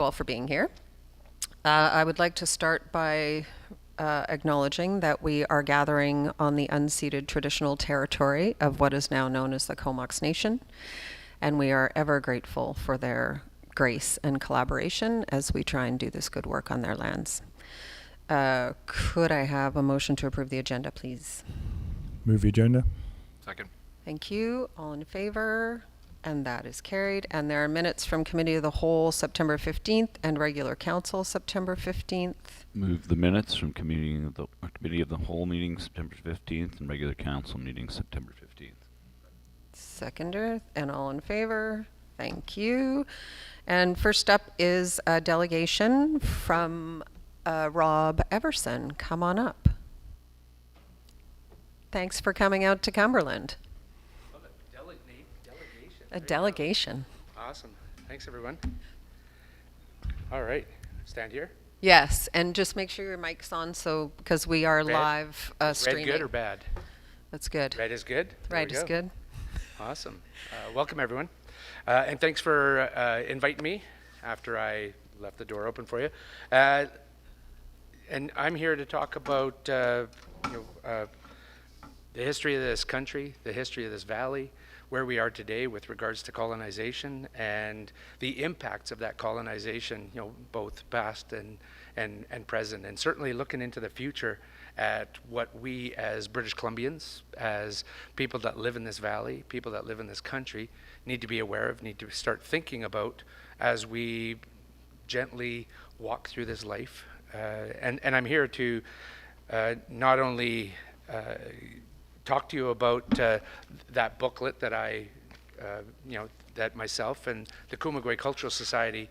All for being here. I would like to start by acknowledging that we are gathering on the unceded traditional territory of what is now known as the Comox Nation, and we are ever grateful for their grace and collaboration as we try and do this good work on their lands. Could I have a motion to approve the agenda, please? Move the agenda. Second. Thank you. All in favor? And that is carried. And there are minutes from Committee of the Whole September 15th and regular council September 15th. Move the minutes from Committee of the Whole meeting September 15th and regular council meeting September 15th. Seconder, and all in favor? Thank you. And first up is a delegation from Rob Everson. Come on up. Thanks for coming out to Cumberland. Delegation. A delegation. Awesome. Thanks, everyone. All right. Stand here. Yes, and just make sure your mic's on, so because we are Red. live streaming. Red good or bad? That's good. Red is good? There Right we is go. good. Awesome. Welcome, everyone. And thanks for inviting me after I left the door open for you. And I'm here to talk about the history of this country, the history of this valley, where we are today with regards to colonization and the impacts of that colonization, both past and present, and certainly looking into the future at what we as British Columbians, as people that live in this valley, people that live in this country, need to be aware of, need to start thinking about as we gently walk through this life. And I'm here to not only talk to you about that booklet that that myself and the Kumagway Cultural Society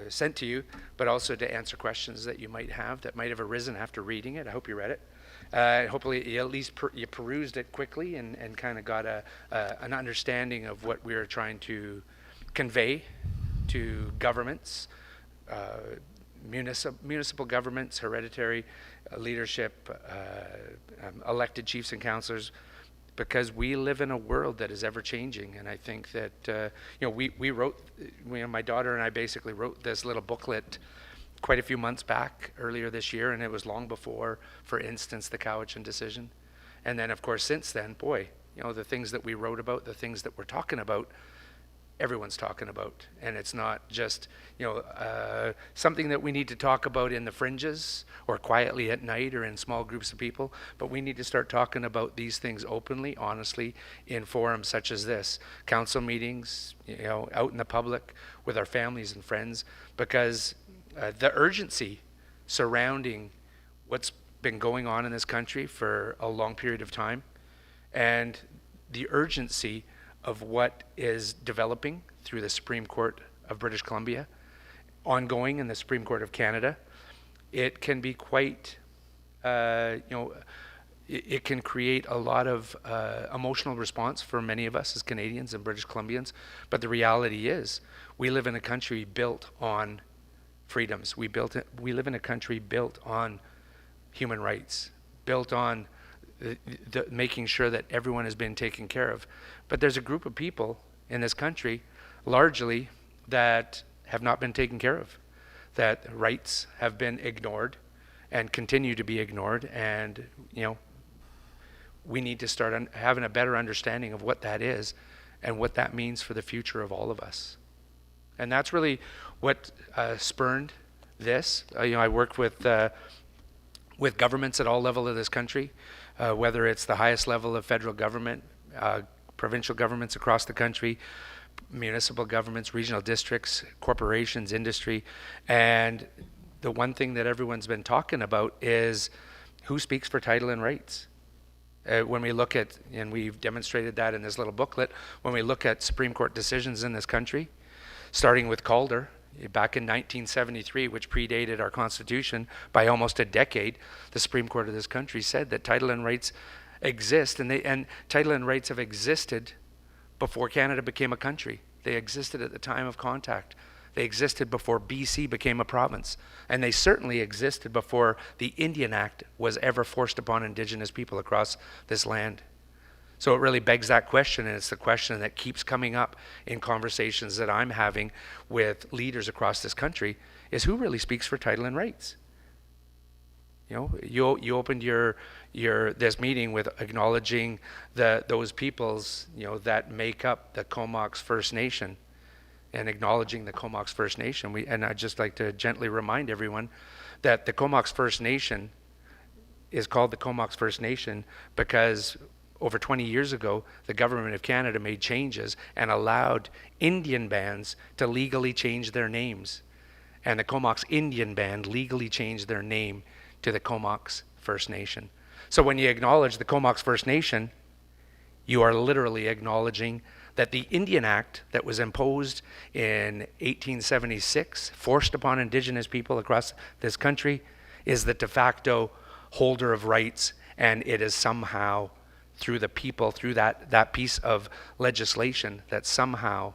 sent to you, but also to answer questions that you might have that might have arisen after reading it. I hope you read it. Hopefully you at least you perused it quickly and kind of got an understanding of what we are trying to convey to governments, municipal governments, hereditary leadership, elected chiefs and councillors, because we live in a world that is ever changing. And I think that we wrote, my daughter and I basically wrote this little booklet quite a few months back earlier this year, and it was long before, for instance, the Cowichan decision. And then of course since then, boy, the things that we wrote about, the things that we're talking about, everyone's talking about. And it's not just something that we need to talk about in the fringes or quietly at night or in small groups of people, but we need to start talking about these things openly, honestly, in forums such as this, council meetings, out in the public with our families and friends, because the urgency surrounding what's been going on in this country for a long period of time, and the urgency of what is developing through the Supreme Court of British Columbia, ongoing in the Supreme Court of Canada, it can be quite, it can create a lot of emotional response for many of us as Canadians and British Columbians. But the reality is, we live in a country built on freedoms. We live in a country built on human rights, built on making sure that everyone has been taken care of. But there's a group of people in this country, largely, that have not been taken care of, that rights have been ignored and continue to be ignored. And, we need to start having a better understanding of what that is and what that means for the future of all of us. And that's really what spurned this. I worked with governments at all levels of this country, whether it's the highest level of federal government, provincial governments across the country, municipal governments, regional districts, corporations, industry. And the one thing that everyone's been talking about is who speaks for title and rights. When we look at, and we've demonstrated that in this little booklet, when we look at Supreme Court decisions in this country, starting with Calder, back in 1973, which predated our Constitution by almost a decade, the Supreme Court of this country said that title and rights exist, and title and rights have existed before Canada became a country. They existed at the time of contact. They existed before BC became a province. And they certainly existed before the Indian Act was ever forced upon Indigenous people across this land. So it really begs that question, and it's the question that keeps coming up in conversations that I'm having with leaders across this country, is who really speaks for title and rights? You know, you opened your this meeting with acknowledging those peoples, you know, that make up the Comox First Nation, and acknowledging the Comox First Nation. And I'd just like to gently remind everyone that the Comox First Nation is called the Comox First Nation because over 20 years ago, the government of Canada made changes and allowed Indian bands to legally change their names. And the Comox Indian Band legally changed their name to the Comox First Nation. So when you acknowledge the Comox First Nation, you are literally acknowledging that the Indian Act that was imposed in 1876, forced upon Indigenous people across this country, is the de facto holder of rights, and it is somehow through the people, through that piece of legislation, that somehow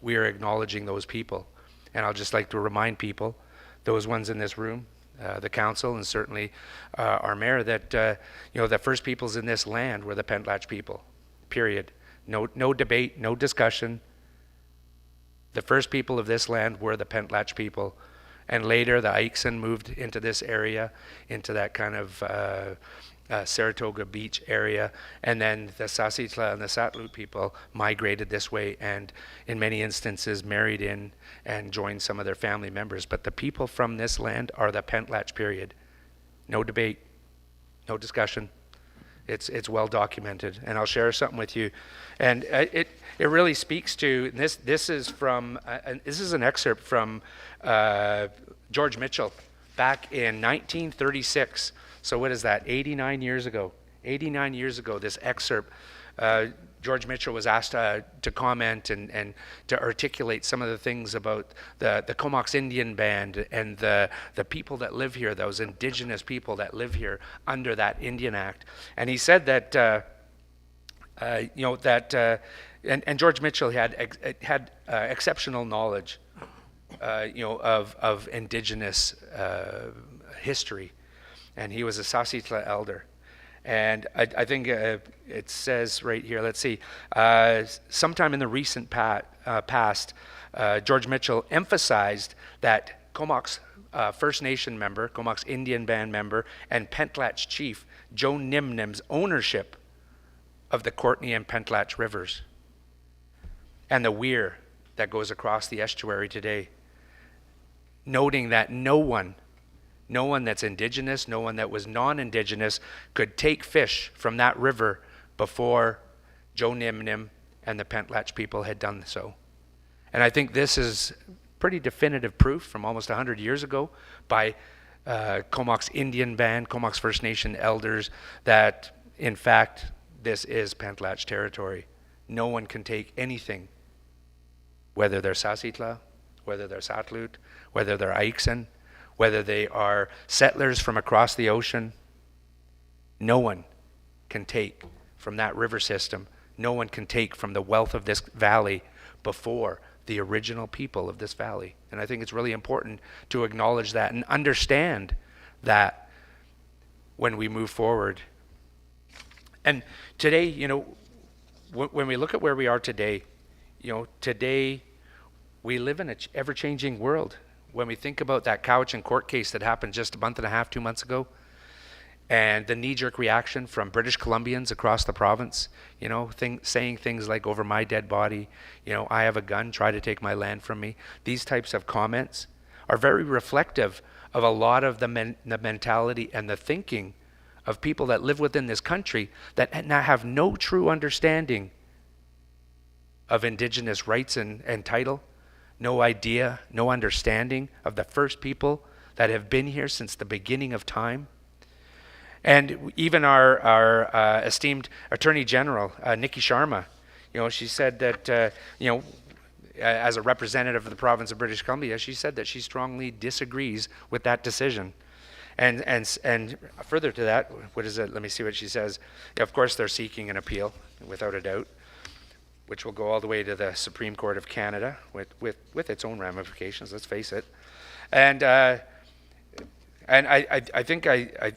we are acknowledging those people. And I'll just like to remind people, those ones in this room, the council, and certainly our mayor, that you know, the first peoples in this land were the Pentlatch people, period. No debate, no discussion. The first people of this land were the Pentlatch people. And later the Aixen moved into this area, into that kind of Saratoga Beach area. And then the Sasitla and the Satlut people migrated this way, and in many instances married in and joined some of their family members. But the people from this land are the Pentlatch, period. No debate, no discussion. It's well documented, and I'll share something with you, and it really speaks to this. This is from this is an excerpt from George Mitchell back in 1936. So what is that? 89 years ago. 89 years ago, this excerpt. George Mitchell was asked to comment and to articulate some of the things about the Comox Indian Band and the people that live here, those Indigenous people that live here under that Indian Act. And he said that, you know, that, and George Mitchell had exceptional knowledge, you know, of Indigenous history. And he was a Sasitla elder. And I think it says right here, let's see, sometime in the recent past, George Mitchell emphasized that Comox First Nation member, Comox Indian Band member, and Pentlatch chief Joe Nimnim's ownership of the Courtney and Pentlatch rivers and the weir that goes across the estuary today, noting that no one that's Indigenous, no one that was non-Indigenous could take fish from that river before Joe Nimnim and the Pentlatch people had done so. And I think this is pretty definitive proof from almost 100 years ago by Comox Indian Band, Comox First Nation elders, that in fact this is Pentlatch territory. No one can take anything, whether they're Sasitla, whether they're Satlut, whether they're Aixen, whether they are settlers from across the ocean. No one can take from that river system. No one can take from the wealth of this valley before the original people of this valley. And I think it's really important to acknowledge that and understand that when we move forward. And today, you know, when we look at where we are today, you know, today we live in an ever-changing world. When we think about that Cowichan court case that happened just a month and a half, 2 months ago, and the knee-jerk reaction from British Columbians across the province, you know, saying things like, over my dead body, you know, I have a gun, try to take my land from me. These types of comments are very reflective of a lot of the mentality and the thinking of people that live within this country that have no true understanding of Indigenous rights and title. No idea, no understanding of the first people that have been here since the beginning of time. And even our esteemed Attorney General, Nikki Sharma, you know, she said that, you know, as a representative of the province of British Columbia, she said that she strongly disagrees with that decision. And further to that, what is it? Let me see what she says. Of course, they're seeking an appeal, without a doubt, which will go all the way to the Supreme Court of Canada with its own ramifications, let's face it. And And I think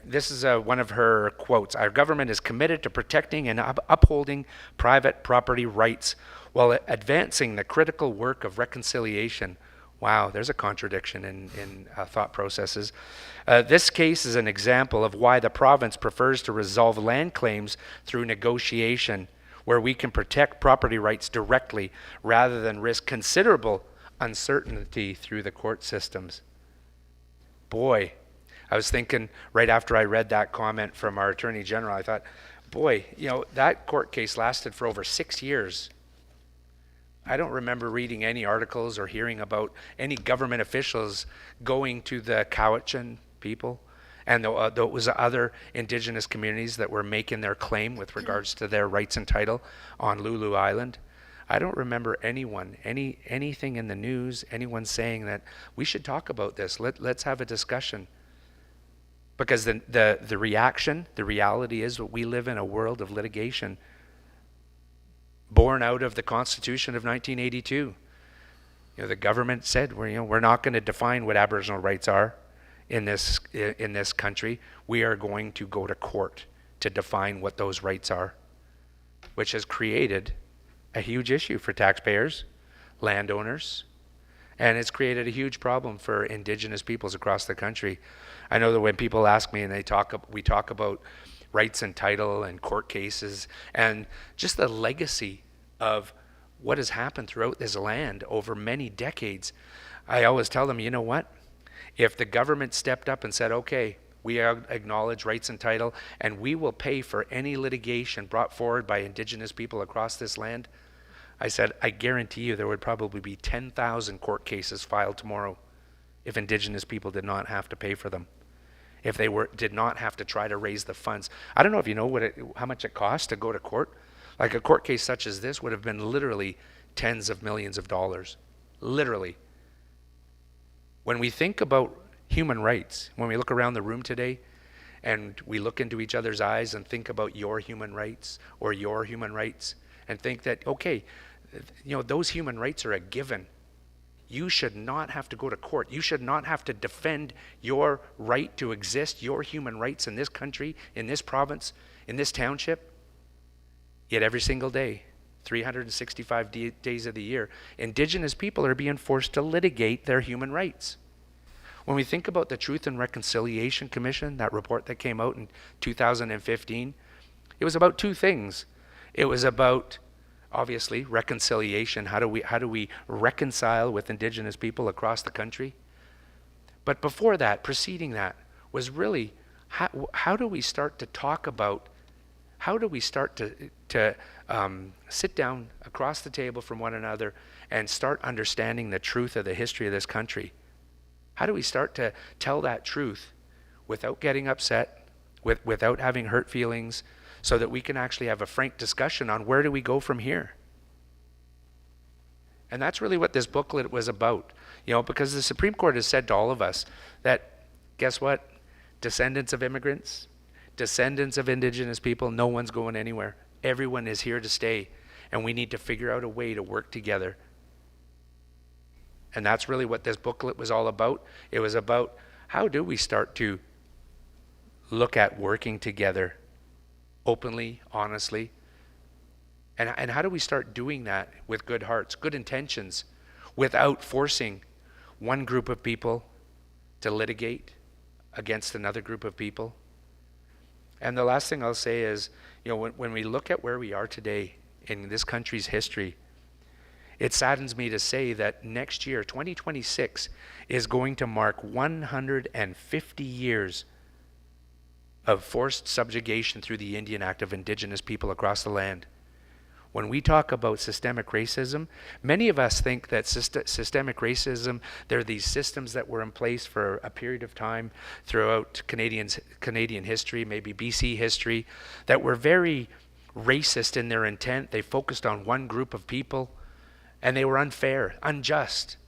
this is one of her quotes. Our government is committed to protecting and upholding private property rights while advancing the critical work of reconciliation. Wow, there's a contradiction in thought processes. This case is an example of why the province prefers to resolve land claims through negotiation, where we can protect property rights directly rather than risk considerable uncertainty through the court systems. Boy, I was thinking right after I read that comment from our Attorney General, I thought, boy, that court case lasted for over 6 years. I don't remember reading any articles or hearing about any government officials going to the Cowichan people and those other Indigenous communities that were making their claim with regards to their rights and title on Lulu Island. I don't remember anything in the news, anyone saying that we should talk about this. Let's have a discussion. Because the reality is that we live in a world of litigation born out of the Constitution of 1982. The government said we're not going to define what Aboriginal rights are in this country. We are going to go to court to define what those rights are, which has created a huge issue for taxpayers, landowners, and it's created a huge problem for Indigenous peoples across the country. I know that when people ask me and we talk about rights and title and court cases and just the legacy of what has happened throughout this land over many decades, I always tell them, you know what? If the government stepped up and said, okay, we acknowledge rights and title and we will pay for any litigation brought forward by Indigenous people across this land, I said, I guarantee you there would probably be 10,000 court cases filed tomorrow if Indigenous people did not have to pay for them, if they did not have to try to raise the funds. I don't know if you know how much it costs to go to court. Like a court case such as this would have been literally tens of millions of dollars. Literally. When we think about human rights, when we look around the room today and we look into each other's eyes and think about your human rights or your human rights and think that, okay, those human rights are a given. You should not have to go to court. You should not have to defend your right to exist, your human rights in this country, in this province, in this township. Yet every single day, 365 days of the year, Indigenous people are being forced to litigate their human rights. When we think about the Truth and Reconciliation Commission, that report that came out in 2015, it was about two things. It was about, obviously, reconciliation. How do we reconcile with Indigenous people across the country? But before that, preceding that, was really how do we start to talk about, how do we start to sit down across the table from one another and start understanding the truth of the history of this country? How do we start to tell that truth without getting upset, without having hurt feelings, so that we can actually have a frank discussion on where do we go from here? And that's really what this booklet was about. Because the Supreme Court has said to all of us that, guess what? Descendants of immigrants, descendants of Indigenous people, no one's going anywhere. Everyone is here to stay. And we need to figure out a way to work together. And that's really what this booklet was all about. It was about how do we start to look at working together openly, honestly, and how do we start doing that with good hearts, good intentions, without forcing one group of people to litigate against another group of people. And the last thing I'll say is, when we look at where we are today in this country's history, it saddens me to say that next year, 2026, is going to mark 150 years of forced subjugation through the Indian Act of Indigenous people across the land. When we talk about systemic racism, many of us think that systemic racism, there are these systems that were in place for a period of time throughout Canadian history, maybe BC history, that were very racist in their intent. They focused on one group of people, and they were unfair, unjust.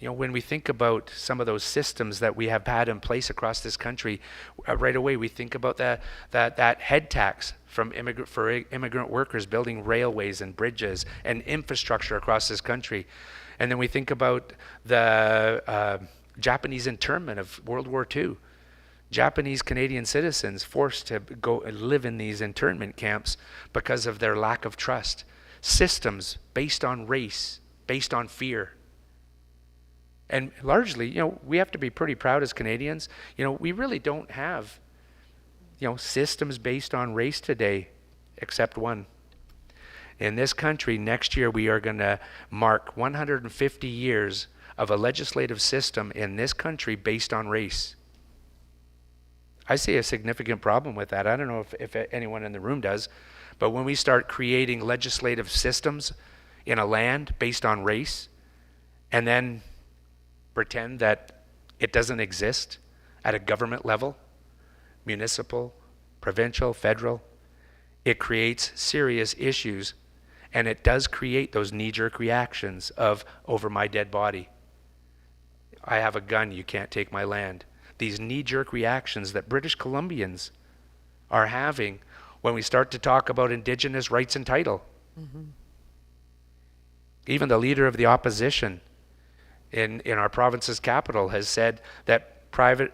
When we think about some of those systems that we have had in place across this country, right away we think about that head tax for immigrant workers, building railways and bridges and infrastructure across this country. And then we think about the Japanese internment of World War II. Japanese Canadian citizens forced to go and live in these internment camps because of their lack of trust. Systems based on race, based on fear. And largely, we have to be pretty proud as Canadians. We really don't have, systems based on race today, except one. In this country, next year, we are going to mark 150 years of a legislative system in this country based on race. I see a significant problem with that. I don't know if anyone in the room does, but when we start creating legislative systems in a land based on race, and then pretend that it doesn't exist at a government level, municipal, provincial, federal, it creates serious issues, and it does create those knee-jerk reactions of over my dead body. I have a gun, you can't take my land. These knee-jerk reactions that British Columbians are having when we start to talk about Indigenous rights and title. Mm-hmm. Even the leader of the opposition in our province's capital has said that private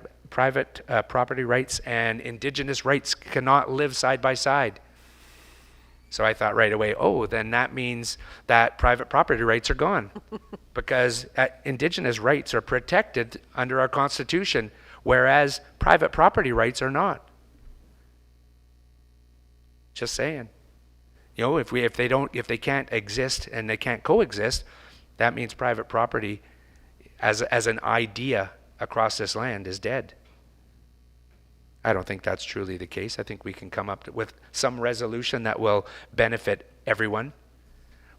property rights and Indigenous rights cannot live side by side. So I thought right away, then that means that private property rights are gone because Indigenous rights are protected under our Constitution, whereas private property rights are not. Just saying. If they can't exist and they can't coexist, that means private property as an idea across this land is dead. I don't think that's truly the case. I think we can come up with some resolution that will benefit everyone.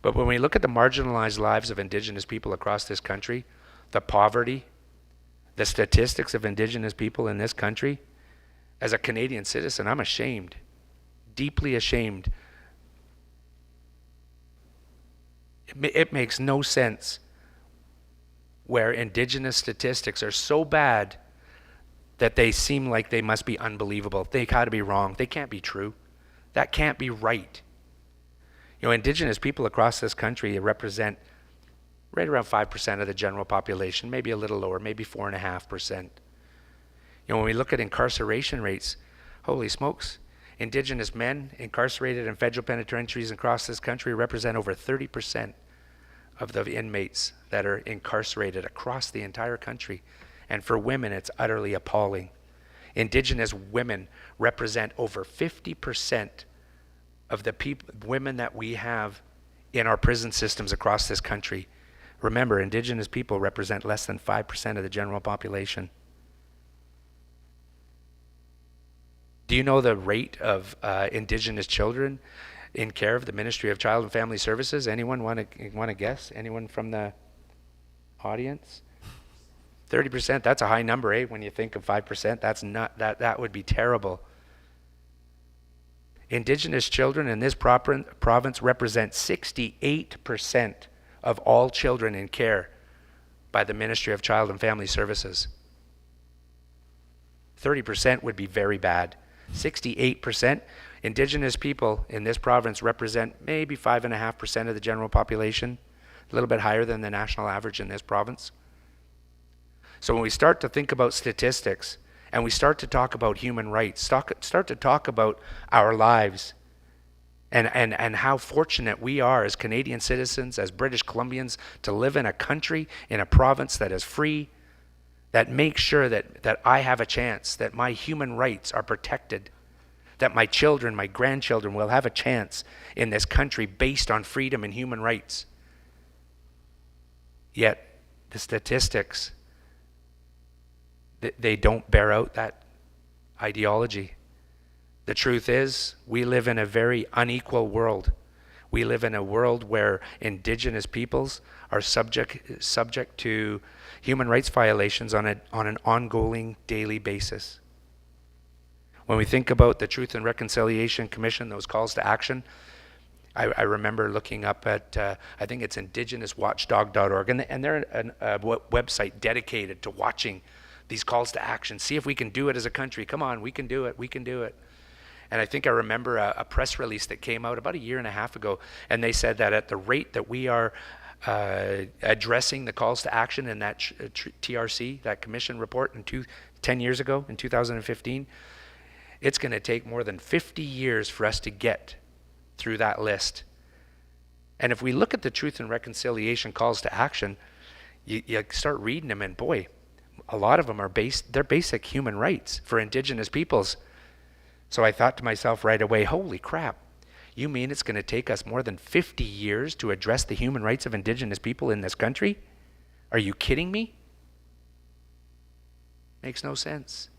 But when we look at the marginalized lives of Indigenous people across this country, the poverty, the statistics of Indigenous people in this country, as a Canadian citizen, I'm ashamed, deeply ashamed. It makes no sense where Indigenous statistics are so bad that they seem like they must be unbelievable. They gotta be wrong. They can't be true. That can't be right. Indigenous people across this country represent right around 5% of the general population, maybe a little lower, maybe 4.5%. When we look at incarceration rates, holy smokes, Indigenous men incarcerated in federal penitentiaries across this country represent over 30% of the inmates that are incarcerated across the entire country. And for women, it's utterly appalling. Indigenous women represent over 50% of the women that we have in our prison systems across this country. Remember, Indigenous people represent less than 5% of the general population. Do you know the rate of Indigenous children in care of the Ministry of Child and Family Services? Anyone want to guess? Anyone from the audience? 30%, that's a high number, eh? When you think of 5%, that's not, that would be terrible. Indigenous children in this province represent 68% of all children in care by the Ministry of Child and Family Services. 30% would be very bad. 68%. Indigenous people in this province represent maybe 5.5% of the general population, a little bit higher than the national average in this province. So when we start to think about statistics and we start to talk about human rights, start to talk about our lives and how fortunate we are as Canadian citizens, as British Columbians, to live in a country, in a province that is free, that makes sure that I have a chance, that my human rights are protected, that my children, my grandchildren will have a chance in this country based on freedom and human rights. Yet the statistics, they don't bear out that ideology. The truth is, we live in a very unequal world. We live in a world where Indigenous peoples are subject to human rights violations on an ongoing daily basis. When we think about the Truth and Reconciliation Commission, those calls to action, I remember looking up at, I think it's indigenouswatchdog.org, and they're a website dedicated to watching these calls to action. See if we can do it as a country. Come on, we can do it, we can do it. And I think I remember a press release that came out about a year and a half ago, and they said that at the rate that we are addressing the calls to action in that TRC, that commission report 10 years ago in 2015, it's going to take more than 50 years for us to get through that list. And if we look at the Truth and Reconciliation calls to action, you start reading them, and boy, a lot of them are they're basic human rights for Indigenous peoples. So I thought to myself right away, holy crap, you mean it's going to take us more than 50 years to address the human rights of Indigenous people in this country? Are you kidding me? Makes no sense.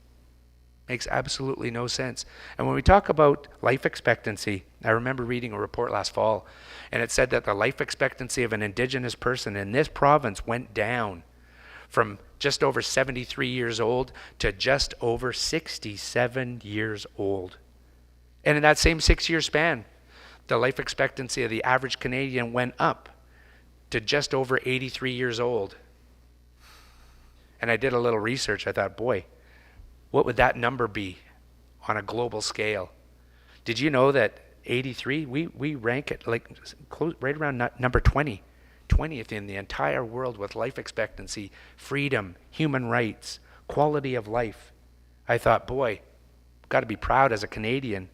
Makes absolutely no sense. And when we talk about life expectancy, I remember reading a report last fall, and it said that the life expectancy of an Indigenous person in this province went down from just over 73 years old to just over 67 years old. And in that same 6-year span, the life expectancy of the average Canadian went up to just over 83 years old. And I did a little research. I thought, boy, what would that number be on a global scale? Did you know that 83, we rank it like close, right around number 20th in the entire world with life expectancy, freedom, human rights, quality of life. I thought, boy, got to be proud as a Canadian,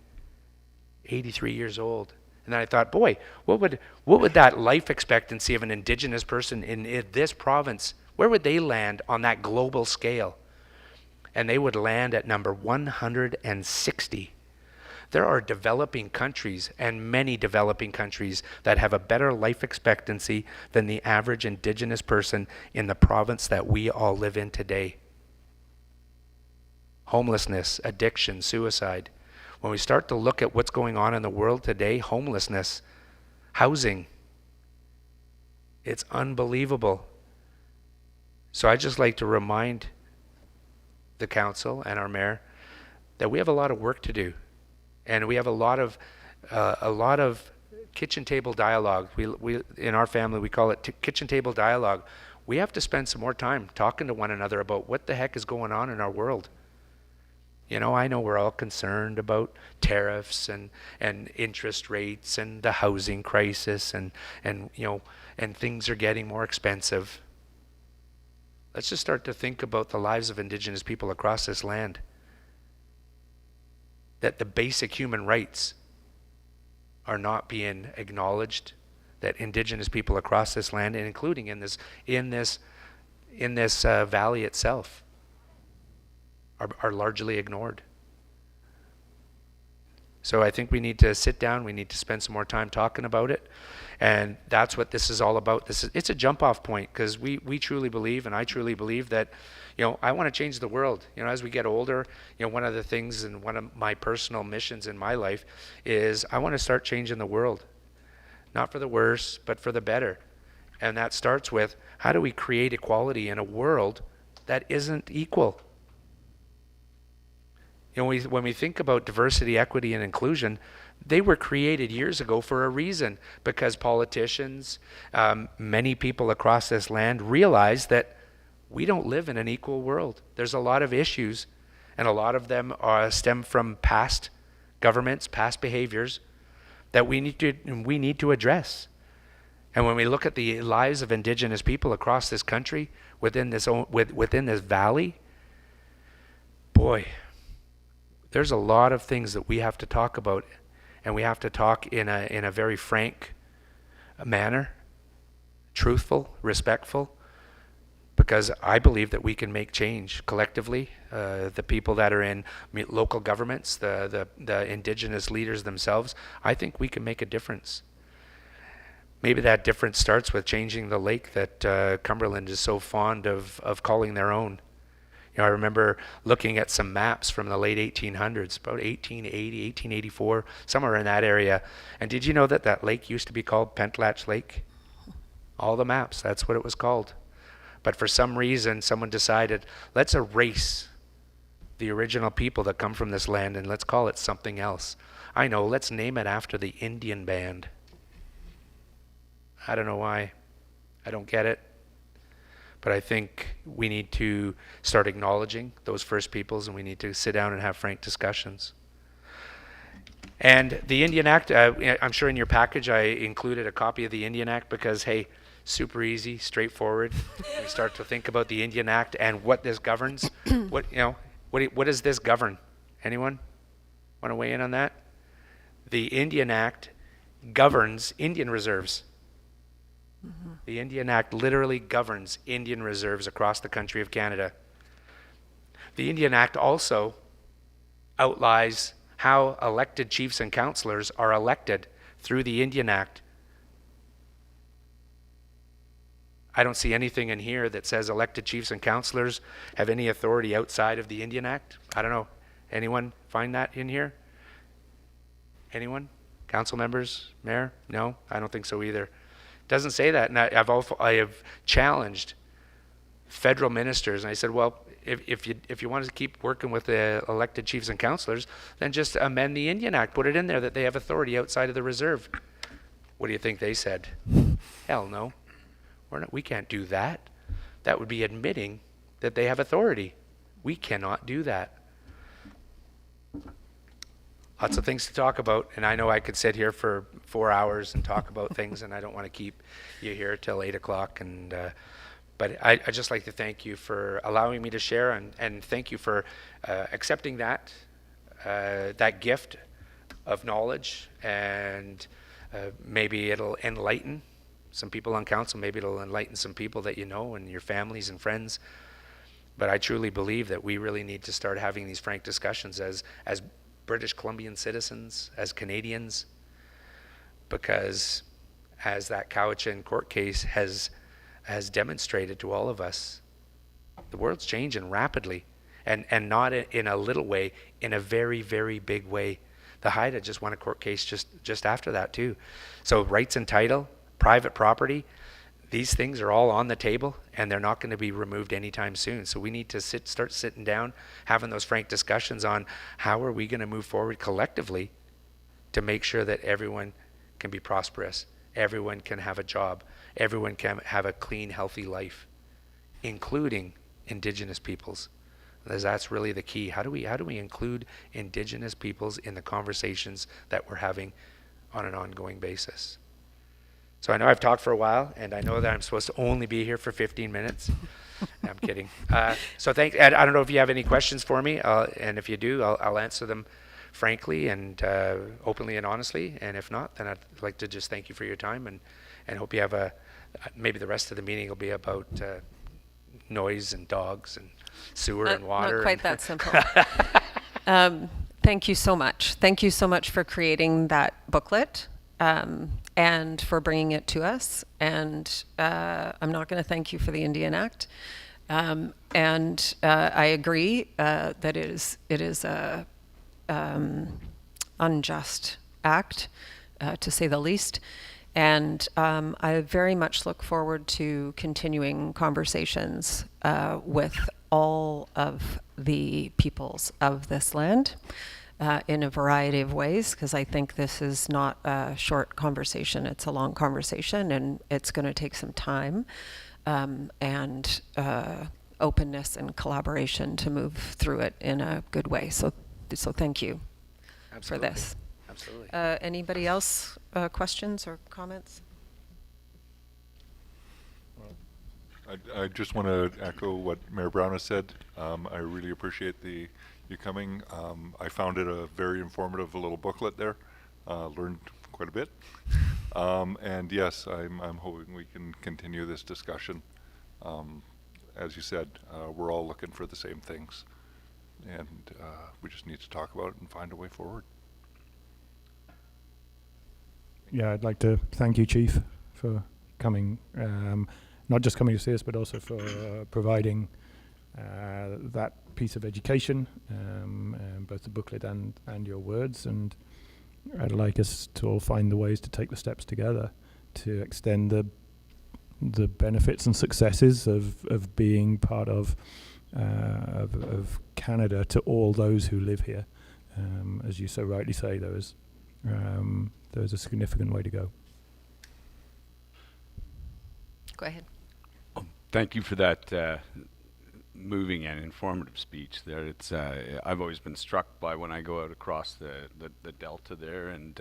83 years old. And then I thought, boy, what would that life expectancy of an Indigenous person in this province, where would they land on that global scale? And they would land at number 160. There are developing countries, and many developing countries, that have a better life expectancy than the average Indigenous person in the province that we all live in today. Homelessness, addiction, suicide. When we start to look at what's going on in the world today, homelessness, housing, it's unbelievable. So I'd just like to remind the council and our mayor that we have a lot of work to do, and we have a lot of kitchen table dialogue. We in our family we call it kitchen table dialogue. We have to spend some more time talking to one another about what the heck is going on in our world. You know, I know we're all concerned about tariffs and interest rates and the housing crisis and you know, and things are getting more expensive. Let's just start to think about the lives of Indigenous people across this land. That the basic human rights are not being acknowledged. That Indigenous people across this land, and including in this valley itself, are largely ignored. So I think we need to sit down, we need to spend some more time talking about it, and that's what this is all about. It's a jump off point, because we truly believe, and I truly believe that, you know, I want to change the world. You know, as we get older, you know, one of the things and one of my personal missions in my life is I want to start changing the world. Not for the worse, but for the better. And that starts with, how do we create equality in a world that isn't equal? You know, when we think about diversity, equity, and inclusion, they were created years ago for a reason, because politicians, many people across this land realize that we don't live in an equal world. There's a lot of issues, and a lot of them stem from past governments, past behaviors that we need to address. And when we look at the lives of Indigenous people across this country, within this valley, boy, there's a lot of things that we have to talk about, and we have to talk in a very frank manner, truthful, respectful, because I believe that we can make change collectively. The people that are in local governments, the Indigenous leaders themselves, I think we can make a difference. Maybe that difference starts with changing the lake that Cumberland is so fond of calling their own. You know, I remember looking at some maps from the late 1800s, about 1880, 1884, somewhere in that area. And did you know that that lake used to be called Pentlatch Lake? All the maps, that's what it was called. But for some reason, someone decided, let's erase the original people that come from this land and let's call it something else. I know, let's name it after the Indian band. I don't know why. I don't get it. But I think we need to start acknowledging those First Peoples, and we need to sit down and have frank discussions. And the Indian Act, I'm sure in your package I included a copy of the Indian Act because, hey, super easy, straightforward. We start to think about the Indian Act and what this governs. What what does this govern? Anyone want to weigh in on that? The Indian Act governs Indian reserves. The Indian Act literally governs Indian reserves across the country of Canada. The Indian Act also outlines how elected chiefs and councillors are elected through the Indian Act. I don't see anything in here that says elected chiefs and councillors have any authority outside of the Indian Act. I don't know. Anyone find that in here? Anyone? Council members? Mayor? No, I don't think so either. Doesn't say that. And I have challenged federal ministers, and I said, well, if you want to keep working with the elected chiefs and councillors, then just amend the Indian Act, put it in there that they have authority outside of the reserve. What do you think they said? Hell no. We can't do that. That would be admitting that they have authority. We cannot do that. Lots of things to talk about, and I know I could sit here for 4 hours and talk about things, and I don't want to keep you here till 8 o'clock. But I just like to thank you for allowing me to share, and thank you for accepting that gift of knowledge, and maybe it'll enlighten some people on council. Maybe it'll enlighten some people that you know and your families and friends. But I truly believe that we really need to start having these frank discussions as British Columbian citizens, as Canadians, because as that Cowichan court case has demonstrated to all of us, the world's changing rapidly, and not in a little way, in a very, very big way. The Haida just won a court case just after that too. So rights and title, private property, these things are all on the table, and they're not going to be removed anytime soon. So we need to start sitting down, having those frank discussions on how are we going to move forward collectively to make sure that everyone can be prosperous, everyone can have a job, everyone can have a clean, healthy life, including Indigenous peoples. That's really the key. How do we include Indigenous peoples in the conversations that we're having on an ongoing basis? So I know I've talked for a while, and I know that I'm supposed to only be here for 15 minutes. I'm kidding. So thanks. I don't know if you have any questions for me, and if you do, I'll answer them frankly and openly and honestly. And if not, then I'd like to just thank you for your time, and hope you have maybe the rest of the meeting will be about noise and dogs and sewer and water. Not quite that simple. Thank you so much. Thank you so much for creating that booklet. And for bringing it to us. And I'm not going to thank you for the Indian Act. And I agree that it is a unjust act, to say the least. And I very much look forward to continuing conversations with all of the peoples of this land. In a variety of ways, because I think this is not a short conversation, it's a long conversation, and it's going to take some time and openness and collaboration to move through it in a good way. So thank you for this. Absolutely. Anybody else questions or comments? I just want to echo what Mayor Brown has said. I really appreciate you coming. I found it a very informative little booklet there. Learned quite a bit. And yes, I'm hoping we can continue this discussion. As you said, we're all looking for the same things, and we just need to talk about it and find a way forward. Yeah, I'd like to thank you, Chief, for coming. Not just coming to see us, but also for providing that piece of education, both the booklet and your words. And I'd like us to all find the ways to take the steps together to extend the benefits and successes of being part of Canada to all those who live here. As you so rightly say, there's a significant way to go. Go ahead. Thank you for that moving and informative speech there. It's I've always been struck by when I go out across the delta there, and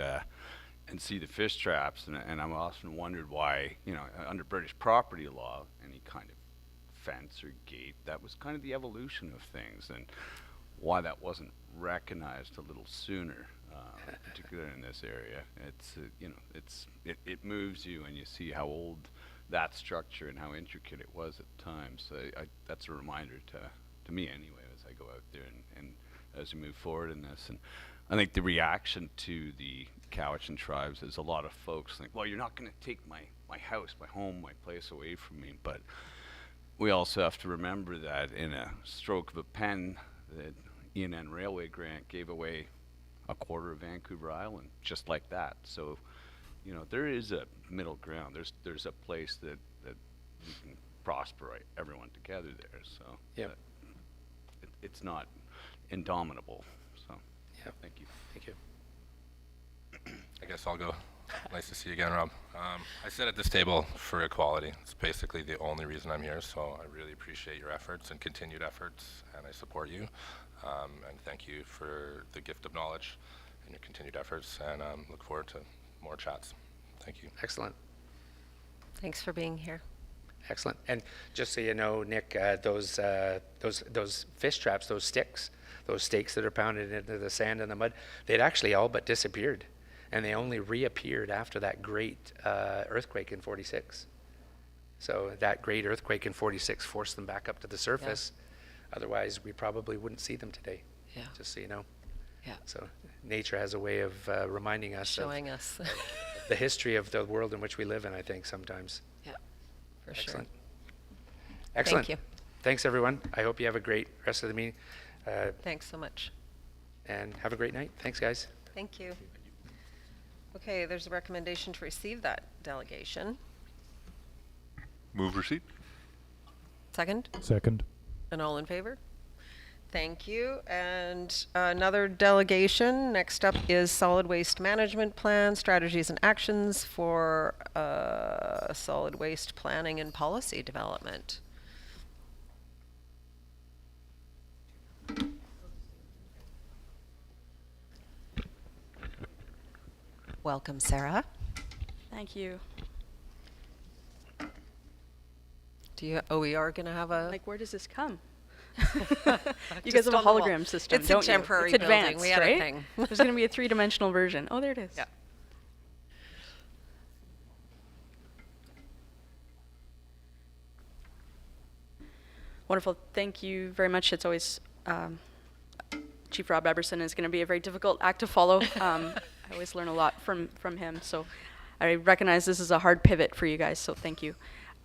and see the fish traps, and I'm often wondered why, you know, under British property law, any kind of fence or gate, that was kind of the evolution of things, and why that wasn't recognized a little sooner, particularly in this area. It's you know, it moves you, and you see how old that structure and how intricate it was at the time. So that's a reminder to me anyway, as I go out there and as we move forward in this. And I think the reaction to the Cowichan tribes is a lot of folks think, well, you're not going to take my house, my home, my place away from me. But we also have to remember that in a stroke of a pen, the ENN Railway grant gave away a quarter of Vancouver Island, just like that. So, you know, there is a middle ground. There's a place that we can prosper everyone together there. So Yep. It's not indomitable. So Yep. thank you. Thank you. I guess I'll go. Nice to see you again, Rob. I sit at this table for equality. It's basically the only reason I'm here, so I really appreciate your efforts and continued efforts, and I support you. And thank you for the gift of knowledge and your continued efforts, and look forward to more chats. Thank you. Excellent. Thanks for being here. Excellent. And just so you know, Nick, those fish traps, those sticks, those stakes that are pounded into the sand and the mud, they'd actually all but disappeared. And they only reappeared after that great earthquake in 46. So that great earthquake in 46 forced them back up to the surface. Otherwise, we probably wouldn't see them today. Yeah. Just so you know. Yeah. So nature has a way of reminding us Showing us. of the history of the world in which we live in, I think, sometimes. Yeah, for Excellent. sure. Excellent. Thank you. Thanks, everyone. I hope you have a great rest of the meeting. Thanks so much. And have a great night. Thanks, guys. Thank you. Okay, there's a recommendation to receive that delegation. Move receipt? Second? Second. And all in favor? Thank you. And another delegation, next up is Solid Waste Management Plan, Strategies and Actions for Solid Waste Planning and Policy Development. Welcome, Sarah. Thank you. We are going to have a... Like, where does this come? You Just guys have a on the wall. hologram system, It's a don't you? temporary It's building. advanced, We had a right? thing. There's going to be a three-dimensional version. Oh, there it is. Yeah. Wonderful. Thank you very much. It's always, Chief Rob Eberson is going to be a very difficult act to follow. I always learn a lot from him. So I recognize this is a hard pivot for you guys. So thank you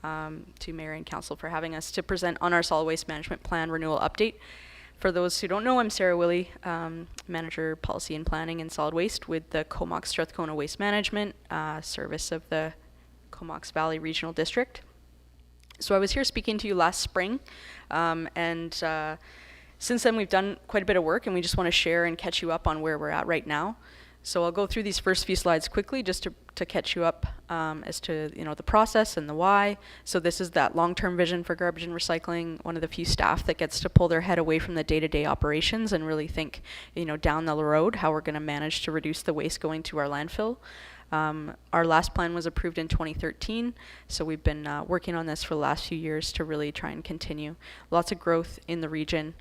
to Mayor and Council for having us to present on our solid waste management plan renewal update. For those who don't know, I'm Sarah Willey, Manager Policy and Planning in Solid Waste with the Comox Strathcona Waste Management service of the Comox Valley Regional District. So I was here speaking to you last spring, and since then we've done quite a bit of work, and we just want to share and catch you up on where we're at right now. So I'll go through these first few slides quickly just to catch you up as to the process and the why. So this is that long-term vision for garbage and recycling, one of the few staff that gets to pull their head away from the day-to-day operations and really think down the road how we're going to manage to reduce the waste going to our landfill. Our last plan was approved in 2013, so we've been working on this for the last few years to really try and continue. Lots of growth in the region,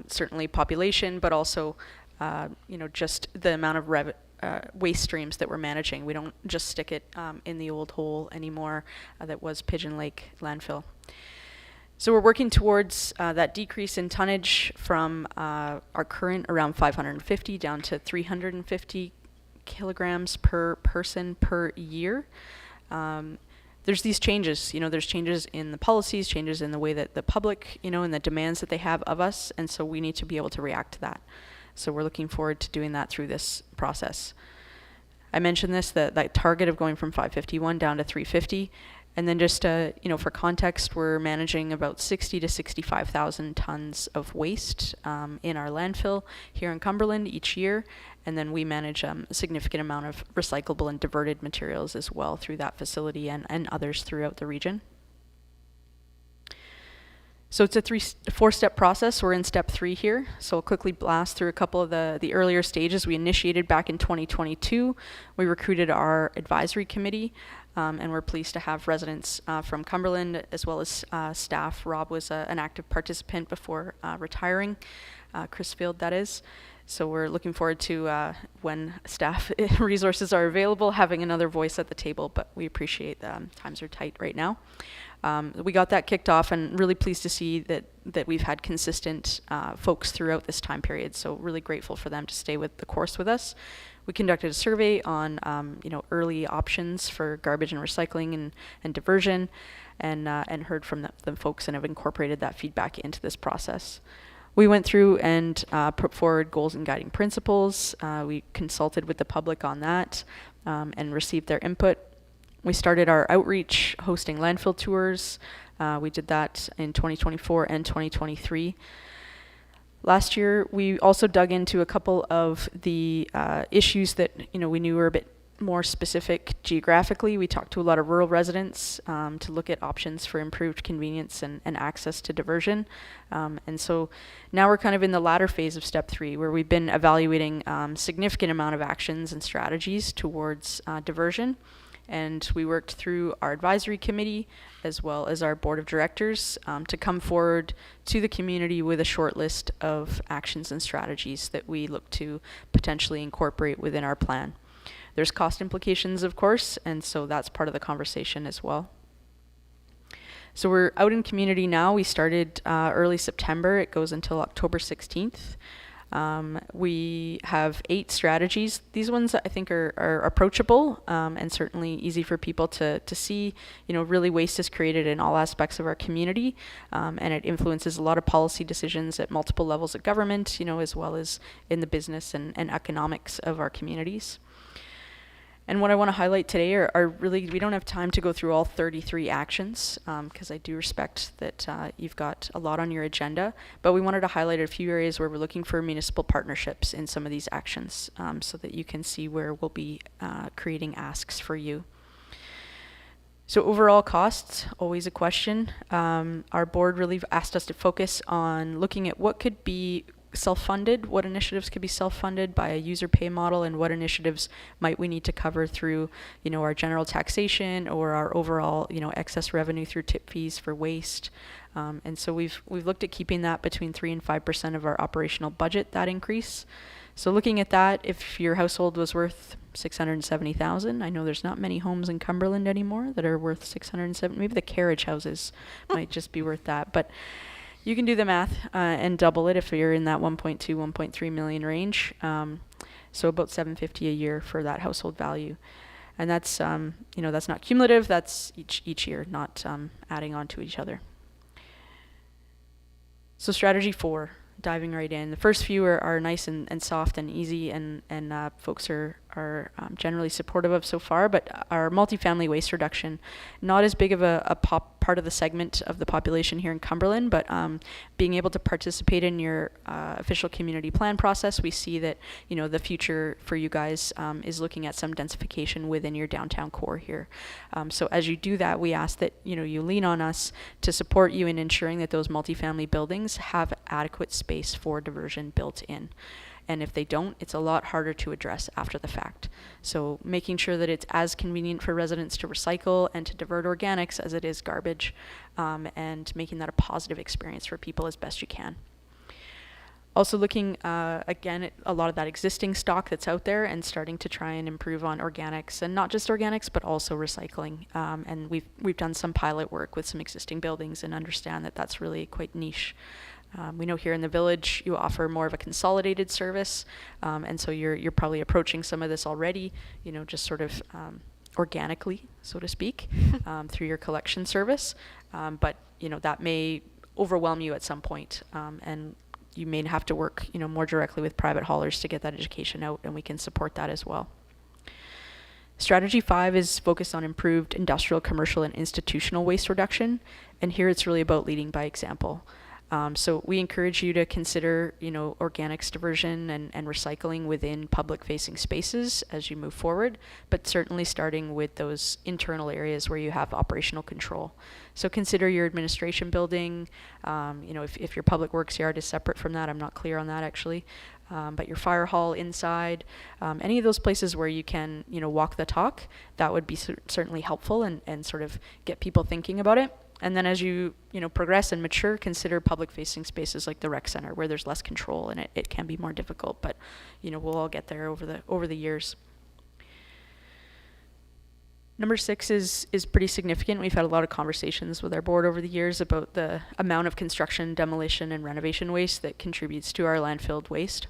certainly population, but also just the amount of waste streams that we're managing. We don't just stick it in the old hole anymore that was Pigeon Lake landfill. So we're working towards that decrease in tonnage from our current around 550 down to 350 kilograms per person per year. There's these changes, there's changes in the policies, changes in the way that the public, and the demands that they have of us, and so we need to be able to react to that. So we're looking forward to doing that through this process. I mentioned this, that target of going from 551 down to 350, and then just, for context, we're managing about 60 to 65,000 tons of waste in our landfill here in Cumberland each year, and then we manage a significant amount of recyclable and diverted materials as well through that facility and others throughout the region. So it's a four-step process. We're in step 3 here. So I'll quickly blast through a couple of the earlier stages. We initiated back in 2022. We recruited our advisory committee, and we're pleased to have residents from Cumberland as well as staff. Rob was an active participant before retiring, Chris Field, that is. So we're looking forward to, when staff resources are available, having another voice at the table, but we appreciate times are tight right now. We got that kicked off, and really pleased to see that we've had consistent folks throughout this time period. So really grateful for them to stay with the course with us. We conducted a survey on early options for garbage and recycling and diversion, and heard from the folks and have incorporated that feedback into this process. We went through and put forward goals and guiding principles. We consulted with the public on that and received their input. We started our outreach, hosting landfill tours. We did that in 2024 and 2023. Last year, we also dug into a couple of the issues that we knew were a bit more specific geographically. We talked to a lot of rural residents to look at options for improved convenience and access to diversion. And so now we're kind of in the latter phase of step 3, where we've been evaluating significant amount of actions and strategies towards diversion. And we worked through our advisory committee as well as our board of directors to come forward to the community with a short list of actions and strategies that we look to potentially incorporate within our plan. There's cost implications, of course, and so that's part of the conversation as well. So we're out in community now. We started early September. It goes until October 16th. We have 8 strategies. These ones I think are approachable and certainly easy for people to see. Really waste is created in all aspects of our community, and it influences a lot of policy decisions at multiple levels of government, as well as in the business and economics of our communities. And what I want to highlight today are really, we don't have time to go through all 33 actions, because I do respect that you've got a lot on your agenda, but we wanted to highlight a few areas where we're looking for municipal partnerships in some of these actions, so that you can see where we'll be creating asks for you. So overall costs, always a question. Our board really asked us to focus on looking at what could be self-funded, what initiatives could be self-funded by a user pay model, and what initiatives might we need to cover through, our general taxation or our overall, excess revenue through tip fees for waste. And so we've looked at keeping that between 3 and 5% of our operational budget, that increase. So looking at that, if your household was worth $670,000, I know there's not many homes in Cumberland anymore that are worth $670,000. Maybe the carriage houses might just be worth that, but you can do the math and double it if you're in that 1.2, 1.3 million range. So about $750 a year for that household value, and that's that's not cumulative. That's each year, not adding on to each other. So strategy 4, diving right in. The first few are nice and soft and easy, and folks are generally supportive of so far. But our multifamily waste reduction, not as big of a part of the segment of the population here in Cumberland, but being able to participate in your official community plan process, we see that the future for you guys is looking at some densification within your downtown core here. So as you do that, we ask that you lean on us to support you in ensuring that those multifamily buildings have adequate space for diversion built in. And if they don't, it's a lot harder to address after the fact. So making sure that it's as convenient for residents to recycle and to divert organics as it is garbage, and making that a positive experience for people as best you can. Also looking, again, at a lot of that existing stock that's out there and starting to try and improve on organics, and not just organics, but also recycling. And we've done some pilot work with some existing buildings and understand that that's really quite niche. We know here in the village you offer more of a consolidated service, and so you're probably approaching some of this already, just sort of organically, so to speak, through your collection service. But that may overwhelm you at some point, and you may have to work more directly with private haulers to get that education out, and we can support that as well. Strategy 5 is focused on improved industrial, commercial, and institutional waste reduction, and here it's really about leading by example. So we encourage you to consider, organics diversion and recycling within public-facing spaces as you move forward, but certainly starting with those internal areas where you have operational control. So consider your administration building. If your public works yard is separate from that, I'm not clear on that actually. But your fire hall inside, any of those places where you can, walk the talk, that would be certainly helpful and sort of get people thinking about it. And then as you, progress and mature, consider public-facing spaces like the rec center where there's less control and it can be more difficult. But, we'll all get there over the years. Number 6 is pretty significant. We've had a lot of conversations with our board over the years about the amount of construction, demolition, and renovation waste that contributes to our landfill waste.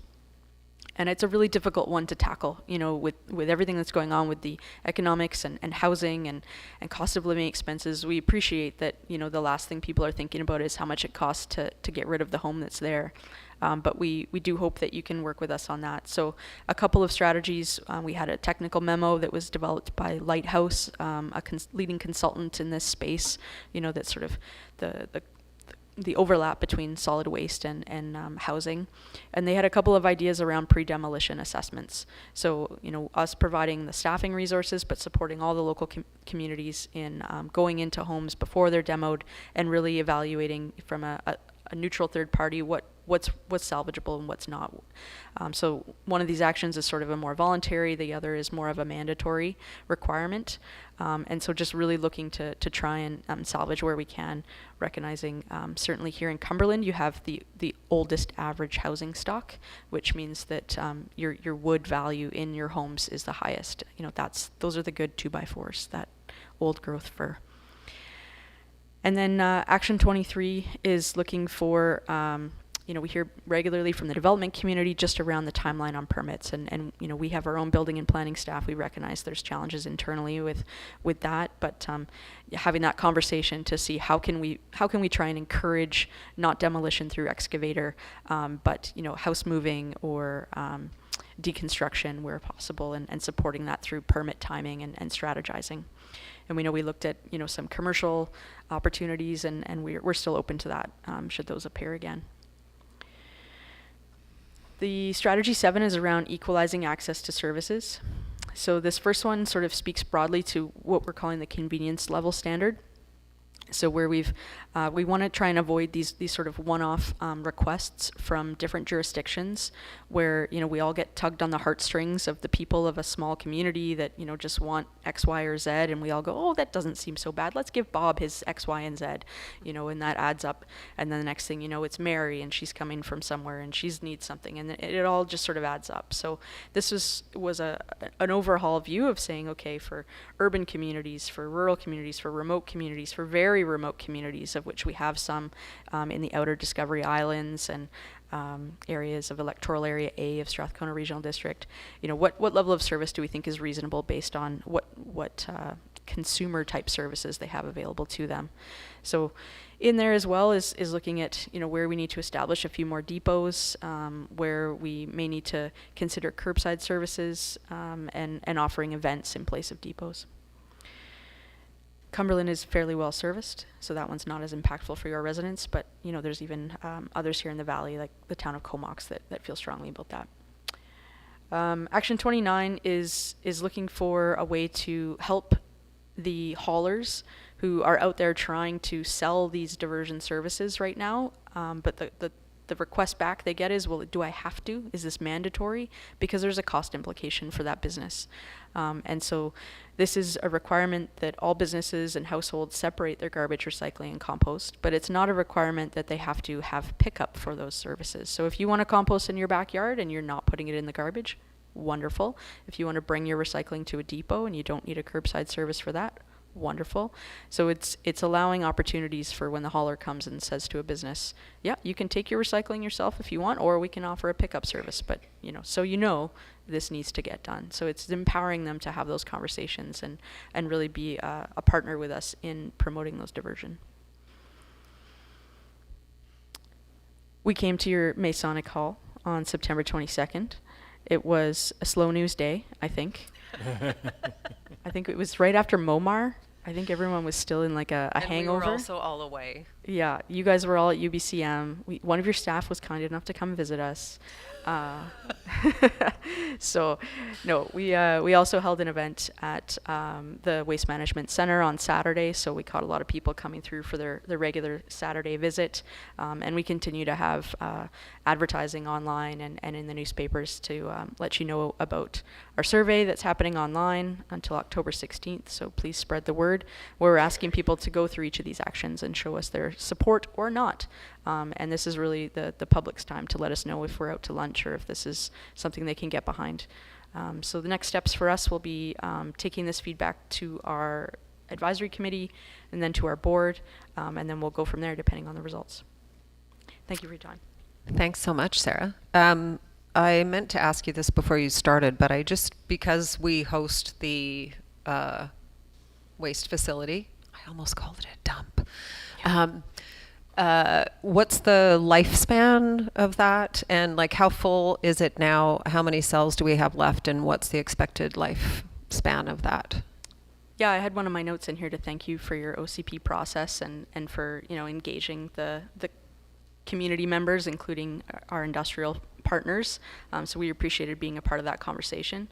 And it's a really difficult one to tackle, with everything that's going on with the economics and housing and cost of living expenses. We appreciate that, the last thing people are thinking about is how much it costs to get rid of the home that's there. But we do hope that you can work with us on that. So a couple of strategies. We had a technical memo that was developed by Lighthouse, a leading consultant in this space, that's sort of the overlap between solid waste and housing. And they had a couple of ideas around pre-demolition assessments. So, us providing the staffing resources, but supporting all the local communities in going into homes before they're demoed and really evaluating from a neutral third party what's salvageable and what's not. So one of these actions is sort of a more voluntary, the other is more of a mandatory requirement. And so just really looking to try and salvage where we can, recognizing certainly here in Cumberland you have the oldest average housing stock, which means that your wood value in your homes is the highest. Those are the good 2x4s, that old growth fir. And then Action 23 is looking for, we hear regularly from the development community just around the timeline on permits. And we have our own building and planning staff. We recognize there's challenges internally with that, but having that conversation to see how can we try and encourage not demolition through excavator, but house moving or deconstruction where possible, and supporting that through permit timing and strategizing. And we know we looked at some commercial opportunities, and we're still open to that should those appear again. The strategy 7 is around equalizing access to services. So this first one sort of speaks broadly to what we're calling the convenience level standard. So where we want to try and avoid these sort of one-off requests from different jurisdictions, where we all get tugged on the heartstrings of the people of a small community that just want X, Y, or Z, and we all go, oh, that doesn't seem so bad. Let's give Bob his X, Y, and Z, and that adds up. And then the next thing it's Mary, and she's coming from somewhere, and she needs something, and it all just sort of adds up. So this was an overhaul view of saying, okay, for urban communities, for rural communities, for remote communities, for very remote communities, of which we have some in the outer Discovery Islands and areas of electoral area A of Strathcona Regional District. What level of service do we think is reasonable based on what consumer type services they have available to them? So in there as well is looking at where we need to establish a few more depots, where we may need to consider curbside services, and offering events in place of depots. Cumberland is fairly well serviced, so that one's not as impactful for your residents, but there's even others here in the valley, like the town of Comox, that feel strongly about that. Action 29 is looking for a way to help the haulers who are out there trying to sell these diversion services right now, but the request back they get is, well, do I have to? Is this mandatory? Because there's a cost implication for that business. And so this is a requirement that all businesses and households separate their garbage, recycling, and compost, but it's not a requirement that they have to have pickup for those services. So if you want to compost in your backyard and you're not putting it in the garbage, wonderful. If you want to bring your recycling to a depot and you don't need a curbside service for that, wonderful. So it's allowing opportunities for when the hauler comes and says to a business, yeah, you can take your recycling yourself if you want, or we can offer a pickup service, but so this needs to get done. So it's empowering them to have those conversations and really be a partner with us in promoting those diversion. We came to your Masonic Hall on September 22nd. It was a slow news day, I think. I think it was right after Momar. I think everyone was still in like a And hangover. we were also all away. Yeah, you guys were all at UBCM. One of your staff was kind enough to come visit us. So, no, we also held an event at the Waste Management Center on Saturday. So we caught a lot of people coming through for their regular Saturday visit, and we continue to have advertising online and in the newspapers to let you know about our survey that's happening online until October 16th. So please spread the word. We're asking people to go through each of these actions and show us their support or not. And this is really the public's time to let us know if we're out to lunch or if this is something they can get behind. So the next steps for us will be taking this feedback to our advisory committee and then to our board, and then we'll go from there depending on the results. Thank you for your time. Thanks so much, Sarah. I meant to ask you this before you started, but because we host the waste facility, I almost called it a dump. What's the lifespan of that, and like how full is it now? How many cells do we have left, and what's the expected lifespan of that? Yeah, I had one of my notes in here to thank you for your OCP process and for engaging the community members, including our industrial partners. So we appreciated being a part of that conversation.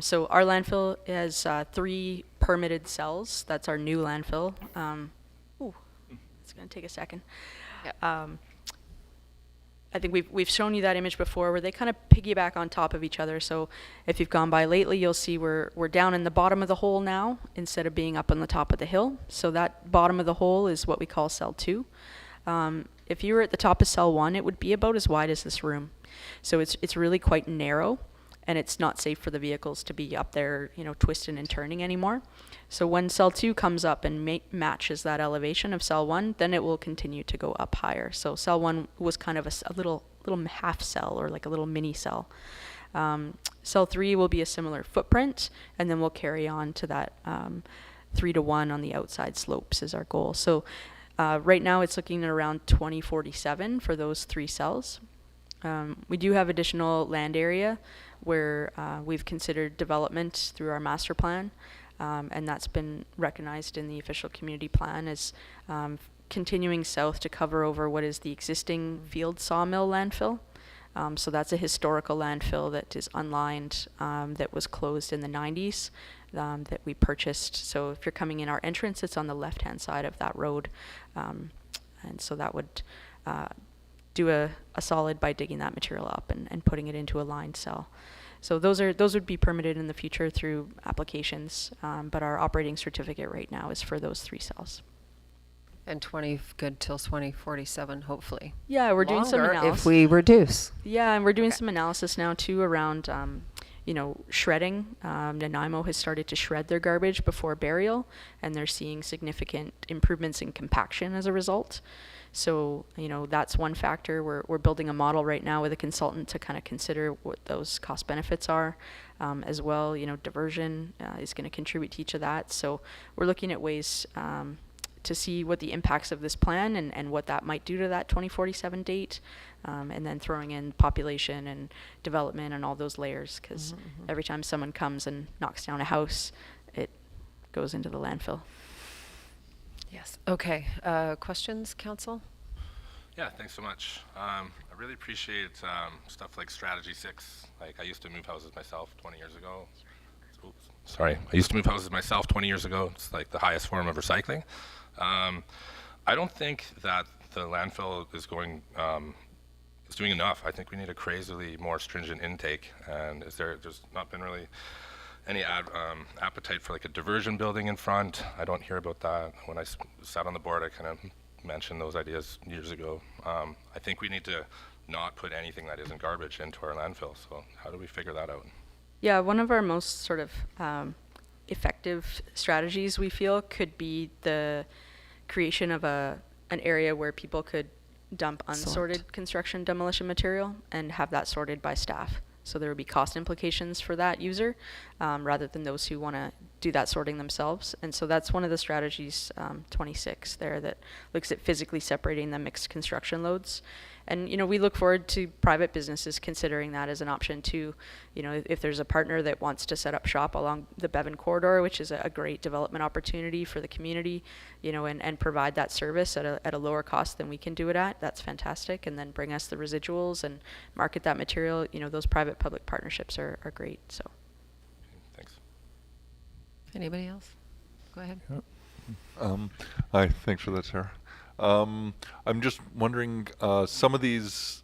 So our landfill has 3 permitted cells. That's our new landfill. It's going to take a second. Yep. I think we've shown you that image before where they kind of piggyback on top of each other. So if you've gone by lately, you'll see we're down in the bottom of the hole now instead of being up on the top of the hill. So that bottom of the hole is what we call cell 2. If you were at the top of cell 1, it would be about as wide as this room. So it's really quite narrow, and it's not safe for the vehicles to be up there, twisting and turning anymore. So when cell 2 comes up and matches that elevation of cell 1, then it will continue to go up higher. So cell 1 was kind of a little half cell, or like a little mini cell. Cell 3 will be a similar footprint, and then we'll carry on to that 3-to-1 on the outside slopes is our goal. So right now it's looking at around 2047 for those 3 cells. We do have additional land area where we've considered development through our master plan, and that's been recognized in the official community plan as continuing south to cover over what is the existing field sawmill landfill. So that's a historical landfill that is unlined, that was closed in the 90s, that we purchased. So if you're coming in our entrance, it's on the left-hand side of that road. And so that would do a solid by digging that material up and putting it into a lined cell. So those would be permitted in the future through applications, but our operating certificate right now is for those 3 cells. And 20 good till 2047, hopefully. Yeah, we're doing some Longer analysis. if we reduce. Yeah, and we're doing some analysis now too around, shredding. Nanaimo has started to shred their garbage before burial, and they're seeing significant improvements in compaction as a result. So, that's one factor. We're building a model right now with a consultant to kind of consider what those cost benefits are. As well, diversion is going to contribute to each of that. So we're looking at ways to see what the impacts of this plan and what that might do to that 2047 date, and then throwing in population and development and all those layers, because every time someone comes and knocks down a house, it goes into the landfill. Yes. Okay. Questions, council? Yeah, thanks so much. I really appreciate stuff like Strategy 6. Like, I used to move houses myself 20 years ago. Oops, sorry. I used to move houses myself 20 years ago. It's like the highest form of recycling. I don't think that the landfill is doing enough. I think we need a crazily more stringent intake. And there's not been really any appetite for like a diversion building in front. I don't hear about that. When I sat on the board, I kind of mentioned those ideas years ago. I think we need to not put anything that isn't garbage into our landfill. So how do we figure that out? Yeah, one of our most sort of effective strategies, we feel, could be the creation of an area where people could dump unsorted construction demolition material and have that sorted by staff. So there would be cost implications for that user, rather than those who want to do that sorting themselves. And so that's one of the strategies, 26 there, that looks at physically separating the mixed construction loads. And, you know, we look forward to private businesses considering that as an option too. You know, if there's a partner that wants to set up shop along the Bevan corridor, which is a great development opportunity for the community, you know, and provide that service at a lower cost than we can do it at, that's fantastic. And then bring us the residuals and market that material, you know, those private-public partnerships are great, so. Thanks. Anybody else? Go ahead. Hi, thanks for that, Sarah. I'm just wondering, some of these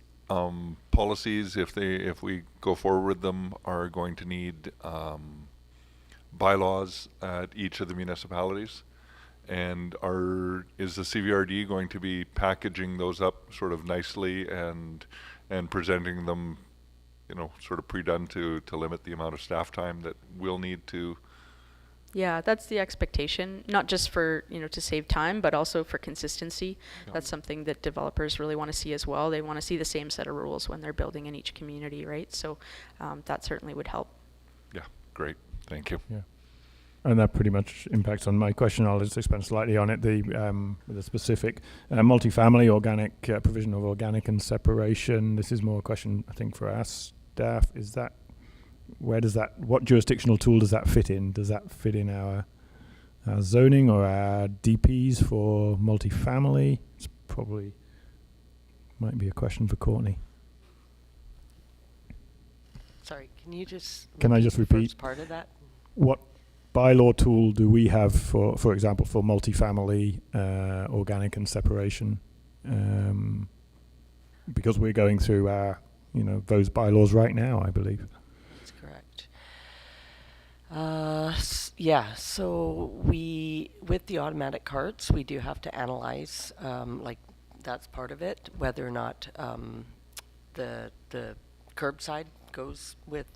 policies, if we go forward with them, are going to need bylaws at each of the municipalities. And is the CVRD going to be packaging those up sort of nicely and presenting them, you know, sort of pre-done to limit the amount of staff time that we'll need to? Yeah, that's the expectation, not just for, you know, to save time, but also for consistency. Yeah. That's something that developers really want to see as well. They want to see the same set of rules when they're building in each community, right? So that certainly would help. Yeah, great. Thank you. Yeah. And that pretty much impacts on my question. I'll just expand slightly on it. The specific multifamily organic provision of organic and separation. This is more a question, I think, for our staff. Is that what jurisdictional tool does that fit in? Does that fit in our zoning or our DPs for multifamily? It's probably might be a question for Courtney. Sorry, can you just Can I just the repeat? first part of that? What bylaw tool do we have for example, for multifamily organic and separation? Because we're going through our, you know, those bylaws right now, I believe. That's correct. Yeah, so with the automatic carts, we do have to analyze, like that's part of it, whether or not the curbside goes with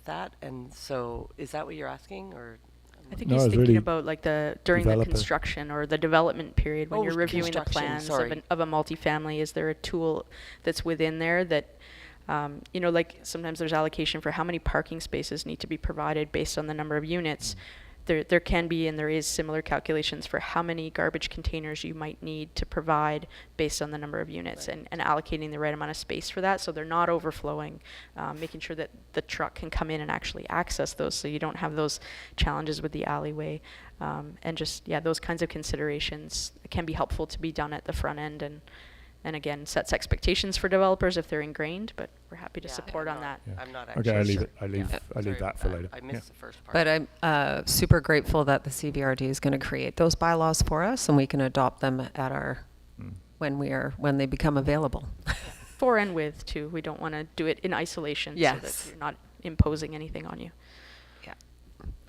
that. And so, is that what you're asking, or? I think No, he's it's thinking really about like during the developer. construction or the development period when Oh, you're reviewing the construction, plans sorry. of a multifamily. Is there a tool that's within there that, you know, like sometimes there's allocation for how many parking spaces need to be provided based on the number of units. There can be and there is similar calculations for how many garbage containers you might need to provide based on the number of units, Right. and allocating the right amount of space for that so they're not overflowing, making sure that the truck can come in and actually access those so you don't have those challenges with the alleyway, and just, yeah, those kinds of considerations can be helpful to be done at the front end, and again, sets expectations for developers if they're ingrained, but we're happy to Yeah, support I'm on not- that. Yeah. I'm not Okay, actually I leave sure. it. I leave Sorry that about for later. I missed the first part. But I'm super grateful that the CVRD is going to create those bylaws for us, and we can adopt them at our when they become available. For and with too. We don't want to do it in isolation so Yes. that you're not imposing anything on you.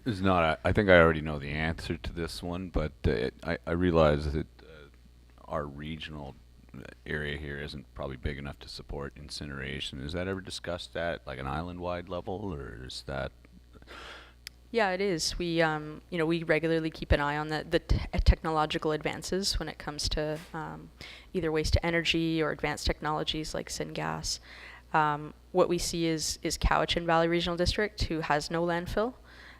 It's not. I think I already know the answer to this one, but I realize that our regional area here isn't probably big enough to support incineration. Is that ever discussed at like an island-wide level, or is that? Yeah, it is. We, you know, we regularly keep an eye on the technological advances when it comes to either waste to energy or advanced technologies like syngas. What we see is Cowichan Valley Regional District, who has no landfill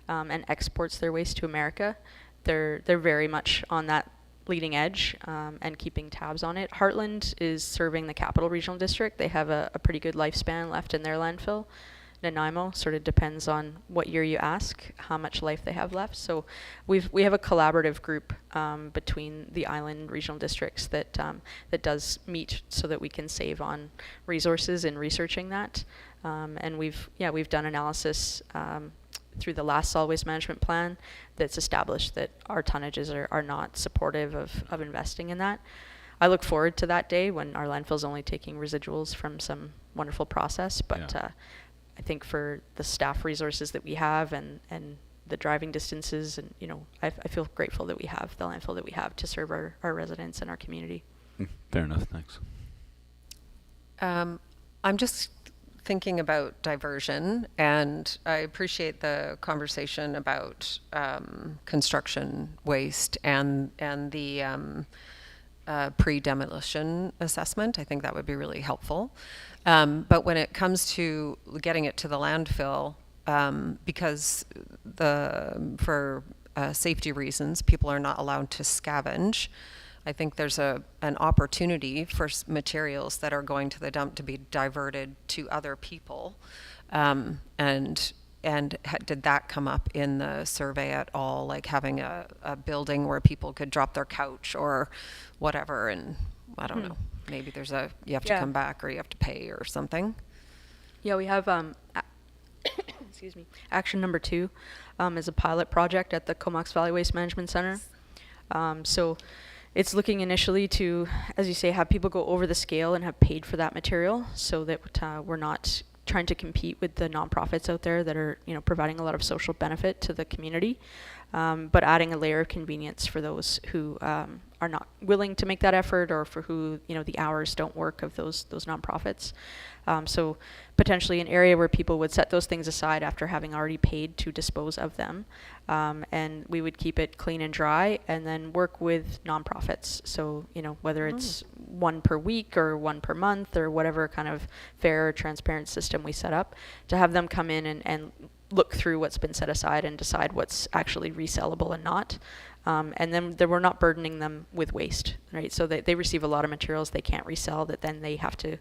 and exports their waste to America. They're very much on that leading edge and keeping tabs on it. Heartland is serving the Capital Regional District. They have a pretty good lifespan left in their landfill. Nanaimo sort of depends on what year you ask, how much life they have left. So we have a collaborative group between the island regional districts that does meet so that we can save on resources in researching that. And we've done analysis through the last solid waste management plan that's established that our tonnages are not supportive of investing in that. I look forward to that day when our landfill's only taking residuals from some wonderful process, but Yeah. I think for the staff resources that we have and the driving distances, and you know, I feel grateful that we have the landfill that we have to serve our residents and our community. Fair enough. Thanks. I'm just thinking about diversion, and I appreciate the conversation about construction waste and the pre-demolition assessment. I think that would be really helpful. But when it comes to getting it to the landfill, because for safety reasons, people are not allowed to scavenge, I think there's an opportunity for materials that are going to the dump to be diverted to other people. Did that come up in the survey at all, like having a building where people could drop their couch or whatever? And I don't know, maybe you have to Yeah. come back or you have to pay or something. Yeah, we have excuse me. Action number 2 is a pilot project at the Comox Valley Waste Management Center. So it's looking initially to, as you say, have people go over the scale and have paid for that material, so that we're not trying to compete with the nonprofits out there that are, providing a lot of social benefit to the community, but adding a layer of convenience for those who are not willing to make that effort, or for who the hours don't work of those nonprofits. So potentially an area where people would set those things aside after having already paid to dispose of them, and we would keep it clean and dry, and then work with nonprofits. So whether it's one per week or one per month, or whatever kind of fair or transparent system we set up, to have them come in and look through what's been set aside and decide what's actually resellable and not. And then we're not burdening them with waste, right? So they receive a lot of materials they can't resell that then they have to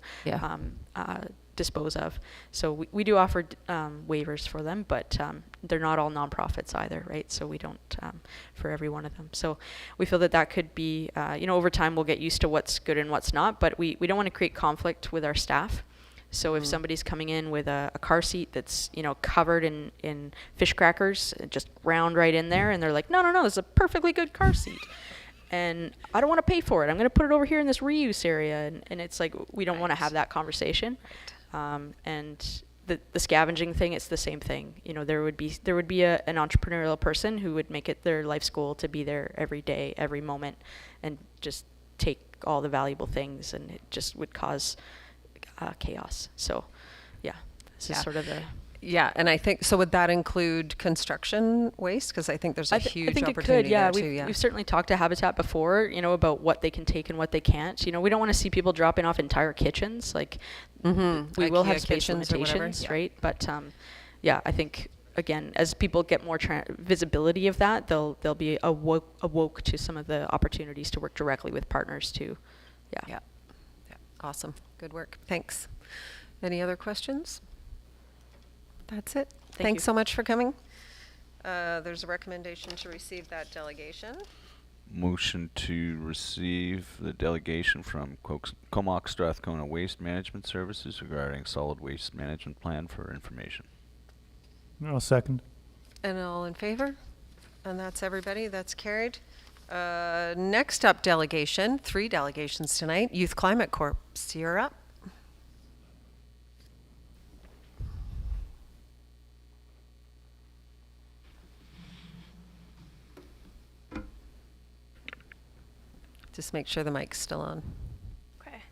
dispose of. So we do offer waivers for them, but they're not all nonprofits either, right? So we don't for every one of them. So we feel that could be, over time we'll get used to what's good and what's not, but we don't want to create conflict with our staff. So if somebody's coming in with a car seat that's, covered in fish crackers, just round right in there, and they're like, no, it's a perfectly good car seat, and I don't want to pay for it. I'm going to put it over here in this reuse area. And it's like, we don't want to have that conversation. And the scavenging thing, it's the same thing. There would be an entrepreneurial person who would make it their life's goal to be there every day, every moment, and just take all the valuable things, and it just would cause chaos. So this is sort of the... Yeah, and I think, so would that include construction waste? Because I think there's a huge I think opportunity it could, there too. We've certainly talked to Habitat before, about what they can take and what they can't. We don't want to see people dropping off entire kitchens. Like, we will have IKEA space kitchens or whatever. limitations, right? But I think, again, as people get more visibility of that, they'll be awoke to some of the opportunities to work directly with partners too. Yeah. Awesome. Good work. Thanks. Any other questions? That's it. Thanks you. so much for coming. There's a recommendation to receive that delegation. Motion to receive the delegation from Comox Strathcona Waste Management Services regarding solid waste management plan for information. I'll second. And all in favor? And that's everybody. That's carried. Next up, delegation. 3 delegations tonight. Youth Climate Corps. You're up. Just make sure the mic's still on. Okay.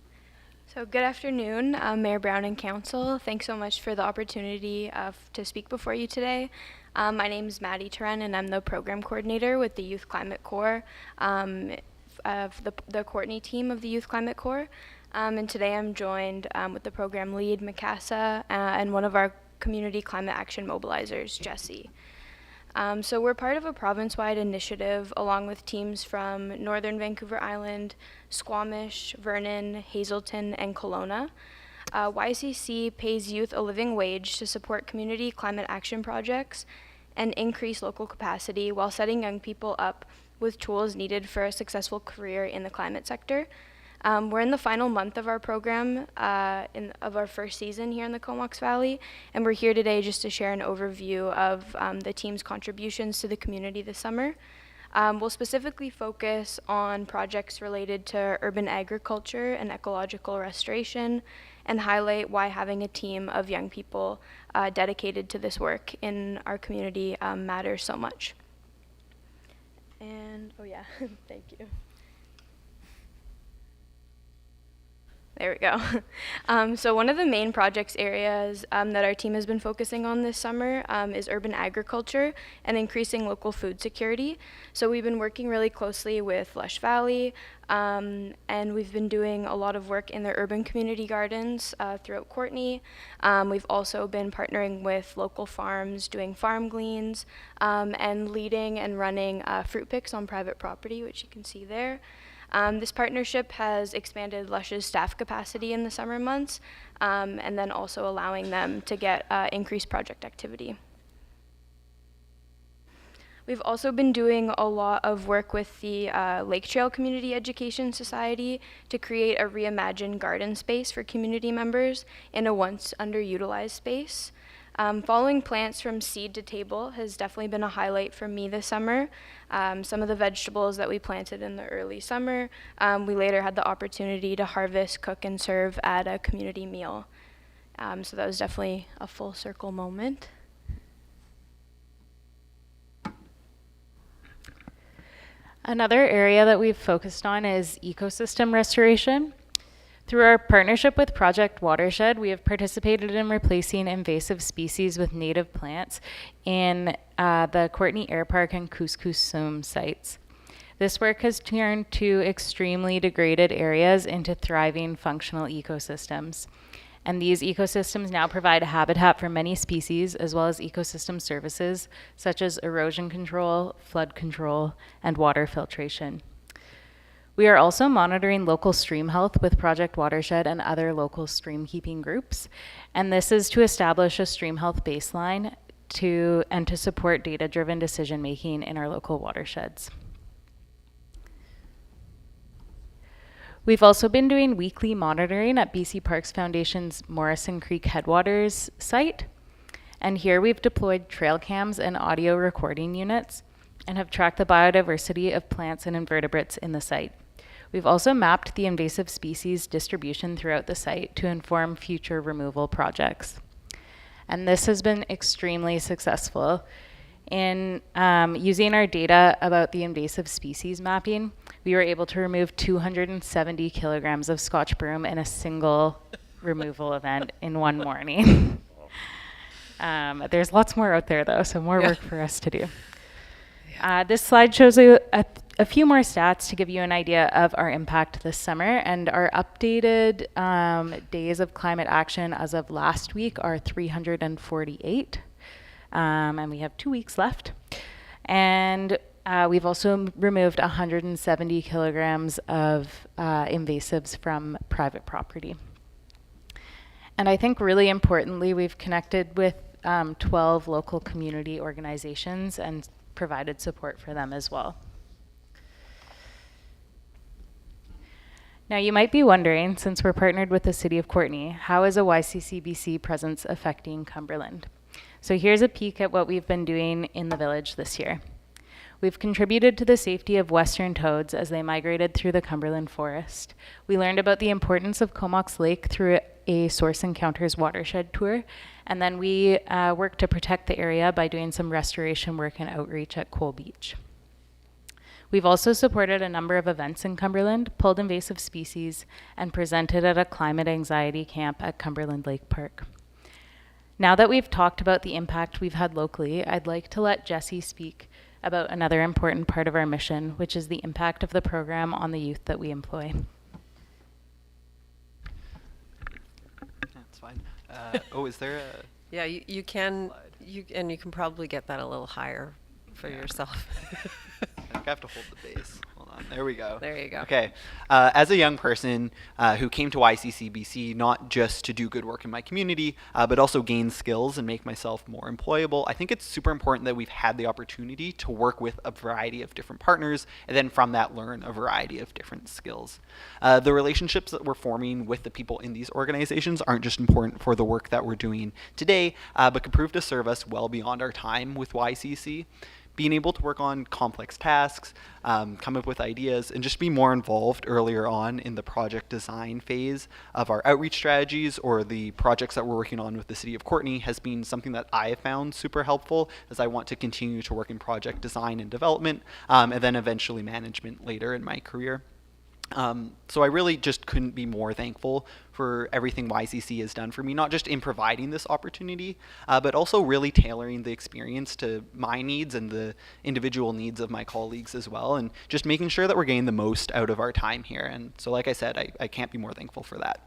So good afternoon, Mayor Brown and Council. Thanks so much for the opportunity to speak before you today. My name is Maddie Turan, and I'm the program coordinator with the Youth Climate Corps, of the Courtney team of the Youth Climate Corps. And today I'm joined with the program lead, Mikasa, and one of our community climate action mobilizers, Jesse. So we're part of a province-wide initiative along with teams from Northern Vancouver Island, Squamish, Vernon, Hazelton, and Kelowna. YCC pays youth a living wage to support community climate action projects and increase local capacity while setting young people up with tools needed for a successful career in the climate sector. We're in the final month of our program, of our first season here in the Comox Valley, and we're here today just to share an overview of the team's contributions to the community this summer. We'll specifically focus on projects related to urban agriculture and ecological restoration, and highlight why having a team of young people dedicated to this work in our community matters so much. And, thank you. There we go. So one of the main projects areas that our team has been focusing on this summer is urban agriculture and increasing local food security. So we've been working really closely with Lush Valley, and we've been doing a lot of work in their urban community gardens throughout Courtney. We've also been partnering with local farms, doing farm gleans, and leading and running fruit picks on private property, which you can see there. This partnership has expanded Lush's staff capacity in the summer months, and then also allowing them to get increased project activity. We've also been doing a lot of work with the Lake Trail Community Education Society to create a reimagined garden space for community members in a once underutilized space. Following plants from seed to table has definitely been a highlight for me this summer. Some of the vegetables that we planted in the early summer, we later had the opportunity to harvest, cook, and serve at a community meal. So that was definitely a full circle moment. Another area that we've focused on is ecosystem restoration. Through our partnership with Project Watershed, we have participated in replacing invasive species with native plants in the Courtenay Air Park and Couscous sites. This work has turned two extremely degraded areas into thriving functional ecosystems. And these ecosystems now provide a habitat for many species, as well as ecosystem services such as erosion control, flood control, and water filtration. We are also monitoring local stream health with Project Watershed and other local stream keeping groups. And this is to establish a stream health baseline and to support data-driven decision making in our local watersheds. We've also been doing weekly monitoring at BC Parks Foundation's Morrison Creek Headwaters site. And here we've deployed trail cams and audio recording units and have tracked the biodiversity of plants and invertebrates in the site. We've also mapped the invasive species distribution throughout the site to inform future removal projects. And this has been extremely successful. In using our data about the invasive species mapping, we were able to remove 270 kilograms of Scotch broom in a single removal event in one morning. There's lots more out there though, so more work for us to do. This slide shows a few more stats to give you an idea of our impact this summer, and our updated days of climate action as of last week are 348. And we have 2 weeks left. And we've also removed 170 kilograms of invasives from private property. And I think really importantly, we've connected with 12 local community organizations and provided support for them as well. Now you might be wondering, since we're partnered with the City of Courtenay, how is a YCCBC presence affecting Cumberland? So here's a peek at what we've been doing in the village this year. We've contributed to the safety of western toads as they migrated through the Cumberland forest. We learned about the importance of Comox Lake through a Source Encounters watershed tour, and then we worked to protect the area by doing some restoration work and outreach at Cole Beach. We've also supported a number of events in Cumberland, pulled invasive species, and presented at a climate anxiety camp at Cumberland Lake Park. Now that we've talked about the impact we've had locally, I'd like to let Jesse speak about another important part of our mission, which is the impact of the program on the youth that we employ. That's fine. Is there a... Yeah, you can probably get that a little higher for yourself. I think I have to hold the base. Hold on. There we go. There you go. Okay. As a young person who came to YCCBC not just to do good work in my community, but also gain skills and make myself more employable, I think it's super important that we've had the opportunity to work with a variety of different partners and then from that learn a variety of different skills. The relationships that we're forming with the people in these organizations aren't just important for the work that we're doing today, but can prove to serve us well beyond our time with YCC. Being able to work on complex tasks, come up with ideas, and just be more involved earlier on in the project design phase of our outreach strategies or the projects that we're working on with the City of Courtenay has been something that I have found super helpful as I want to continue to work in project design and development, and then eventually management later in my career. So I really just couldn't be more thankful for everything YCC has done for me, not just in providing this opportunity, but also really tailoring the experience to my needs and the individual needs of my colleagues as well, and just making sure that we're getting the most out of our time here. And so like I said, I can't be more thankful for that.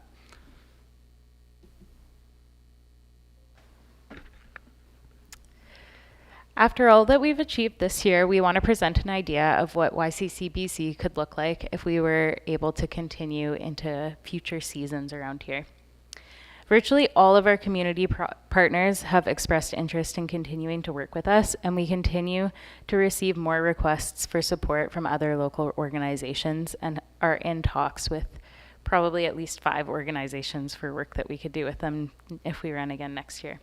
After all that we've achieved this year, we want to present an idea of what YCCBC could look like if we were able to continue into future seasons around here. Virtually all of our community partners have expressed interest in continuing to work with us, and we continue to receive more requests for support from other local organizations and are in talks with probably at least 5 organizations for work that we could do with them if we run again next year.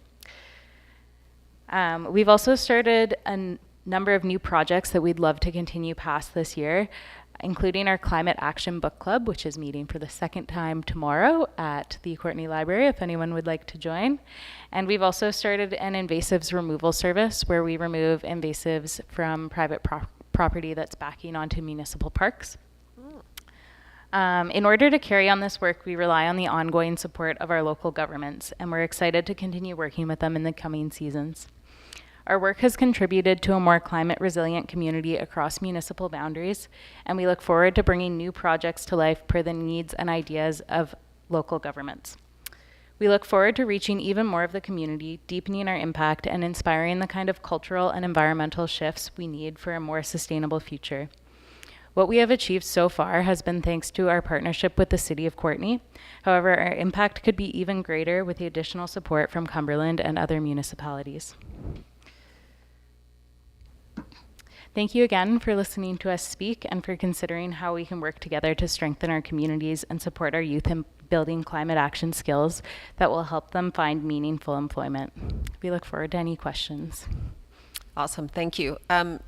We've also started a number of new projects that we'd love to continue past this year, including our Climate Action Book Club, which is meeting for the 2nd time tomorrow at the Courtney Library, if anyone would like to join. And we've also started an invasives removal service where we remove invasives from private property that's backing onto municipal parks. In order to carry on this work, we rely on the ongoing support of our local governments, and we're excited to continue working with them in the coming seasons. Our work has contributed to a more climate resilient community across municipal boundaries, and we look forward to bringing new projects to life per the needs and ideas of local governments. We look forward to reaching even more of the community, deepening our impact, and inspiring the kind of cultural and environmental shifts we need for a more sustainable future. What we have achieved so far has been thanks to our partnership with the City of Courtney. However, our impact could be even greater with the additional support from Cumberland and other municipalities. Thank you again for listening to us speak and for considering how we can work together to strengthen our communities and support our youth in building climate action skills that will help them find meaningful employment. We look forward to any questions. Awesome, thank you.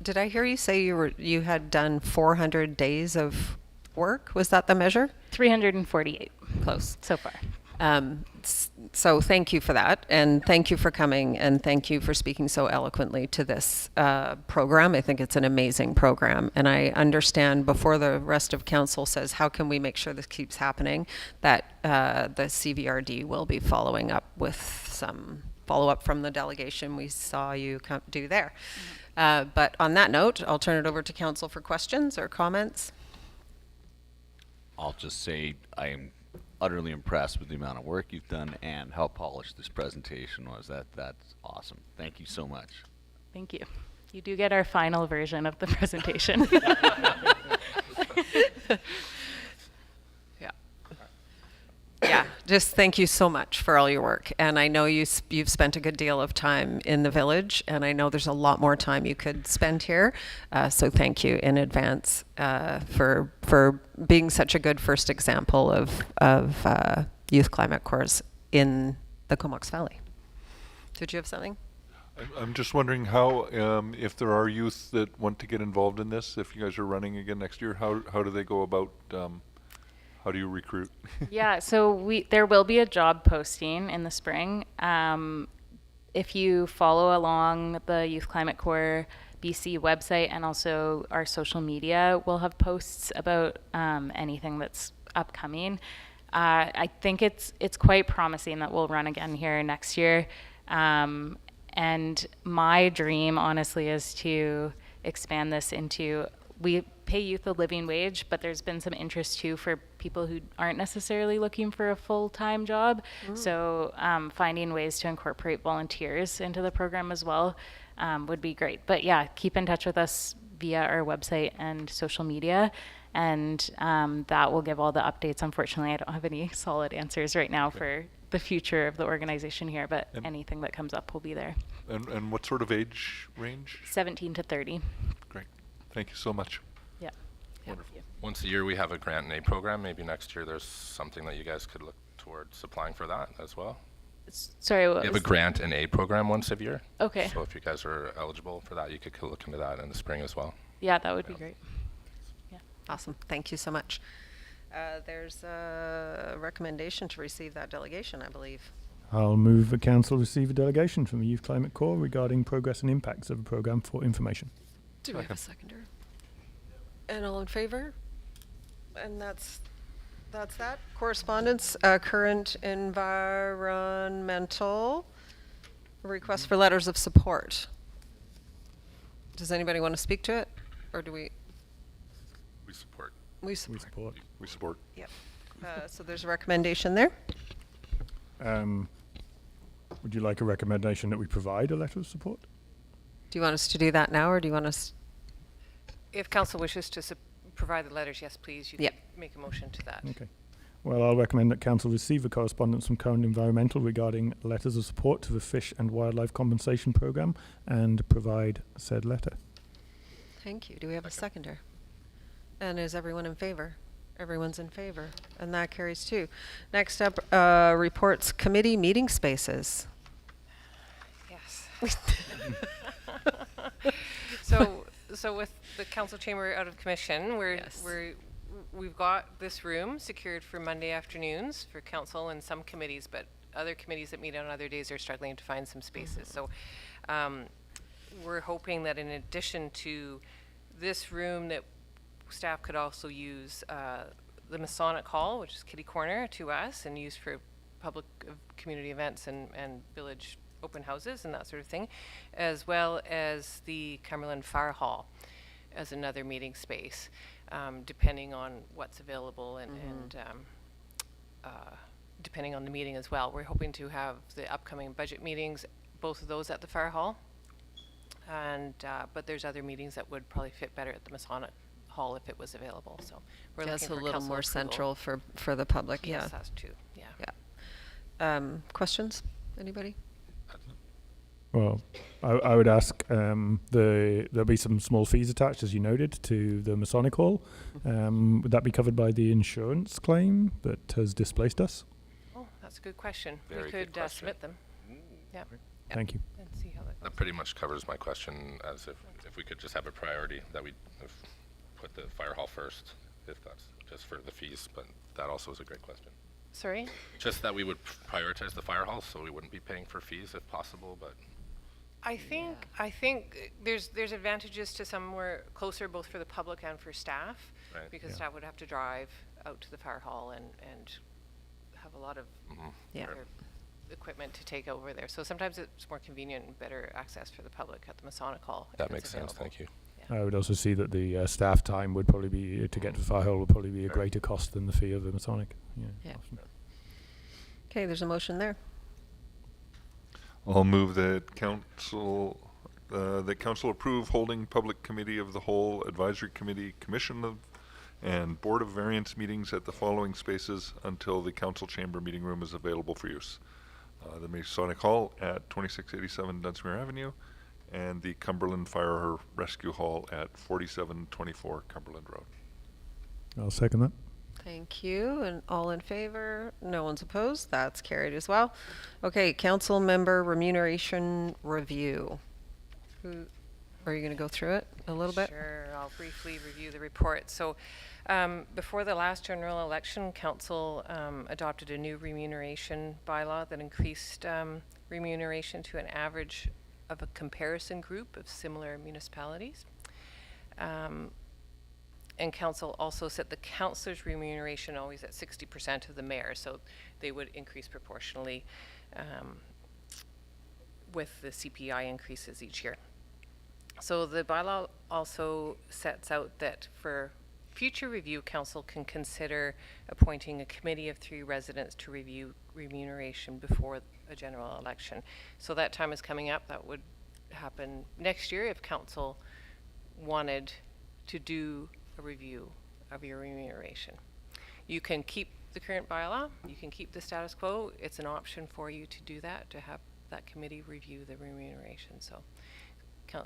Did I hear you say you had done 400 days of work? Was that the measure? 348. Close. So far. So thank you for that, and thank you for coming, and thank you for speaking so eloquently to this program. I think it's an amazing program, and I understand before the rest of council says, how can we make sure this keeps happening, that the CVRD will be following up with some follow-up from the delegation we saw you do there. But on that note, I'll turn it over to council for questions or comments. I'll just say I am utterly impressed with the amount of work you've done and how polished this presentation was. That's awesome. Thank you so much. Thank you. You do get our final version of the presentation. Yeah, just thank you so much for all your work. And I know you've spent a good deal of time in the village, and I know there's a lot more time you could spend here. So thank you in advance for being such a good first example of youth climate corps in the Comox Valley. Did you have something? I'm just wondering how, if there are youth that want to get involved in this, if you guys are running again next year, how do they go about how do you recruit? Yeah, so there will be a job posting in the spring. If you follow along the Youth Climate Corps BC website and also our social media, we'll have posts about anything that's upcoming. I think it's quite promising that we'll run again here next year. And my dream, honestly, is to expand this into, we pay youth a living wage, but there's been some interest too for people who aren't necessarily looking for a full-time job. So finding ways to incorporate volunteers into the program as well would be great. But yeah, keep in touch with us via our website and social media, and that will give all the updates. Unfortunately, I don't have any solid answers right now for the future of the organization here, but anything that comes up will be there. And what sort of age range? 17 to 30. Great. Thank you so much. Yeah. Wonderful. Once a year we have a grant and aid program. Maybe next year there's something that you guys could look towards applying for that as well. Sorry, what We have was a grant and aid program once a year. Okay. So if you guys are eligible for that, you could look into that in the spring as well. Yeah, that would be great. Awesome. Thank you so much. There's a recommendation to receive that delegation, I believe. I'll move the council receive a delegation from the Youth Climate Corps regarding progress and impacts of the programme for information. Do we have a seconder? And all in favor? And that's that. Correspondence, current environmental request for letters of support. Does anybody want to speak to it, or do we? We support. We support. support. We support. Yep. So there's a recommendation there. Would you like a recommendation that we provide a letter of support? Do you want us to do that now, or do you want us? If council wishes to provide the letters, yes, please. You Yep. could make a motion to that. Okay. Well, I'll recommend that Council receive the correspondence from Current Environmental regarding letters of support to the Fish and Wildlife Compensation Programme and provide said letter. Thank you. Do we have a seconder? And is everyone in favor? Everyone's in favor, and that carries too. Next up, reports committee meeting spaces. Yes. So with the council chamber out of commission, Yes. we've got this room secured for Monday afternoons for council and some committees, but other committees that meet on other days are struggling to find some spaces. So we're hoping that in addition to this room, that staff could also use the Masonic Hall, which is kitty corner to us and used for public community events and village open houses and that sort of thing, as well as the Cumberland Fire Hall as another meeting space, depending on what's available and depending on the meeting as well. We're hoping to have the upcoming budget meetings, both of those at the Fire Hall, and but there's other meetings that would probably fit better at the Masonic Hall if it was available. So we're That's looking a for little council more approval. central for the public. Yes, Yeah. that's true. Yeah. Yeah. Questions? Anybody? Well, I would ask, there'll be some small fees attached, as you noted, to the Masonic Hall. Would that be covered by the insurance claim that has displaced us? Oh, that's a good question. Very We good could question. submit them. Yeah. Thank you. And see how that goes. That pretty much covers my question, as if we could just have a priority, that we put the fire hall first, if that's just for the fees, but that also is a great question. Sorry? Just that we would prioritize the fire hall, so we wouldn't be paying for fees if possible, but I think there's advantages to somewhere closer, both for the public and for staff, Right. because Yeah. staff would have to drive out to the fire hall and have a lot of Yeah. their equipment to take over there. So sometimes it's more convenient and better access for the public at the Masonic Hall. if that it's makes sense, available. thank you. I would also see that the staff time would probably be, to get to the fire hall, would probably be a greater cost than the fee of the Masonic. Yeah. Awesome. Okay, there's a motion there. I'll move that council approve holding public committee of the whole, advisory committee, commission of, and board of variance meetings at the following spaces until the council chamber meeting room is available for use. The Masonic Hall at 2687 Dunsmuir Avenue, and the Cumberland Fire Rescue Hall at 4724 Cumberland Road. I'll second that. Thank you. And all in favor? No one's opposed. That's carried as well. Okay, council member remuneration review. Are you going to go through it a little bit? Sure, I'll briefly review the report. So before the last general election, council adopted a new remuneration bylaw that increased remuneration to an average of a comparison group of similar municipalities. And council also set the councillor's remuneration always at 60% of the mayor, so they would increase proportionally with the CPI increases each year. So the bylaw also sets out that for future review, council can consider appointing a committee of 3 residents to review remuneration before a general election. So that time is coming up. That would happen next year if council wanted to do a review of your remuneration. You can keep the current bylaw, you can keep the status quo. It's an option for you to do that, to have that committee review the remuneration. So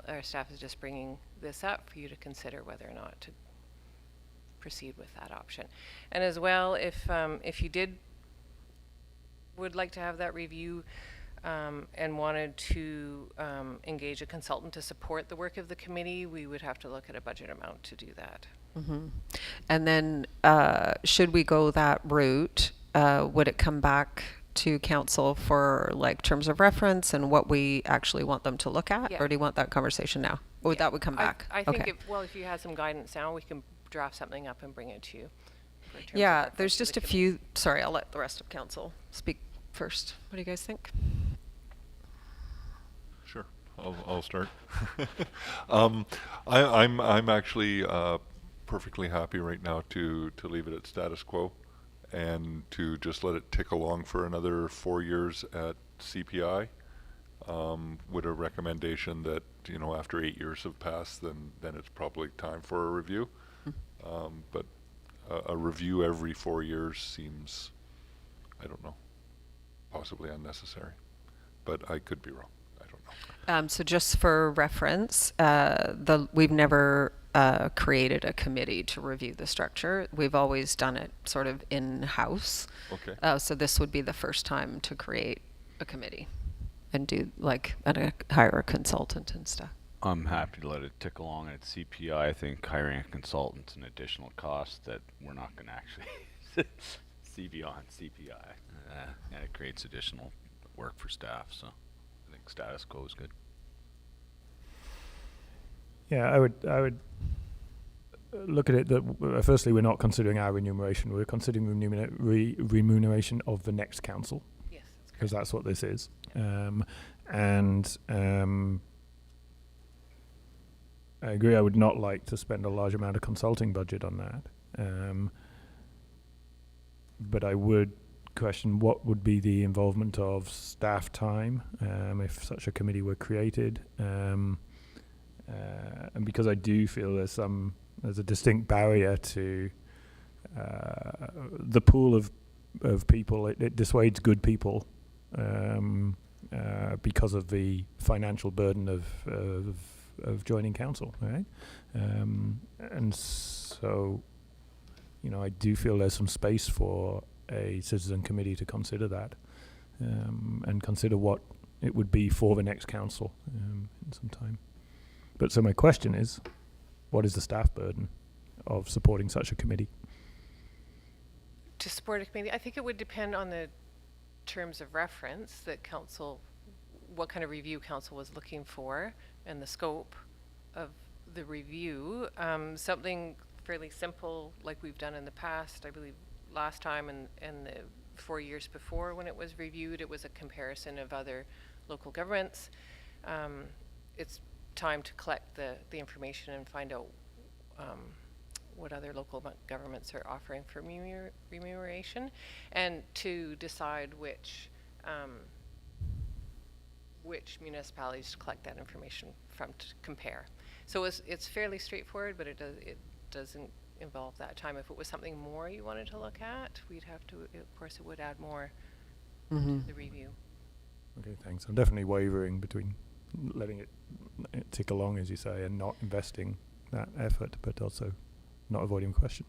our staff is just bringing this up for you to consider whether or not to proceed with that option. And as well, if you would like to have that review and wanted to engage a consultant to support the work of the committee, we would have to look at a budget amount to do that. Mm-hmm. And then should we go that route, would it come back to council for like terms of reference and what we actually want them to look at? Yeah. Or do you want that conversation now? Or Yeah. that would come back? I think Okay. if you had some guidance now, we can draft something up and bring it to you. for terms of Yeah, reference there's to just the a committee. few, sorry, I'll let the rest of council speak first. What do you guys think? Sure, I'll start. I'm actually perfectly happy right now to leave it at status quo and to just let it tick along for another 4 years at CPI. Would a recommendation that, you know, after 8 years have passed, then it's probably time for a review. But a review every 4 years seems, I don't know, possibly unnecessary. But I could be wrong. I don't know. So just for reference, we've never created a committee to review the structure. We've always done it sort of in-house. Okay. So this would be the first time to create a committee and do hire a consultant and stuff. I'm happy to let it tick along at CPI. I think hiring a consultant's an additional cost that we're not going to actually see beyond CPI. And it creates additional work for staff, so I think status quo is good. Yeah, I would look at it that firstly we're not considering our remuneration. We're considering remuneration of the next council. Yes, that's Because correct. that's what this is. I agree. I would not like to spend a large amount of consulting budget on that. But I would question what would be the involvement of staff time if such a committee were created. And because I do feel there's a distinct barrier to the pool of people, it dissuades good people because of the financial burden of joining council, right? And so, you know, I do feel there's some space for a citizen committee to consider that and consider what it would be for the next council in some time. But so my question is, what is the staff burden of supporting such a committee? To support a committee, I think it would depend on the terms of reference that council, what kind of review council was looking for and the scope of the review. Something fairly simple like we've done in the past, I believe last time and the 4 years before when it was reviewed, it was a comparison of other local governments. It's time to collect the information and find out what other local governments are offering for remuneration, and to decide which municipalities to collect that information from to compare. So it's fairly straightforward, but it doesn't involve that time. If it was something more you wanted to look at, we'd have to, of course, it would add more to the review. Okay, thanks. I'm definitely wavering between letting it tick along, as you say, and not investing that effort, but also not avoiding question.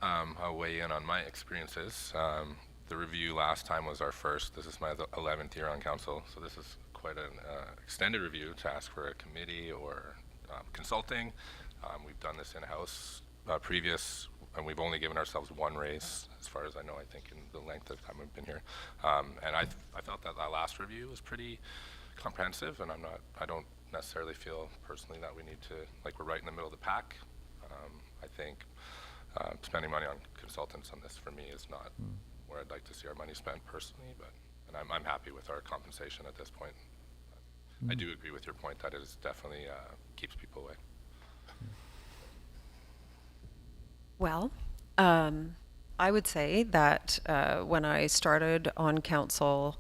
I'll weigh in on my experiences. The review last time was our first. This is my 11th year on council, so this is quite an extended review to ask for a committee or consulting. We've done this in-house previous, and we've only given ourselves one raise, as far as I know, I think, in the length of time we've been here. And I felt that last review was pretty comprehensive, and I don't necessarily feel personally that we need to, like, we're right in the middle of the pack. I think spending money on consultants on this for me is not where I'd like to see our money spent personally, and I'm happy with our compensation at this point. I do agree with your point that it is definitely keeps people away. Well, I would say that when I started on council,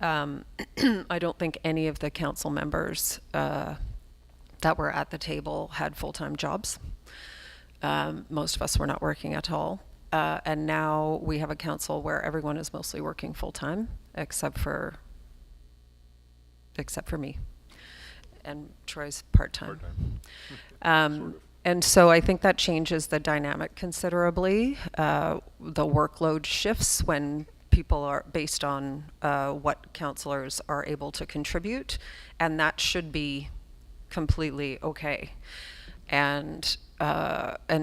I don't think any of the council members that were at the table had full-time jobs. Most of us were not working at all. And now we have a council where everyone is mostly working full-time, except for me. And Troy's part-time. And so I think that changes the dynamic considerably. The workload shifts when people are based on what councillors are able to contribute, and that should be completely okay. And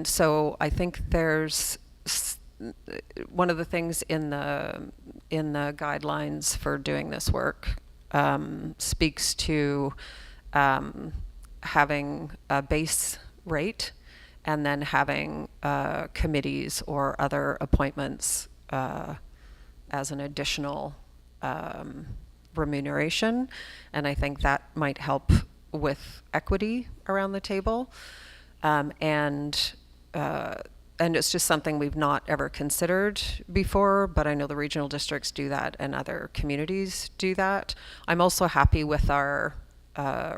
so I think there's one of the things in the guidelines for doing this work speaks to having a base rate and then having committees or other appointments as an additional remuneration. And I think that might help with equity around the table. And and it's just something we've not ever considered before, but I know the regional districts do that and other communities do that. I'm also happy with our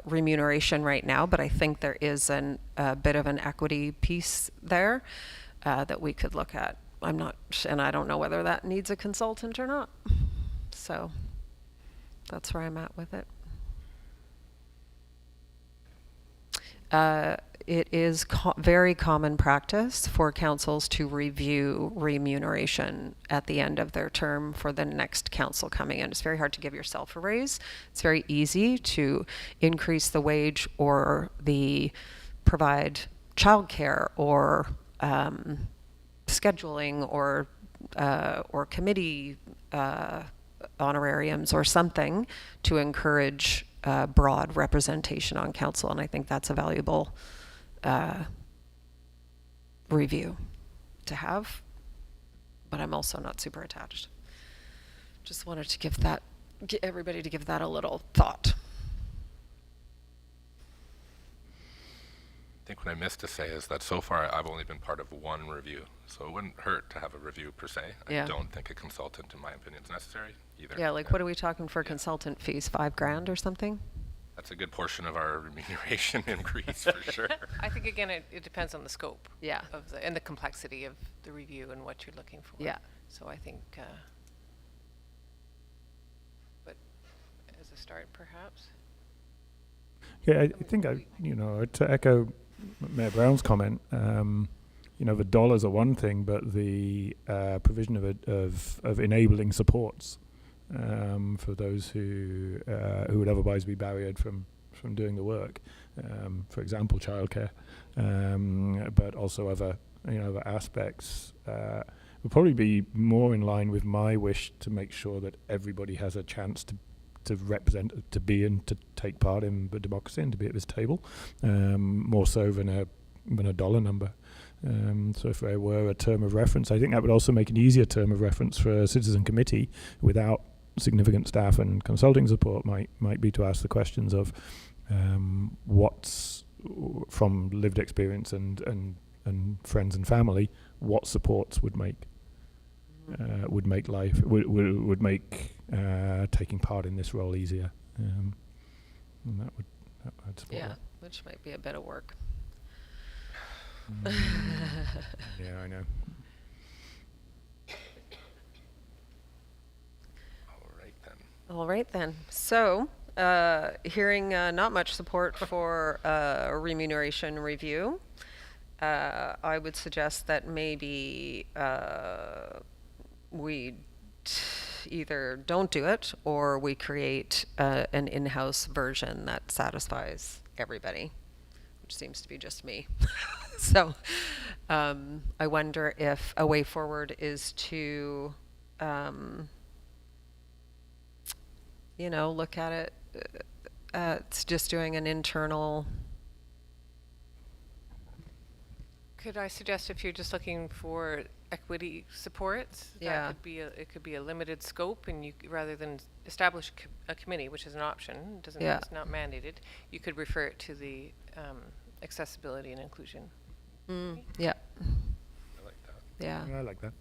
remuneration right now, but I think there is a bit of an equity piece there that we could look at. I'm not, and I don't know whether that needs a consultant or not. So that's where I'm at with it. It is very common practice for councils to review remuneration at the end of their term for the next council coming in. It's very hard to give yourself a raise. It's very easy to increase the wage or provide childcare or scheduling or committee honorariums or something to encourage broad representation on council, and I think that's a valuable review to have, but I'm also not super attached. Just wanted to get everybody to give that a little thought. I think what I missed to say is that so far I've only been part of one review, so it wouldn't hurt to have a review per se. Yeah. I don't think a consultant, in my opinion, is necessary either. Yeah, like what are we talking for consultant fees? $5,000 or something? That's a good portion of our remuneration increase for sure. I think again it depends on the scope. Yeah. And the complexity of the review and what you're looking for. Yeah. So I think, but as a start, perhaps. Yeah, I think to echo Mayor Brown's comment, the dollars are one thing, but the provision of enabling supports for those who would otherwise be barriered from doing the work, for example, childcare, but also other aspects would probably be more in line with my wish to make sure that everybody has a chance to represent, to be and to take part in the democracy and to be at this table, more so than a dollar number. So if there were a term of reference, I think that would also make an easier term of reference for a citizen committee without significant staff and consulting support might be to ask the questions of what's from lived experience and friends and family, what supports would make life would make taking part in this role easier, and I'd support Yeah, that. which might be a bit of work. Yeah, I know. All right then. So, hearing not much support for a remuneration review, I would suggest that maybe we either don't do it or we create an in-house version that satisfies everybody, which seems to be just me. So, I wonder if a way forward is to look at it, it's just doing an internal. Could I suggest if you're just looking for equity supports, Yeah. it could be a limited scope, and rather than establish a committee, which is an option, Yeah. it's not mandated, you could refer it to the accessibility and inclusion. Yeah. I like that. Yeah. I like that.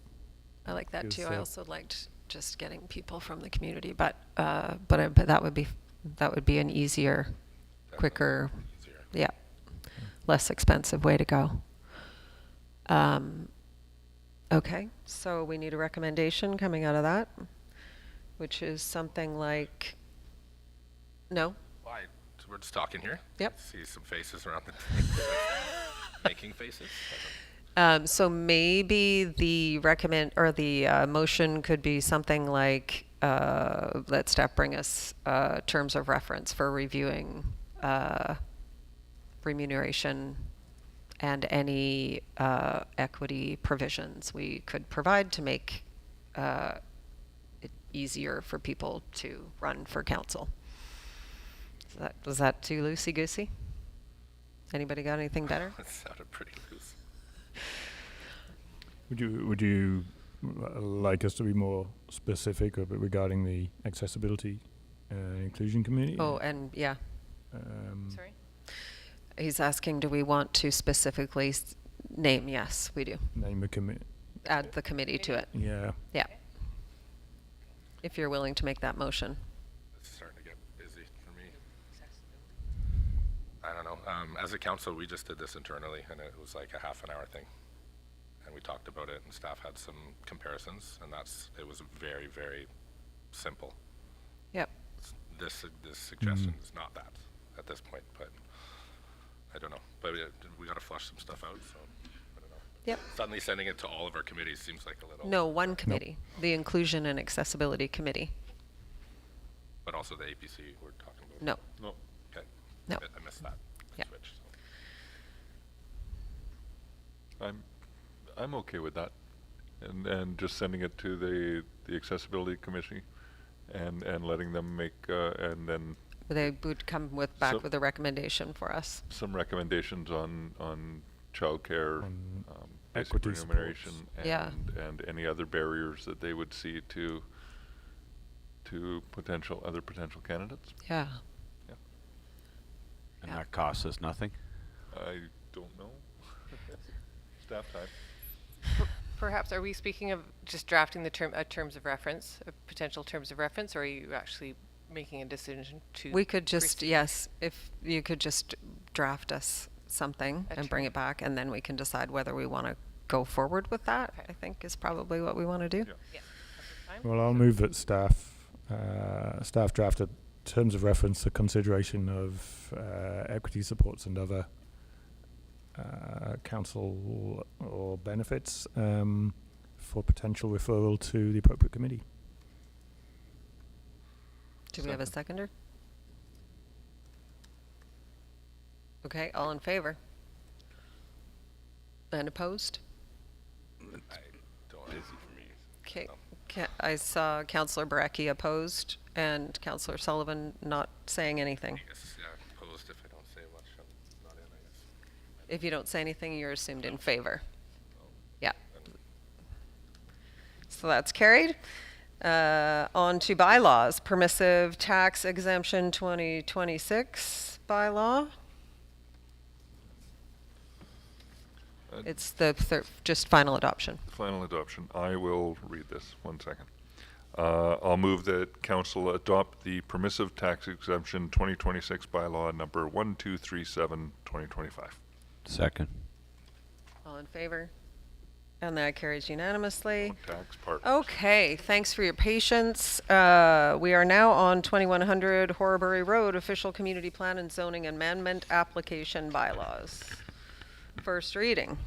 I like that too. Because, I also liked just getting people from the community, but that would be an easier, quicker, Easier. yeah, less expensive way to go. Okay, so we need a recommendation coming out of that, which is something like, no? Why? So we're just talking here. Yep. See some faces around the table. Making faces. So maybe the motion could be something like, let staff bring us terms of reference for reviewing remuneration and any equity provisions we could provide to make it easier for people to run for council. Was that too loosey-goosey? Anybody got anything better? That sounded pretty loose. Would you like us to be more specific regarding the accessibility inclusion committee? Oh, and yeah. Sorry? He's asking, do we want to specifically Name, yes, we do. Name a committee. Add the committee to it. Yeah. Yeah. If you're willing to make that motion. It's starting to get busy for me. I don't know. As a council, we just did this internally, and it was like a half an hour thing. And we talked about it, and staff had some comparisons, and it was very, very simple. Yep. This suggestion is not that at this point, but I don't know. But we got to flush some stuff out, so I don't know. Yep. Suddenly sending it to all of our committees seems like a little. No, one committee, the Inclusion and Accessibility Committee. But also the APC we're talking about. No. No. Okay. No. I missed that Yeah. switch. So. I'm okay with that, and just sending it to the Accessibility Committee, and letting them make and then They would come back So- with a recommendation for us. some recommendations on childcare, On basic equity remuneration, supports. Yeah. and any other barriers that they would see to other potential candidates. Yeah. And Yeah. that costs us nothing? I don't know. Staff time. Perhaps, are we speaking of just drafting the terms of reference, potential terms of reference, or are you actually making a decision to? We could just, proceed? yes, if you could just draft us something A and bring term. it back, and then we can decide whether we want to go forward with that, Okay. I think is probably what we want to do. Yeah. Yeah. That's fine. Well, I'll move that staff drafted terms of reference the consideration of equity supports and other council or benefits for potential referral to the appropriate committee. Do we have a seconder? Okay, all in favor? And opposed? I don't. Busy for me. Okay, I saw Councillor Barecki opposed and Councillor Sullivan not saying anything. I guess, yeah, opposed if I don't say much. I'm not in, I guess. If you don't say anything, you're assumed in favor. Yeah. So that's carried. On to bylaws, permissive tax exemption 2026 bylaw. It's the just final adoption. Final adoption. I will read this. 1 second. I'll move that council adopt the permissive tax exemption 2026 bylaw number 1237 2025. Second. All in favor? And that carries unanimously. Tax partners. Okay, thanks for your patience. We are now on 2100 Horbury Road, official community plan and zoning amendment application bylaws. First reading.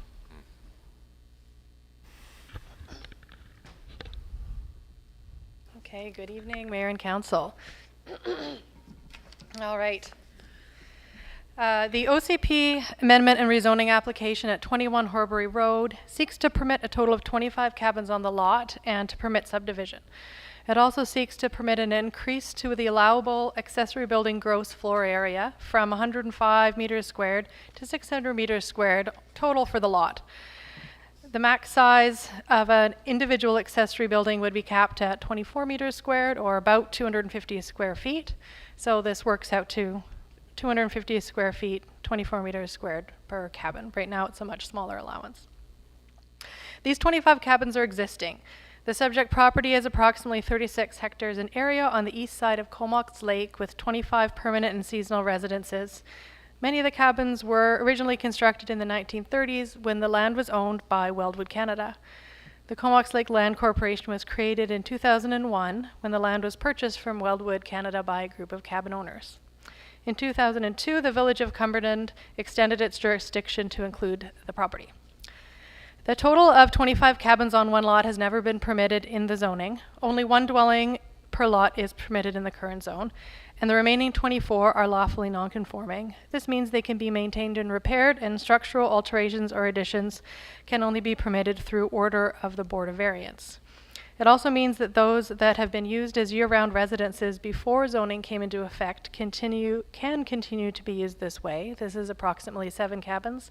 Okay, good evening, Mayor and Council. All right. The OCP amendment and rezoning application at 21 Horbury Road seeks to permit a total of 25 cabins on the lot and to permit subdivision. It also seeks to permit an increase to the allowable accessory building gross floor area from 105 meters squared to 600 meters squared total for the lot. The max size of an individual accessory building would be capped at 24 meters squared, or about 250 square feet. So this works out to 250 square feet, 24 meters squared per cabin. Right now it's a much smaller allowance. These 25 cabins are existing. The subject property is approximately 36 hectares in area on the east side of Comox Lake with 25 permanent and seasonal residences. Many of the cabins were originally constructed in the 1930s when the land was owned by Weldwood Canada. The Comox Lake Land Corporation was created in 2001 when the land was purchased from Weldwood Canada by a group of cabin owners. In 2002, the Village of Cumberland extended its jurisdiction to include the property. The total of 25 cabins on one lot has never been permitted in the zoning. Only one dwelling per lot is permitted in the current zone, and the remaining 24 are lawfully non-conforming. This means they can be maintained and repaired, and structural alterations or additions can only be permitted through order of the Board of Variance. It also means that those that have been used as year-round residences before zoning came into effect can continue to be used this way. This is approximately 7 cabins.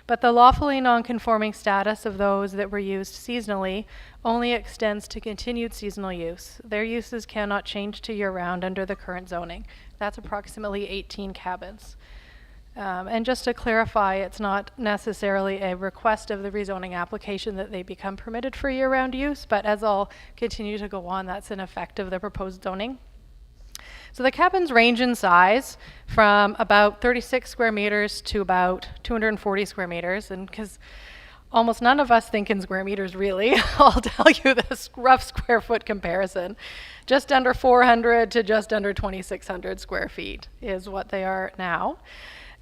But the lawfully non-conforming status of those that were used seasonally only extends to continued seasonal use. Their uses cannot change to year-round under the current zoning. That's approximately 18 cabins. And just to clarify, it's not necessarily a request of the rezoning application that they become permitted for year-round use, but as I'll continue to go on, that's an effect of the proposed zoning. So the cabins range in size from about 36 square meters to about 240 square meters, and because almost none of us think in square meters really, I'll tell you this rough square foot comparison. Just under 400 to just under 2,600 square feet is what they are now.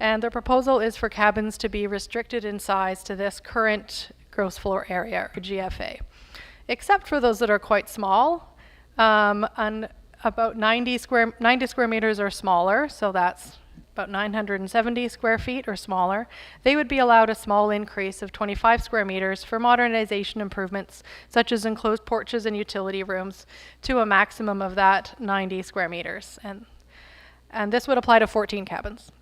And the proposal is for cabins to be restricted in size to this current gross floor area, or GFA, except for those that are quite small, and about 90 square meters or smaller, so that's about 970 square feet or smaller. They would be allowed a small increase of 25 square meters for modernization improvements, such as enclosed porches and utility rooms, to a maximum of that 90 square meters. And this would apply to 14 cabins.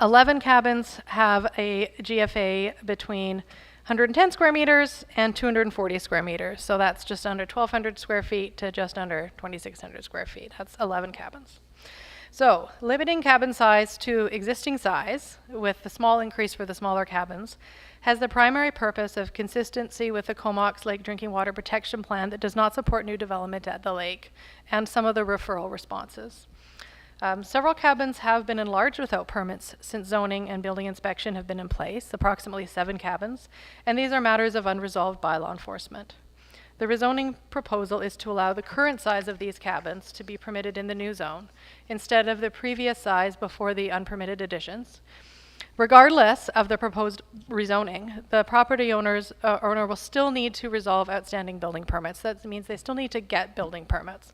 11 cabins have a GFA between 110 square meters and 240 square meters. So that's just under 1,200 square feet to just under 2,600 square feet. That's 11 cabins. So limiting cabin size to existing size with the small increase for the smaller cabins has the primary purpose of consistency with the Comox Lake Drinking Water Protection Plan that does not support new development at the lake and some of the referral responses. Several cabins have been enlarged without permits since zoning and building inspection have been in place, approximately 7 cabins, and these are matters of unresolved bylaw enforcement. The rezoning proposal is to allow the current size of these cabins to be permitted in the new zone, instead of the previous size before the unpermitted additions. Regardless of the proposed rezoning, the property owner will still need to resolve outstanding building permits. That means they still need to get building permits.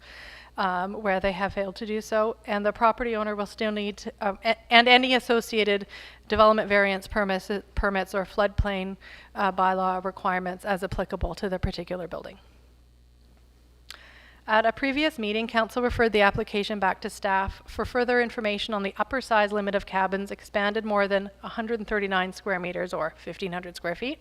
Where they have failed to do so, and the property owner will still need to, and any associated development variance permits or floodplain bylaw requirements as applicable to the particular building. At a previous meeting, Council referred the application back to staff for further information on the upper size limit of cabins expanded more than 139 square meters or 1,500 square feet.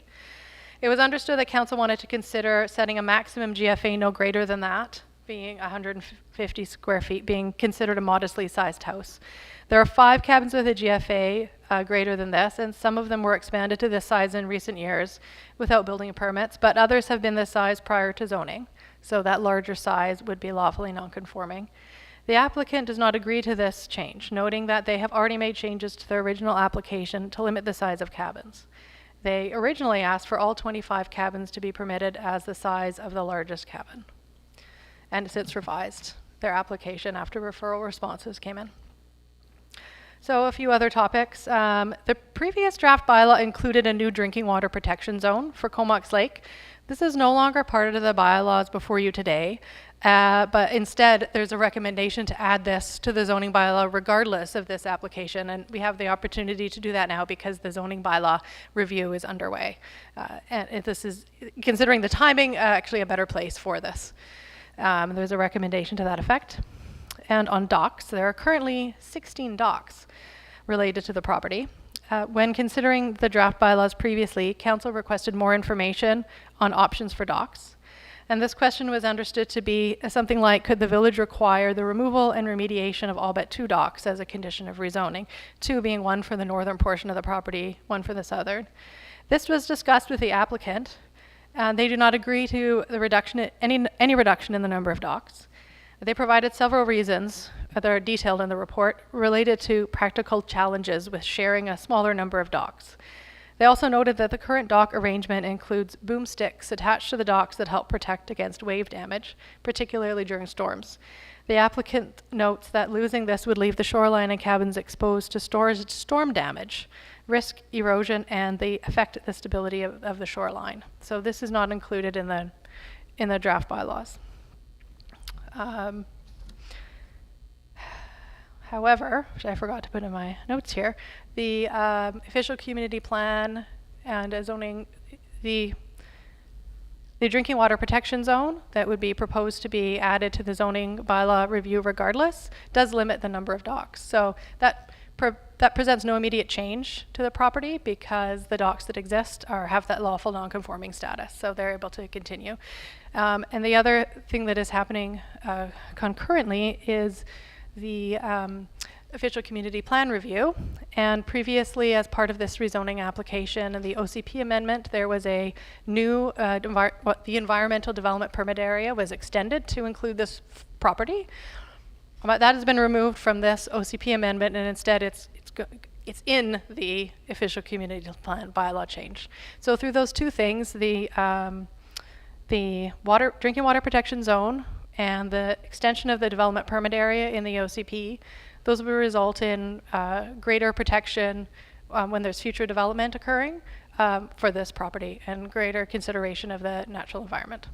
It was understood that Council wanted to consider setting a maximum GFA no greater than that, being 150 square feet, being considered a modestly sized house. There are 5 cabins with a GFA greater than this, and some of them were expanded to this size in recent years without building permits, but others have been this size prior to zoning, so that larger size would be lawfully non-conforming. The applicant does not agree to this change, noting that they have already made changes to their original application to limit the size of cabins. They originally asked for all 25 cabins to be permitted as the size of the largest cabin, and since revised their application after referral responses came in. So a few other topics. The previous draft bylaw included a new drinking water protection zone for Comox Lake. This is no longer part of the bylaws before you today, but instead there's a recommendation to add this to the zoning bylaw regardless of this application, and we have the opportunity to do that now because the zoning bylaw review is underway. And this is, considering the timing, actually a better place for this. There's a recommendation to that effect. And on docks, there are currently 16 docks related to the property. When considering the draft bylaws previously, Council requested more information on options for docks. And this question was understood to be something like, could the village require the removal and remediation of all but 2 docks as a condition of rezoning, 2 being one for the northern portion of the property, one for the southern. This was discussed with the applicant. They do not agree to the reduction, any reduction in the number of docks. They provided several reasons that are detailed in the report related to practical challenges with sharing a smaller number of docks. They also noted that the current dock arrangement includes boom sticks attached to the docks that help protect against wave damage, particularly during storms. The applicant notes that losing this would leave the shoreline and cabins exposed to storm damage, risk erosion, and affect the stability of the shoreline. So this is not included in the draft bylaws. However, which I forgot to put in my notes here, the official community plan and zoning, the drinking water protection zone that would be proposed to be added to the zoning bylaw review regardless does limit the number of docks. So that presents no immediate change to the property because the docks that exist have that lawful non-conforming status, so they're able to continue. And the other thing that is happening concurrently is the official community plan review. And previously, as part of this rezoning application and the OCP amendment, there was a new, the environmental development permit area was extended to include this property. But that has been removed from this OCP amendment, and instead it's in the official community plan bylaw change. So through those two things, the drinking water protection zone and the extension of the development permit area in the OCP, those will result in greater protection when there's future development occurring for this property and greater consideration of the natural environment.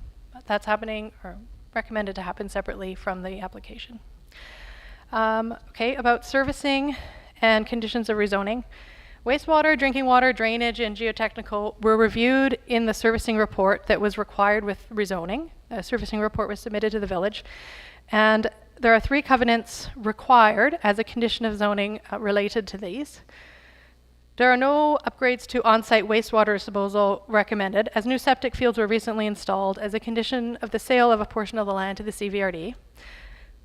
That's happening or recommended to happen separately from the application. Okay, about servicing and conditions of rezoning. Wastewater, drinking water, drainage, and geotechnical were reviewed in the servicing report that was required with rezoning. A servicing report was submitted to the village. And there are 3 covenants required as a condition of zoning related to these. There are no upgrades to on-site wastewater disposal recommended, as new septic fields were recently installed as a condition of the sale of a portion of the land to the CVRD.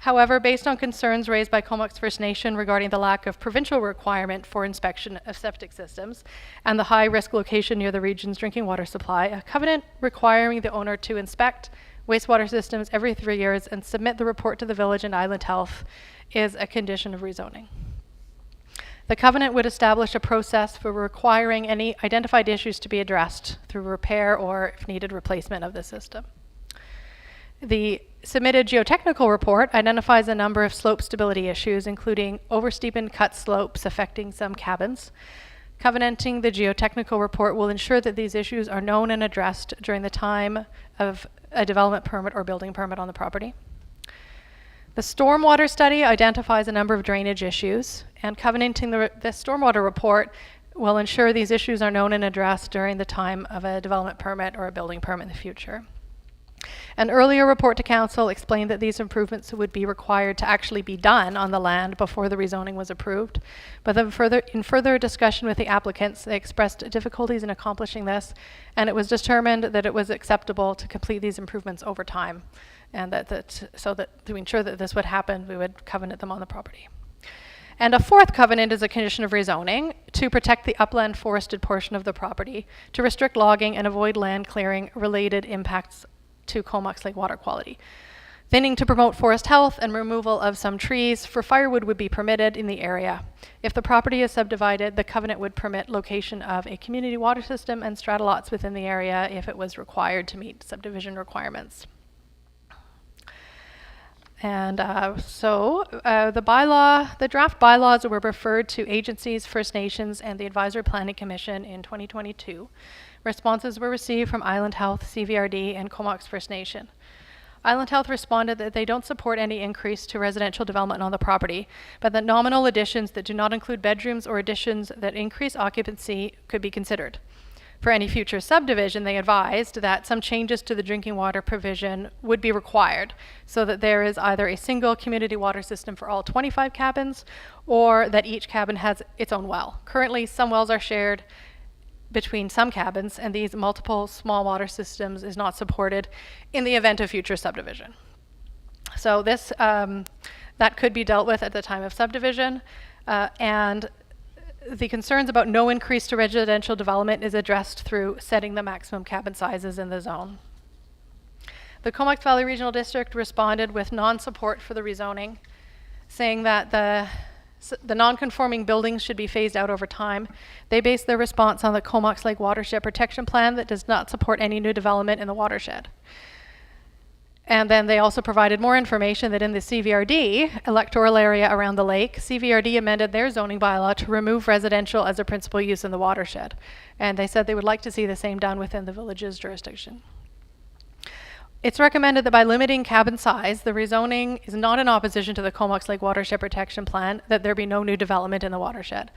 However, based on concerns raised by Comox First Nation regarding the lack of provincial requirement for inspection of septic systems and the high-risk location near the region's drinking water supply, a covenant requiring the owner to inspect wastewater systems every 3 years and submit the report to the village and Island Health is a condition of rezoning. The covenant would establish a process for requiring any identified issues to be addressed through repair or, if needed, replacement of the system. The submitted geotechnical report identifies a number of slope stability issues, including oversteepened cut slopes affecting some cabins. Covenanting the geotechnical report will ensure that these issues are known and addressed during the time of a development permit or building permit on the property. The stormwater study identifies a number of drainage issues, and covenanting the stormwater report will ensure these issues are known and addressed during the time of a development permit or a building permit in the future. An earlier report to council explained that these improvements would be required to actually be done on the land before the rezoning was approved. But then in further discussion with the applicants, they expressed difficulties in accomplishing this, and it was determined that it was acceptable to complete these improvements over time, and so that to ensure that this would happen, we would covenant them on the property. And a 4th covenant is a condition of rezoning to protect the upland forested portion of the property, to restrict logging and avoid land clearing related impacts to Comox Lake water quality. Thinning to promote forest health and removal of some trees for firewood would be permitted in the area. If the property is subdivided, the covenant would permit location of a community water system and strata lots within the area if it was required to meet subdivision requirements. And the draft bylaws were referred to agencies, First Nations, and the Advisory Planning Commission in 2022. Responses were received from Island Health, CVRD, and Comox First Nation. Island Health responded that they don't support any increase to residential development on the property, but that nominal additions that do not include bedrooms or additions that increase occupancy could be considered. For any future subdivision, they advised that some changes to the drinking water provision would be required so that there is either a single community water system for all 25 cabins or that each cabin has its own well. Currently, some wells are shared between some cabins, and these multiple small water systems is not supported in the event of future subdivision. So this, that could be dealt with at the time of subdivision, and the concerns about no increase to residential development is addressed through setting the maximum cabin sizes in the zone. The Comox Valley Regional District responded with non-support for the rezoning, saying that the non-conforming buildings should be phased out over time. They based their response on the Comox Lake Watershed Protection Plan that does not support any new development in the watershed. And then they also provided more information that in the CVRD electoral area around the lake, CVRD amended their zoning bylaw to remove residential as a principal use in the watershed. And they said they would like to see the same done within the village's jurisdiction. It's recommended that by limiting cabin size, the rezoning is not in opposition to the Comox Lake Watershed Protection Plan, that there be no new development in the watershed.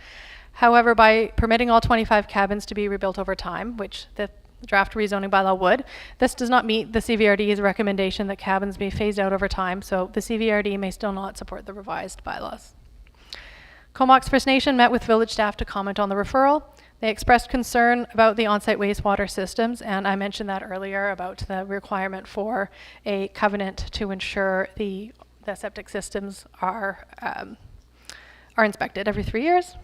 However, by permitting all 25 cabins to be rebuilt over time, which the draft rezoning bylaw would, this does not meet the CVRD's recommendation that cabins be phased out over time, so the CVRD may still not support the revised bylaws. Comox First Nation met with village staff to comment on the referral. They expressed concern about the on-site wastewater systems, and I mentioned that earlier about the requirement for a covenant to ensure the septic systems are are inspected every 3 years.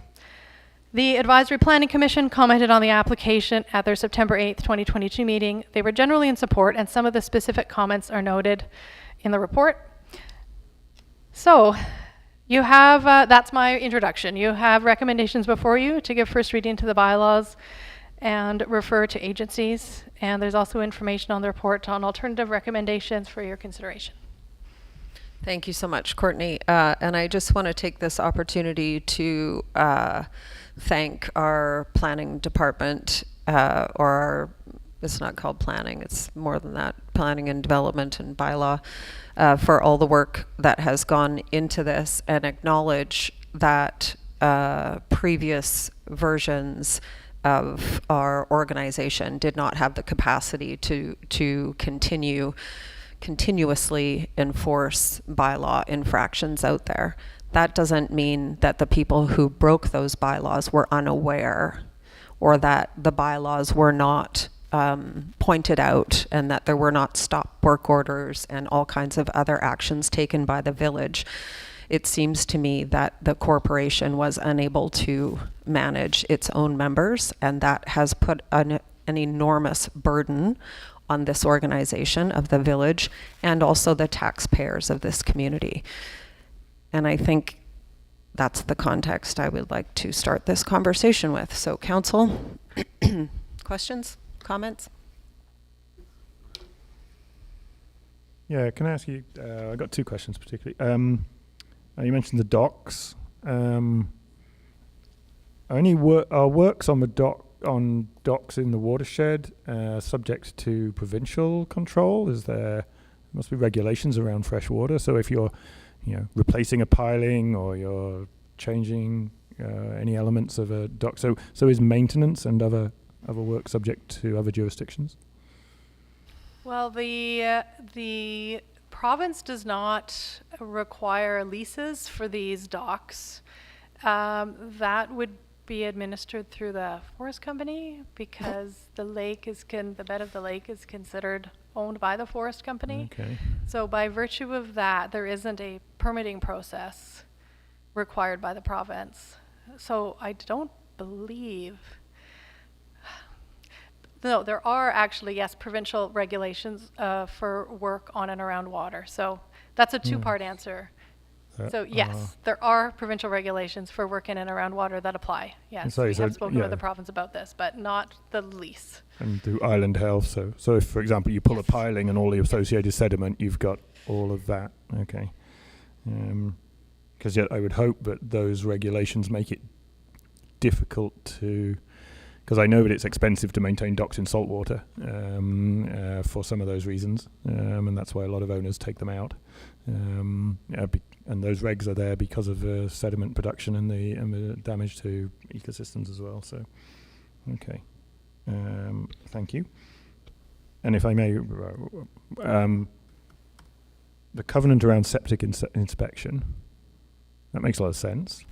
The Advisory Planning Commission commented on the application at their September 8th, 2022 meeting. They were generally in support, and some of the specific comments are noted in the report. So, you have, that's my introduction. You have recommendations before you to give first reading to the bylaws and refer to agencies. And there's also information on the report on alternative recommendations for your consideration. Thank you so much, Courtney. And I just want to take this opportunity to thank our planning department, it's not called planning, it's more than that, planning and development and bylaw, for all the work that has gone into this, and acknowledge that previous versions of our organization did not have the capacity to continuously enforce bylaw infractions out there. That doesn't mean that the people who broke those bylaws were unaware, or that the bylaws were not pointed out, and that there were not stop work orders and all kinds of other actions taken by the village. It seems to me that the corporation was unable to manage its own members, and that has put an enormous burden on this organization of the village and also the taxpayers of this community. And I think that's the context I would like to start this conversation with. So, council, questions, comments? Yeah, can I ask you, I got two questions particularly. You mentioned the docks. Are works on the docks in the watershed subject to provincial control? Must be regulations around fresh water. So if you're, replacing a piling or you're changing any elements of a dock, so is maintenance and other work subject to other jurisdictions? Well, the province does not require leases for these docks. That would be administered through the forest company, because the bed of the lake is considered owned by the forest company. Okay. So by virtue of that, there isn't a permitting process required by the province. So I don't believe. No, there are actually, yes, provincial regulations for work on and around water. So that's a two-part answer. So yes, there are provincial regulations for work in and around water that apply. Yes, we have spoken with the province about this, but not the lease. And through island health, so if, for example, you pull a piling and all the associated sediment, you've got all of that. Okay. Because yet I would hope that those regulations make it difficult to, because I know that it's expensive to maintain docks in saltwater for some of those reasons, and that's why a lot of owners take them out. And those regs are there because of sediment production and the damage to ecosystems as well. So, okay, thank you. And if I may, the covenant around septic inspection, that makes a lot of sense.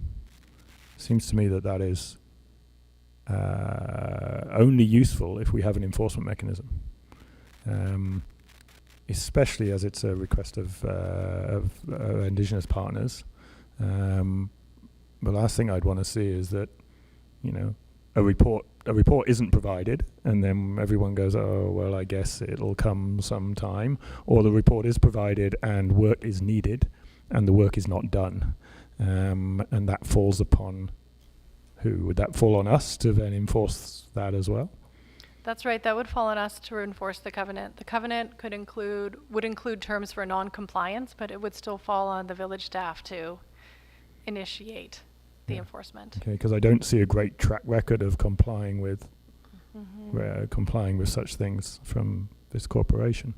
Seems to me that is only useful if we have an enforcement mechanism. Especially as it's a request of Indigenous partners. The last thing I'd want to see is that, a report isn't provided, and then everyone goes, oh, well, I guess it'll come sometime, or the report is provided and work is needed, and the work is not done, and that falls upon who? Would that fall on us to then enforce that as well? That's right. That would fall on us to enforce the covenant. The covenant would include terms for non-compliance, but it would still fall on the village staff to initiate the enforcement. Okay, because I don't see a great track record of complying with such things from this corporation.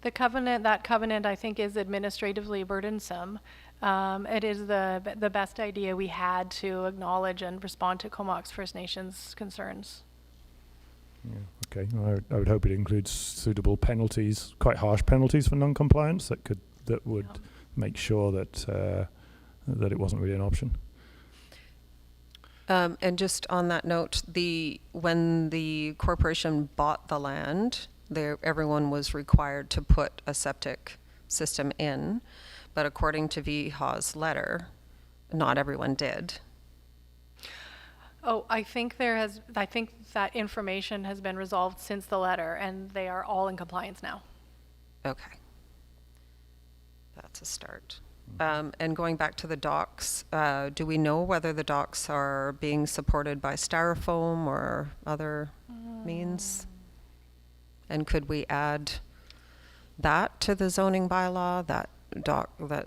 That covenant, I think, is administratively burdensome. It is the best idea we had to acknowledge and respond to Comox First Nations concerns. Yeah, okay. I would hope it includes suitable penalties, quite harsh penalties for non-compliance that would make sure that it wasn't really an option. And just on that note, when the corporation bought the land, everyone was required to put a septic system in, but according to VHA's letter, not everyone did. Oh, I think that information has been resolved since the letter, and they are all in compliance now. Okay. That's a start. And going back to the docks, do we know whether the docks are being supported by styrofoam or other means? And could we add that to the zoning bylaw, that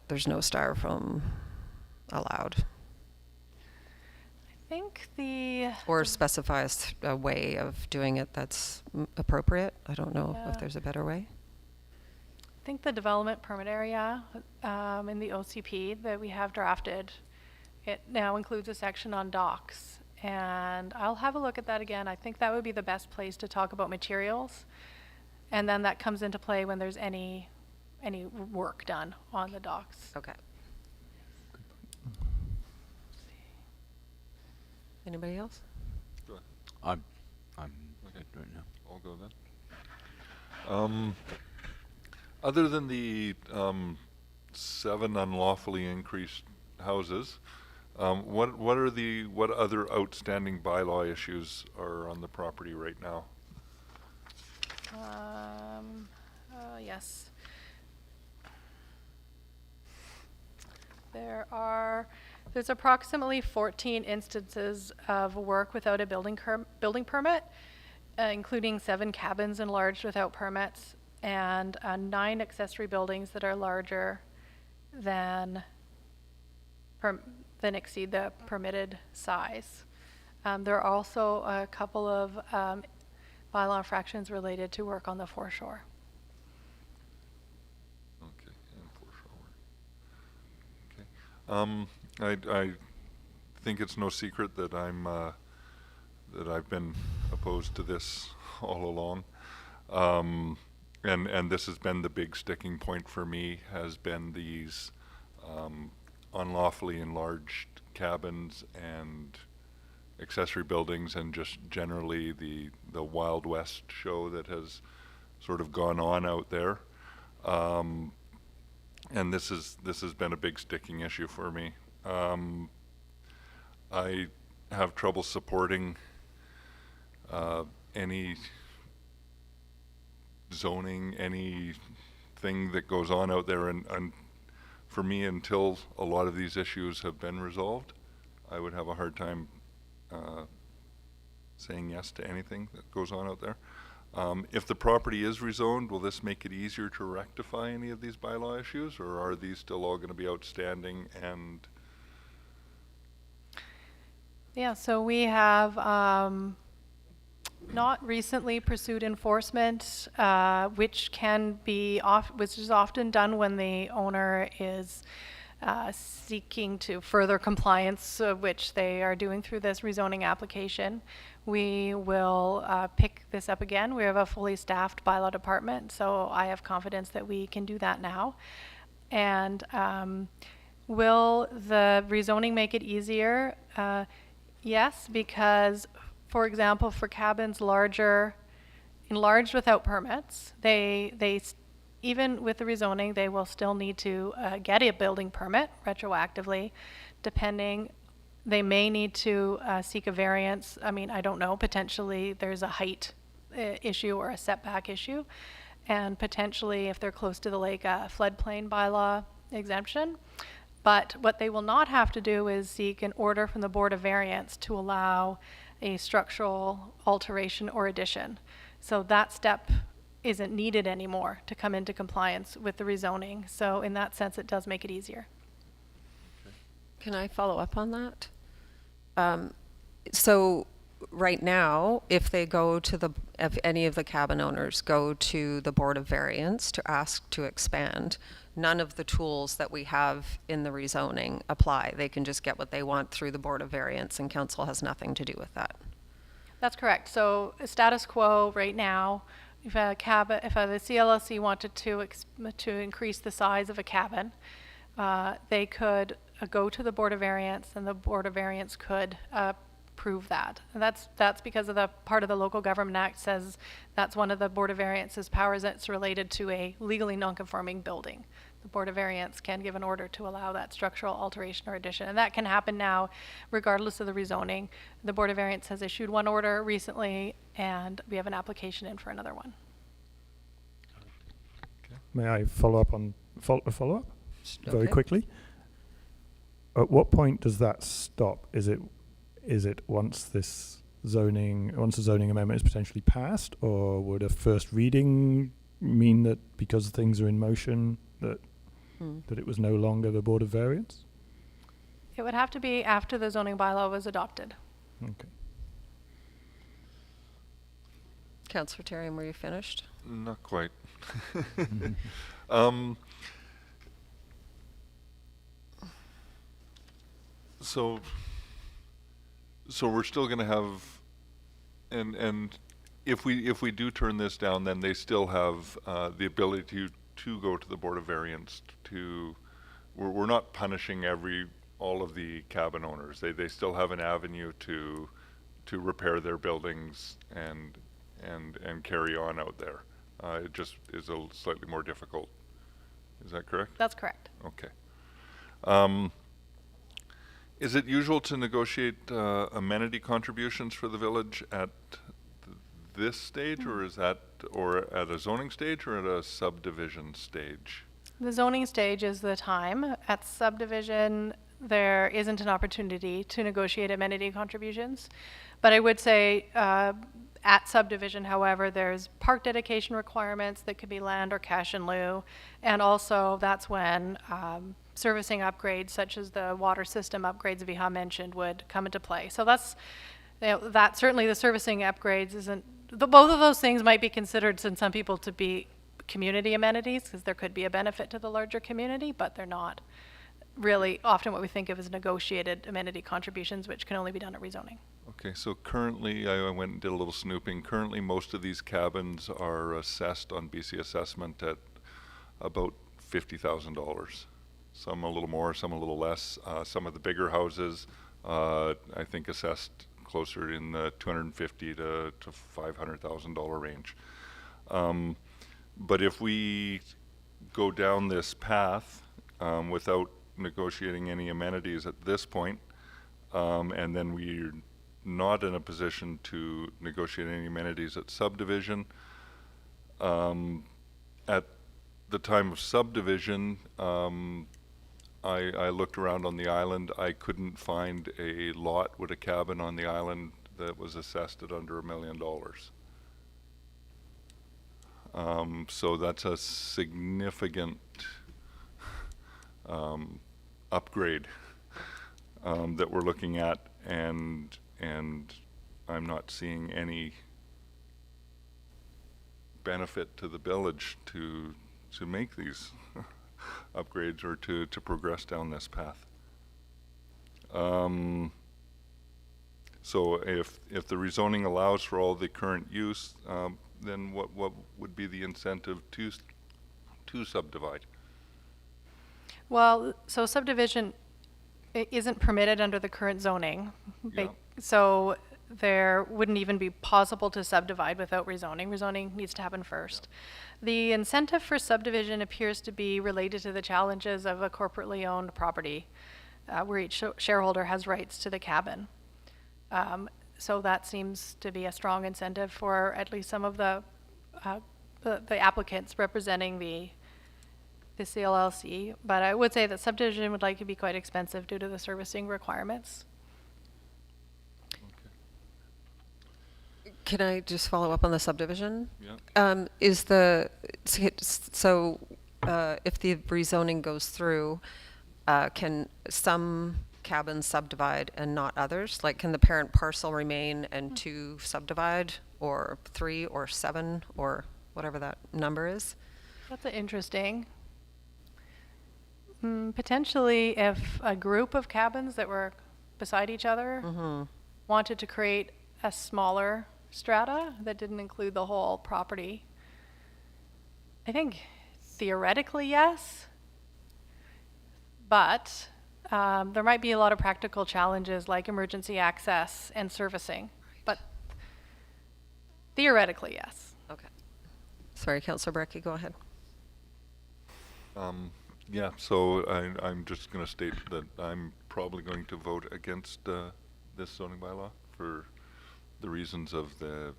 there's no styrofoam allowed? I think the Or specify a way of doing it that's appropriate? I don't know Yeah. if there's a better way. I think the development permit area in the OCP that we have drafted, it now includes a section on docks. And I'll have a look at that again. I think that would be the best place to talk about materials. And then that comes into play when there's any work done on the docks. Okay. Anybody else? Go ahead. I'm Okay. good right now. I'll go then. Other than the 7 unlawfully increased houses, what other outstanding bylaw issues are on the property right now? Yes. There's approximately 14 instances of work without a building permit, including 7 cabins enlarged without permits, and 9 accessory buildings that are larger than exceed the permitted size. There are also a couple of bylaw infractions related to work on the foreshore. Okay, and foreshore. Okay. I think it's no secret that that I've been opposed to this all along. And this has been the big sticking point for me, has been these unlawfully enlarged cabins and accessory buildings, and just generally the Wild West show that has sort of gone on out there. And this has been a big sticking issue for me. I have trouble supporting any zoning, anything that goes on out there, and for me, until a lot of these issues have been resolved, I would have a hard time saying yes to anything that goes on out there. If the property is rezoned, will this make it easier to rectify any of these bylaw issues, or are these still all going to be outstanding? And Yeah, so we have not recently pursued enforcement, which is often done when the owner is seeking to further compliance, which they are doing through this rezoning application. We will pick this up again. We have a fully staffed bylaw department, so I have confidence that we can do that now. And will the rezoning make it easier? Yes, because, for example, for cabins enlarged without permits, even with the rezoning, they will still need to get a building permit retroactively, depending. They may need to seek a variance. I mean, I don't know, potentially there's a height issue or a setback issue, and potentially, if they're close to the lake, a floodplain bylaw exemption. But what they will not have to do is seek an order from the Board of Variance to allow a structural alteration or addition. So that step isn't needed anymore to come into compliance with the rezoning. So in that sense, it does make it easier. Can I follow up on that? So right now, if any of the cabin owners go to the Board of Variance to ask to expand, none of the tools that we have in the rezoning apply. They can just get what they want through the Board of Variance, and council has nothing to do with that. That's correct. So status quo right now, if the CLLC wanted to increase the size of a cabin, they could go to the Board of Variance, and the Board of Variance could approve that. And that's because of the part of the Local Government Act says that's one of the Board of Variance's powers that's related to a legally non-conforming building. the Board of Variance can give an order to allow that structural alteration or addition. And that can happen now regardless of the rezoning. The Board of Variance has issued one order recently, and we have an application in for another one. May I follow up on follow up very Okay. quickly? At what point does that stop? Is it once the zoning amendment is potentially passed, or would a first reading mean that because things are in motion that it was no longer the Board of Variance? It would have to be after the zoning bylaw was adopted. Okay. Councillor Terrian, were you finished? Not quite. So we're still going to have, and if we do turn this down, then they still have the ability to go to the Board of Variance to. We're not punishing all of the cabin owners. They still have an avenue to repair their buildings and carry on out there. It just is a slightly more difficult. Is that correct? That's correct. Okay. Is it usual to negotiate amenity contributions for the village at this stage, or is that, or at a zoning stage, or at a subdivision stage? The zoning stage is the time. At subdivision, there isn't an opportunity to negotiate amenity contributions. But I would say at subdivision, however, there's park dedication requirements that could be land or cash in lieu. And also that's when servicing upgrades such as the water system upgrades Viha mentioned would come into play. So that's, that certainly the servicing upgrades isn't, both of those things might be considered in some people to be community amenities because there could be a benefit to the larger community, but they're not really often what we think of as negotiated amenity contributions, which can only be done at rezoning. Okay, so currently, I went and did a little snooping. Currently, most of these cabins are assessed on BC assessment at about $50,000. Some a little more, some a little less. Some of the bigger houses, I think assessed closer in the $250,000 to $500,000 range. But if we go down this path without negotiating any amenities at this point, and then we're not in a position to negotiate any amenities at subdivision, at the time of subdivision, I looked around on the island. I couldn't find a lot with a cabin on the island that was assessed at under $1 million. So that's a significant upgrade that we're looking at, and I'm not seeing any benefit to the village to make these upgrades or to progress down this path. So if the rezoning allows for all the current use, then what would be the incentive to subdivide? Well, so subdivision isn't permitted under the current zoning. Yeah. So there wouldn't even be possible to subdivide without rezoning. Rezoning needs to happen first. The incentive for subdivision appears to be related to the challenges of a corporately owned property where each shareholder has rights to the cabin. So that seems to be a strong incentive for at least some of the applicants representing the CLLC. But I would say that subdivision would likely be quite expensive due to the servicing requirements. Can I just follow up on the subdivision? Yeah. If the rezoning goes through, can some cabins subdivide and not others? Like, can the parent parcel remain and 2 subdivide, or 3 or 7 or whatever that number is? That's interesting. Potentially, if a group of cabins that were beside each other wanted to create a smaller strata that didn't include the whole property, I think theoretically yes, but there might be a lot of practical challenges like emergency access and servicing, but theoretically yes. Okay. Sorry, Councillor Brecky, go ahead. Yeah, so I'm just going to state that I'm probably going to vote against this zoning bylaw for the reasons of the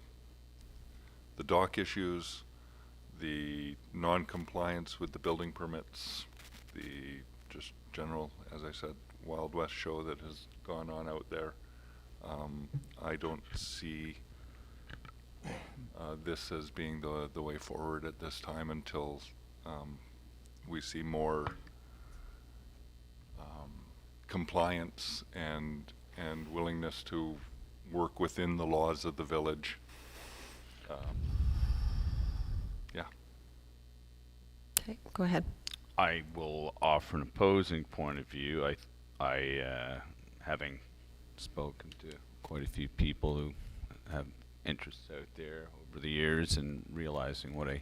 dock issues, the non-compliance with the building permits, the just general, as I said, Wild West show that has gone on out there. I don't see this as being the way forward at this time until we see more compliance and willingness to work within the laws of the village. Yeah. Okay, go ahead. I will offer an opposing point of view. I having spoken to quite a few people who have interests out there over the years and realizing what a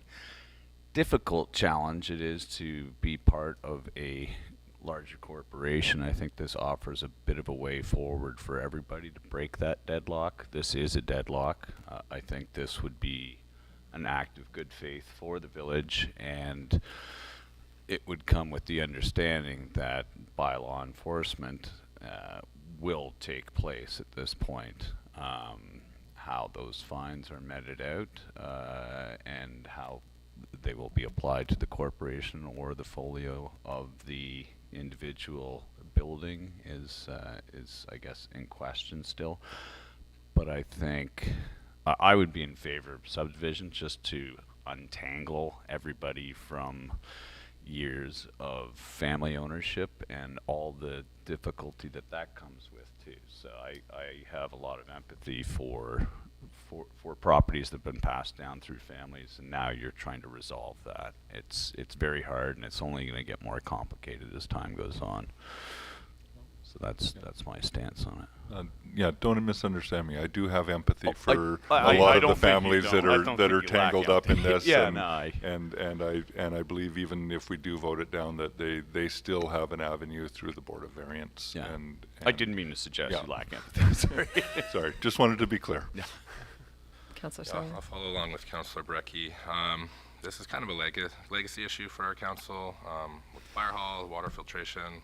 difficult challenge it is to be part of a larger corporation. I think this offers a bit of a way forward for everybody to break that deadlock. This is a deadlock. I think this would be an act of good faith for the village, and it would come with the understanding that bylaw enforcement will take place at this point. How those fines are meted out and how they will be applied to the corporation or the folio of the individual building is I guess in question still. But I think I would be in favor of subdivision just to untangle everybody from years of family ownership and all the difficulty that comes with too. So I have a lot of empathy for properties that have been passed down through families, and now you're trying to resolve that. It's very hard, and it's only going to get more complicated as time goes on. So that's my stance on it. Yeah, don't misunderstand me. I do have empathy for I a lot of don't the think you families don't. that I are don't think you lack tangled up in empathy. this. Yeah, and, no, and I believe even if we do vote it down, that they still have an avenue through the Board of Variance. Yeah. And I didn't mean to suggest yeah. you lack empathy. Sorry. Sorry, just wanted to be clear. Yeah. Councillor Yeah, Sawyer. I'll follow along with Councillor Brecky. This is kind of a legacy issue for our council with the fire hall, water filtration,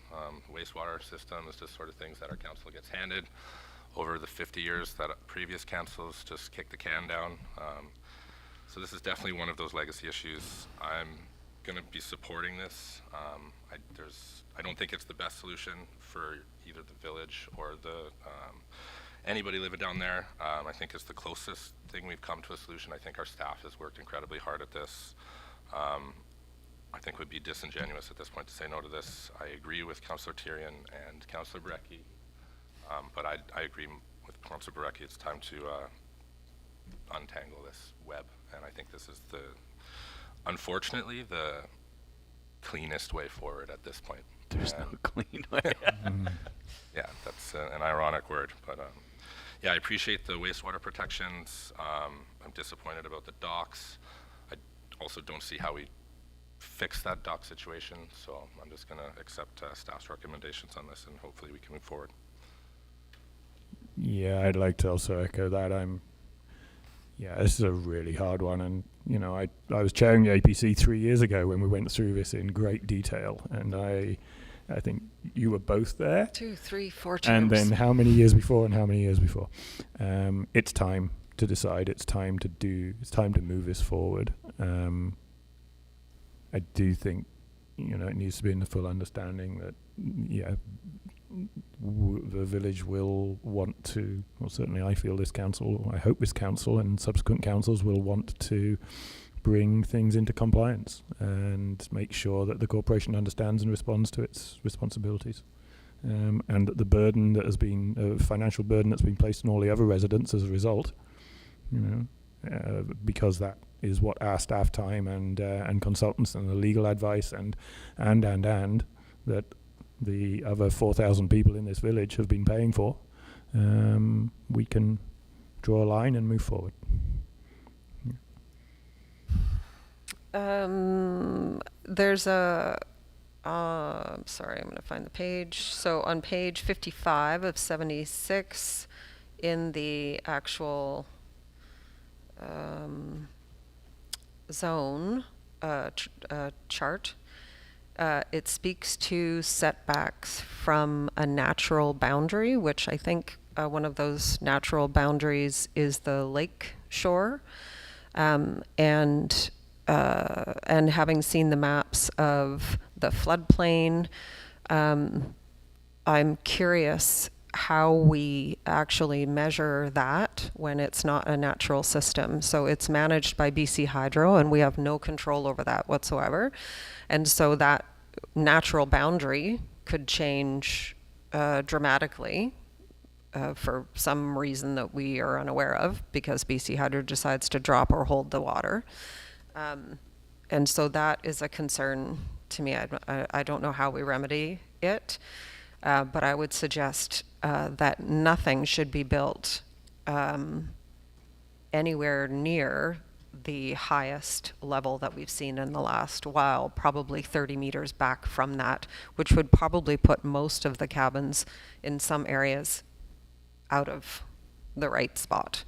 wastewater system. It's just sort of things that our council gets handed over the 50 years that previous councils just kicked the can down. So this is definitely one of those legacy issues. I'm going to be supporting this. I don't think it's the best solution for either the village or the anybody living down there. I think it's the closest thing we've come to a solution. I think our staff has worked incredibly hard at this. I think it would be disingenuous at this point to say no to this. I agree with Councillor Tyrion and Councillor Brecky, but I agree with Councillor Brecky. It's time to untangle this web, and I think this is unfortunately, the cleanest way forward at this point. There's no clean way. Yeah, that's an ironic word, but yeah, I appreciate the wastewater protections. I'm disappointed about the docks. I also don't see how we fix that dock situation, so I'm just going to accept staff's recommendations on this, and hopefully we can move forward. Yeah, I'd like to also echo that. This is a really hard one, and I was chairing the APC 3 years ago when we went through this in great detail, and I think you were both there. 2, 3, 4 times. And then how many years before and how many years before? It's time to decide. It's time to move this forward. I do think, it needs to be in the full understanding that, the village will want to, well, certainly I feel this council, I hope this council and subsequent councils will want to bring things into compliance and make sure that the corporation understands and responds to its responsibilities. And that the burden that has been, financial burden that's been placed on all the other residents as a result, because that is what our staff time and consultants and the legal advice and that the other 4,000 people in this village have been paying for, we can draw a line and move forward. There's a, sorry, I'm going to find the page. So on page 55 of 76 in the actual zone chart, it speaks to setbacks from a natural boundary, which I think one of those natural boundaries is the lake shore. And having seen the maps of the floodplain, I'm curious how we actually measure that when it's not a natural system. So it's managed by BC Hydro, and we have no control over that whatsoever. And so that natural boundary could change dramatically for some reason that we are unaware of, because BC Hydro decides to drop or hold the water. And so that is a concern to me. I don't know how we remedy it, but I would suggest that nothing should be built anywhere near the highest level that we've seen in the last while, probably 30 meters back from that, which would probably put most of the cabins in some areas out of the right spot.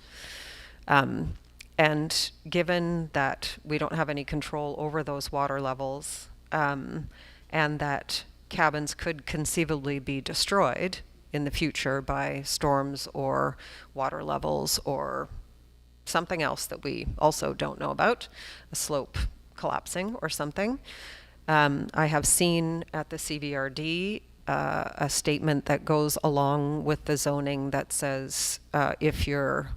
And given that we don't have any control over those water levels, and that cabins could conceivably be destroyed in the future by storms or water levels or something else that we also don't know about, a slope collapsing or something. I have seen at the CVRD a statement that goes along with the zoning that says if you're,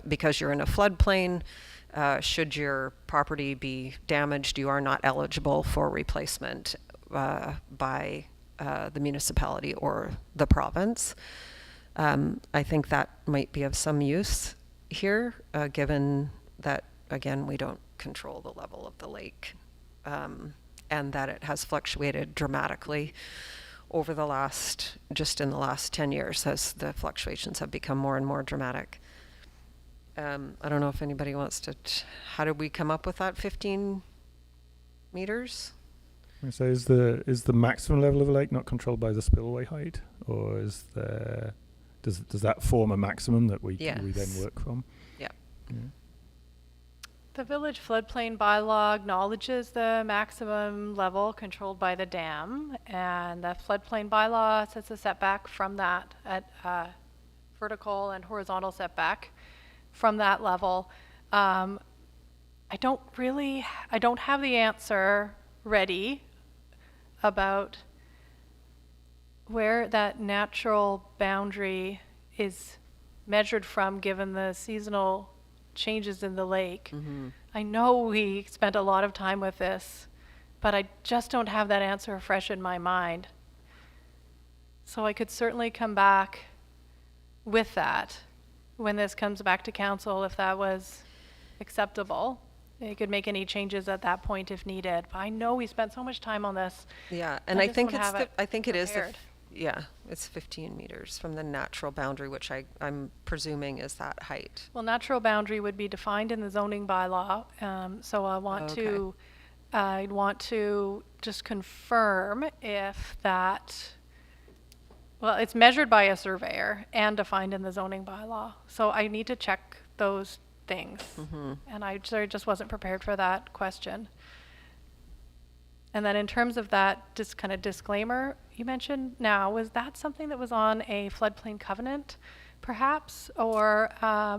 because you're in a floodplain, should your property be damaged, you are not eligible for replacement by the municipality or the province. I think that might be of some use here, given that, again, we don't control the level of the lake, and that it has fluctuated dramatically over the last, just in the last 10 years, as the fluctuations have become more and more dramatic. I don't know if anybody wants to, how did we come up with that 15 meters? So is the maximum level of the lake not controlled by the spillway height, or is does that form a maximum that we then work from? Yeah. The village floodplain bylaw acknowledges the maximum level controlled by the dam, and the floodplain bylaw sets a setback from that at vertical and horizontal setback from that level. I don't have the answer ready about where that natural boundary is measured from, given the seasonal changes in the lake. Mm-hmm. I know we spent a lot of time with this, but I just don't have that answer fresh in my mind. So I could certainly come back with that when this comes back to council, if that was acceptable. You could make any changes at that point if needed. But I know we spent so much time on this. Yeah, and I just think don't it's have the, it I think it is the, prepared. yeah, it's 15 meters from the natural boundary, which I'm presuming is that height. Well, natural boundary would be defined in the zoning bylaw. So I want to, I'd want to just confirm if that, well, it's measured by a surveyor and defined in the zoning bylaw. So I need to check those things. Mm-hmm. And I just wasn't prepared for that question. And then in terms of that just kind of disclaimer you mentioned now, was that something that was on a floodplain covenant perhaps? Or,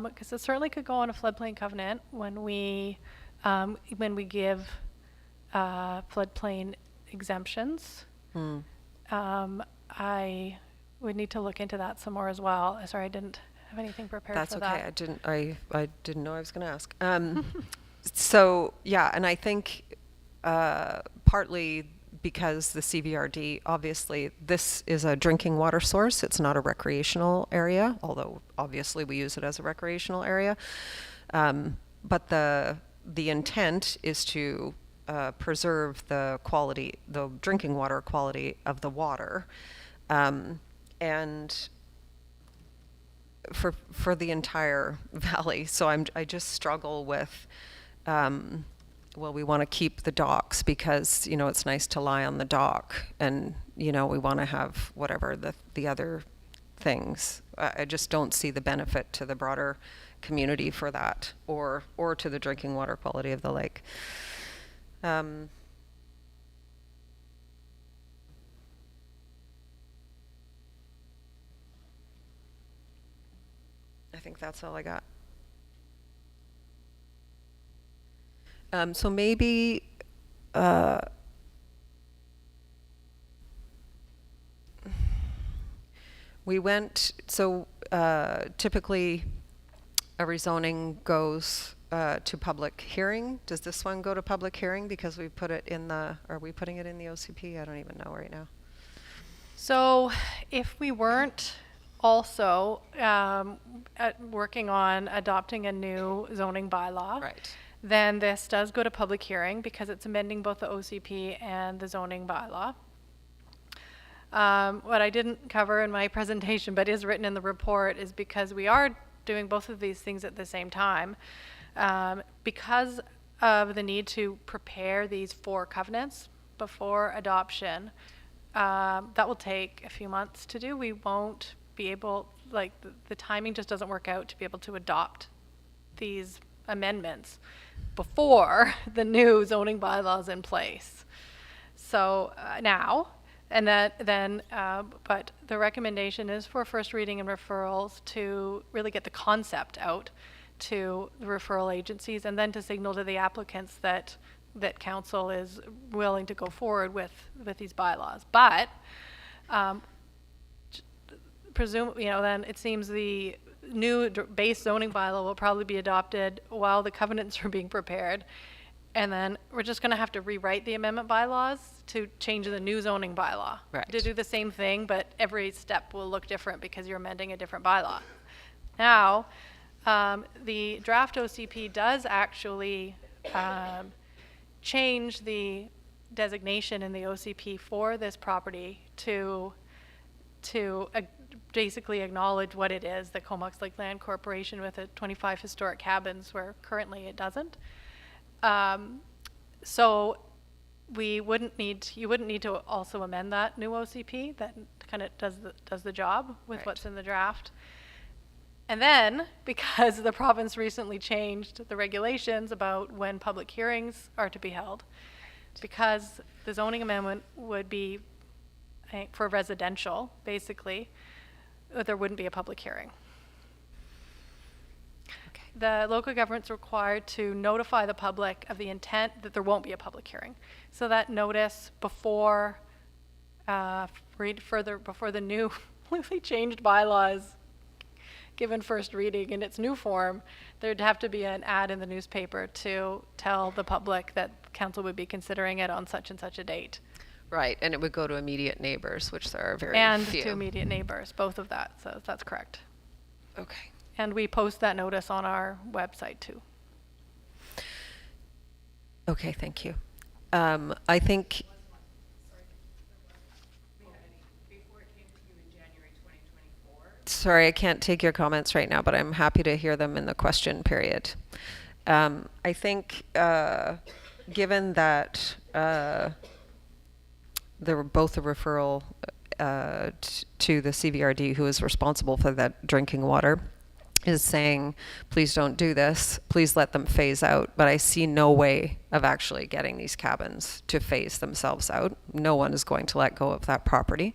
because it certainly could go on a floodplain covenant when we give floodplain exemptions. I would need to look into that some more as well. Sorry, I didn't have anything prepared That's for okay. that. I didn't know I was going to ask. So yeah, and I think partly because the CVRD, obviously this is a drinking water source. It's not a recreational area, although obviously we use it as a recreational area. But the intent is to preserve the quality, the drinking water quality of the water, and for the entire valley. So I just struggle with, well, we want to keep the docks because, you know, it's nice to lie on the dock, and, you know, we want to have whatever the other things. I just don't see the benefit to the broader community for that, or to the drinking water quality of the lake. think that's all I got. So maybe we went, so typically a rezoning goes to public hearing. Does this one go to public hearing because we put it in the, are we putting it in the OCP? I don't even know right now. So if we weren't also working on adopting a new zoning bylaw, Right. then this does go to public hearing because it's amending both the OCP and the zoning bylaw. What I didn't cover in my presentation, but is written in the report, is because we are doing both of these things at the same time. Because of the need to prepare these 4 covenants before adoption, that will take a few months to do. We won't be able, like, the timing just doesn't work out to be able to adopt these amendments before the new zoning bylaws in place. So now, and then, but the recommendation is for first reading and referrals to really get the concept out to the referral agencies, and then to signal to the applicants that council is willing to go forward with these bylaws. But then it seems the new base zoning bylaw will probably be adopted while the covenants are being prepared. And then we're just going to have to rewrite the amendment bylaws to change the new zoning bylaw. Right. To do the same thing, but every step will look different because you're amending a different bylaw. Now, the draft OCP does actually change the designation in the OCP for this property to basically acknowledge what it is, the Comox Lake Land Corporation with the 25 historic cabins, where currently it doesn't. So you wouldn't need to also amend that new OCP that kind of does the job with Right. what's in the draft. And then, because the province recently changed the regulations about when public hearings are to be held, because the zoning amendment would be, I think, for residential, basically, there wouldn't be a public hearing. Okay. The local government's required to notify the public of the intent that there won't be a public hearing. So that notice before before the new newly changed bylaws given first reading in its new form, there'd have to be an ad in the newspaper to tell the public that council would be considering it on such and such a date. Right, and it would go to immediate neighbors, which there are very And few. to immediate neighbors, both of that, so that's correct. Okay. And we post that notice on our website too. Okay, thank you. I think. Sorry, I can't take your comments right now, but I'm happy to hear them in the question period. I think, given that there were both a referral to the CVRD, who is responsible for that drinking water, is saying, please don't do this, please let them phase out. But I see no way of actually getting these cabins to phase themselves out. No one is going to let go of that property.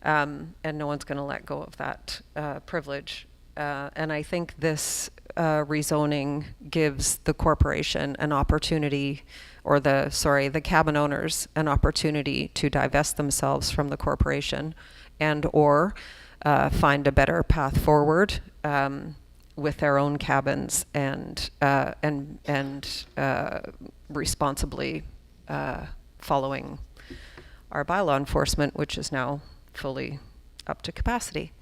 And no one's going to let go of that privilege. And I think this rezoning gives the corporation an opportunity, or the cabin owners an opportunity to divest themselves from the corporation and or find a better path forward with their own cabins and responsibly following our bylaw enforcement, which is now fully up to capacity.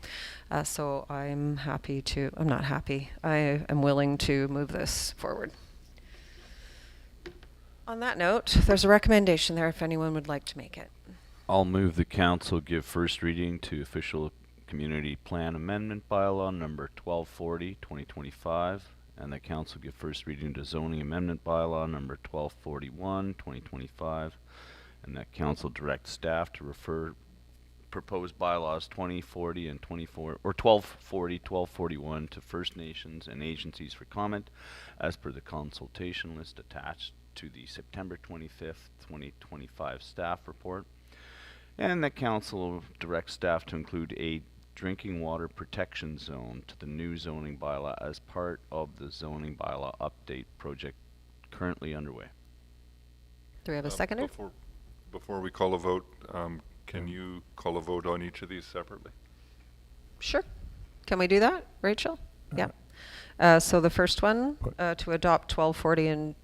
So I'm not happy. I am willing to move this forward. On that note, there's a recommendation there if anyone would like to make it. I'll move the council give first reading to official community plan amendment bylaw number 1240 2025, and the council give first reading to zoning amendment bylaw number 1241 2025, and that council direct staff to refer proposed bylaws 2040 and 1241 to First Nations and agencies for comment as per the consultation list attached to the September 25th 2025 staff report. And the council directs staff to include a drinking water protection zone to the new zoning bylaw as part of the zoning bylaw update project currently underway. Do we have a seconder? Before we call a vote, can you call a vote on each of these separately? Sure. Can we do that, Rachel? Yeah. So the first one, to adopt 1240 and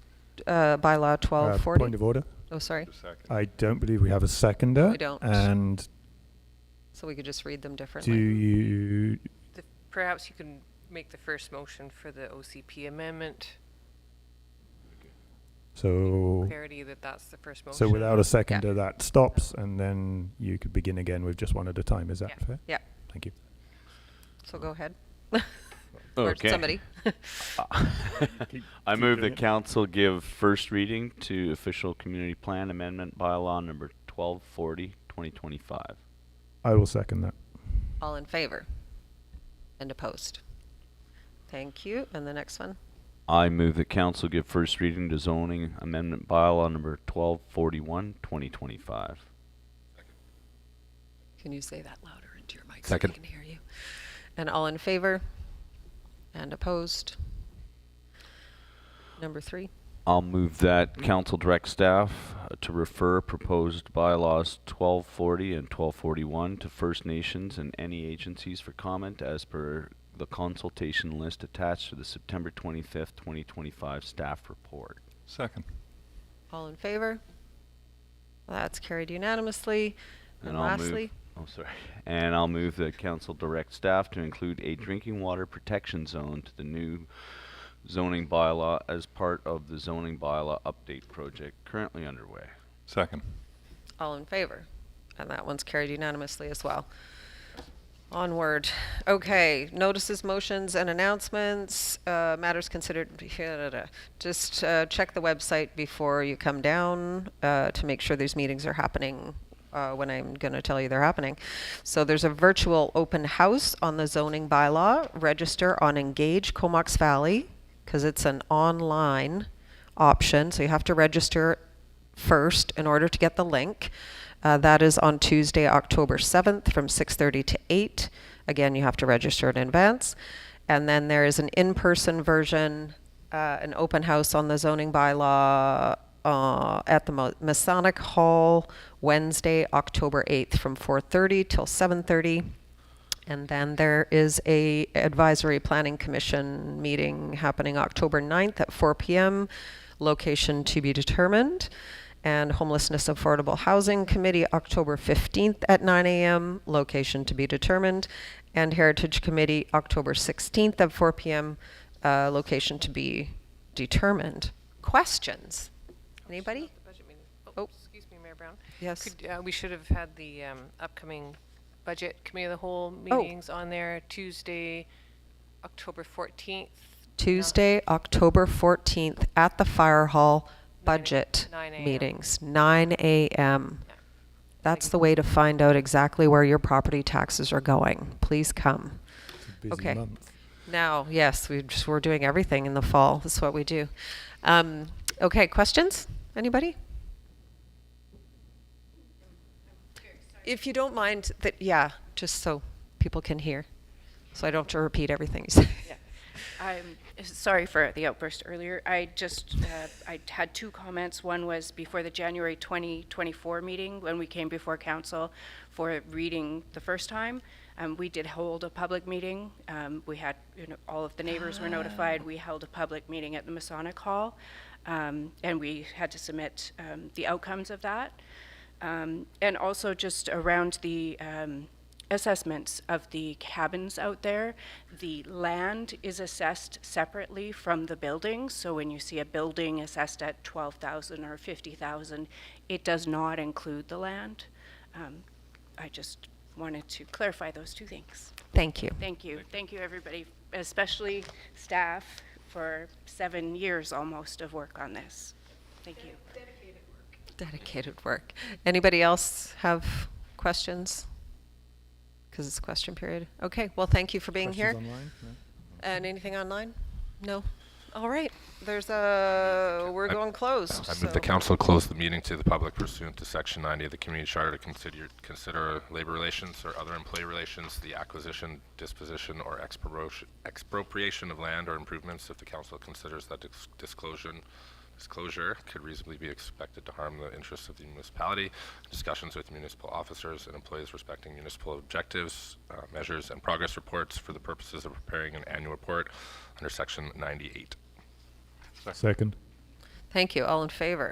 bylaw 1240. Point of order. Oh, sorry. Just a second. I don't believe we have a seconder. We don't. And So we could just read them do differently. you... Perhaps you can make the first motion for the OCP amendment. So... Clarity that that's the first motion. So without a seconder, that stops, and then you could begin again with just one at a time. Is that Yeah. fair? Yeah. Thank you. So go ahead. Or Okay. somebody. I move that council give first reading to official community plan amendment bylaw number 1240, 2025. I will second that. All in favor? And opposed? Thank you. And the next one? I move that council give first reading to zoning amendment bylaw number 1241, 2025. Can you say that louder into your mic Second. so we can hear you? And all in favor? And opposed? Number 3? I'll move that council direct staff to refer proposed bylaws 1240 and 1241 to First Nations and any agencies for comment as per the consultation list attached to the September 25th, 2025 staff report. Second. All in favor? That's carried unanimously. And I'll lastly, And I'll move that council direct staff to include a drinking water protection zone to the new zoning bylaw as part of the zoning bylaw update project currently underway. Second. all in favor? And that one's carried unanimously as well. Onward. Okay, notices, motions, and announcements, matters considered. Just check the website before you come down to make sure these meetings are happening when I'm going to tell you they're happening. So there's a virtual open house on the zoning bylaw. Register on Engage Comox Valley because it's an online option. So you have to register first in order to get the link. That is on Tuesday, October 7th from 6:30 to 8. Again, you have to register in advance. And then there is an in-person version, an open house on the zoning bylaw at the Masonic Hall, Wednesday, October 8th from 4:30 till 7:30. And then there is a advisory planning commission meeting happening October 9th at 4 p.m., location to be determined. And Homelessness Affordable Housing Committee, October 15th at 9 a.m., location to be determined. And Heritage Committee, October 16th at 4 p.m., location to be determined. Questions? Anybody? Budget meeting. Oh. Excuse me, Mayor Brown. Yes. Could, we should have had the upcoming budget committee of the whole meetings on there Tuesday, October 14th. Tuesday, October 14th at the Fire Hall, budget 9 a.m. meetings, 9 a.m. That's the way to find out exactly where your property taxes are going. Please come. It's a busy Okay. month. Now, yes, we're doing everything in the fall. That's what we do. Okay, questions? Anybody? If you don't mind, just so people can hear, so I don't have to repeat everything you say. Yeah. I'm sorry for the outburst earlier. I just, I had two comments. One was before the January 2024 meeting when we came before council for reading the first time. We did hold a public meeting. We had, all of the neighbors were notified. We held a public meeting at the Masonic Hall, and we had to submit the outcomes of that. And also just around the assessments of the cabins out there, the land is assessed separately from the buildings. So when you see a building assessed at 12,000 or 50,000, it does not include the land. I just wanted to clarify those two things. Thank you. Thank you. Thank you, everybody, especially staff, for 7 years almost of work on this. Thank you. Dedicated work. Anybody else have questions? Because it's question period. Okay, well, thank you for being here. Questions online? No? And anything online? No? All right, we're going closed. I move the council close the meeting to the public pursuant to Section 90 of the Community Charter to consider labor relations or other employee relations, the acquisition, disposition, or expropriation of land or improvements if the council considers that disclosure could reasonably be expected to harm the interests of the municipality. Discussions with municipal officers and employees respecting municipal objectives, measures, and progress reports for the purposes of preparing an annual report under Section 98. Second. Thank you. All in favor?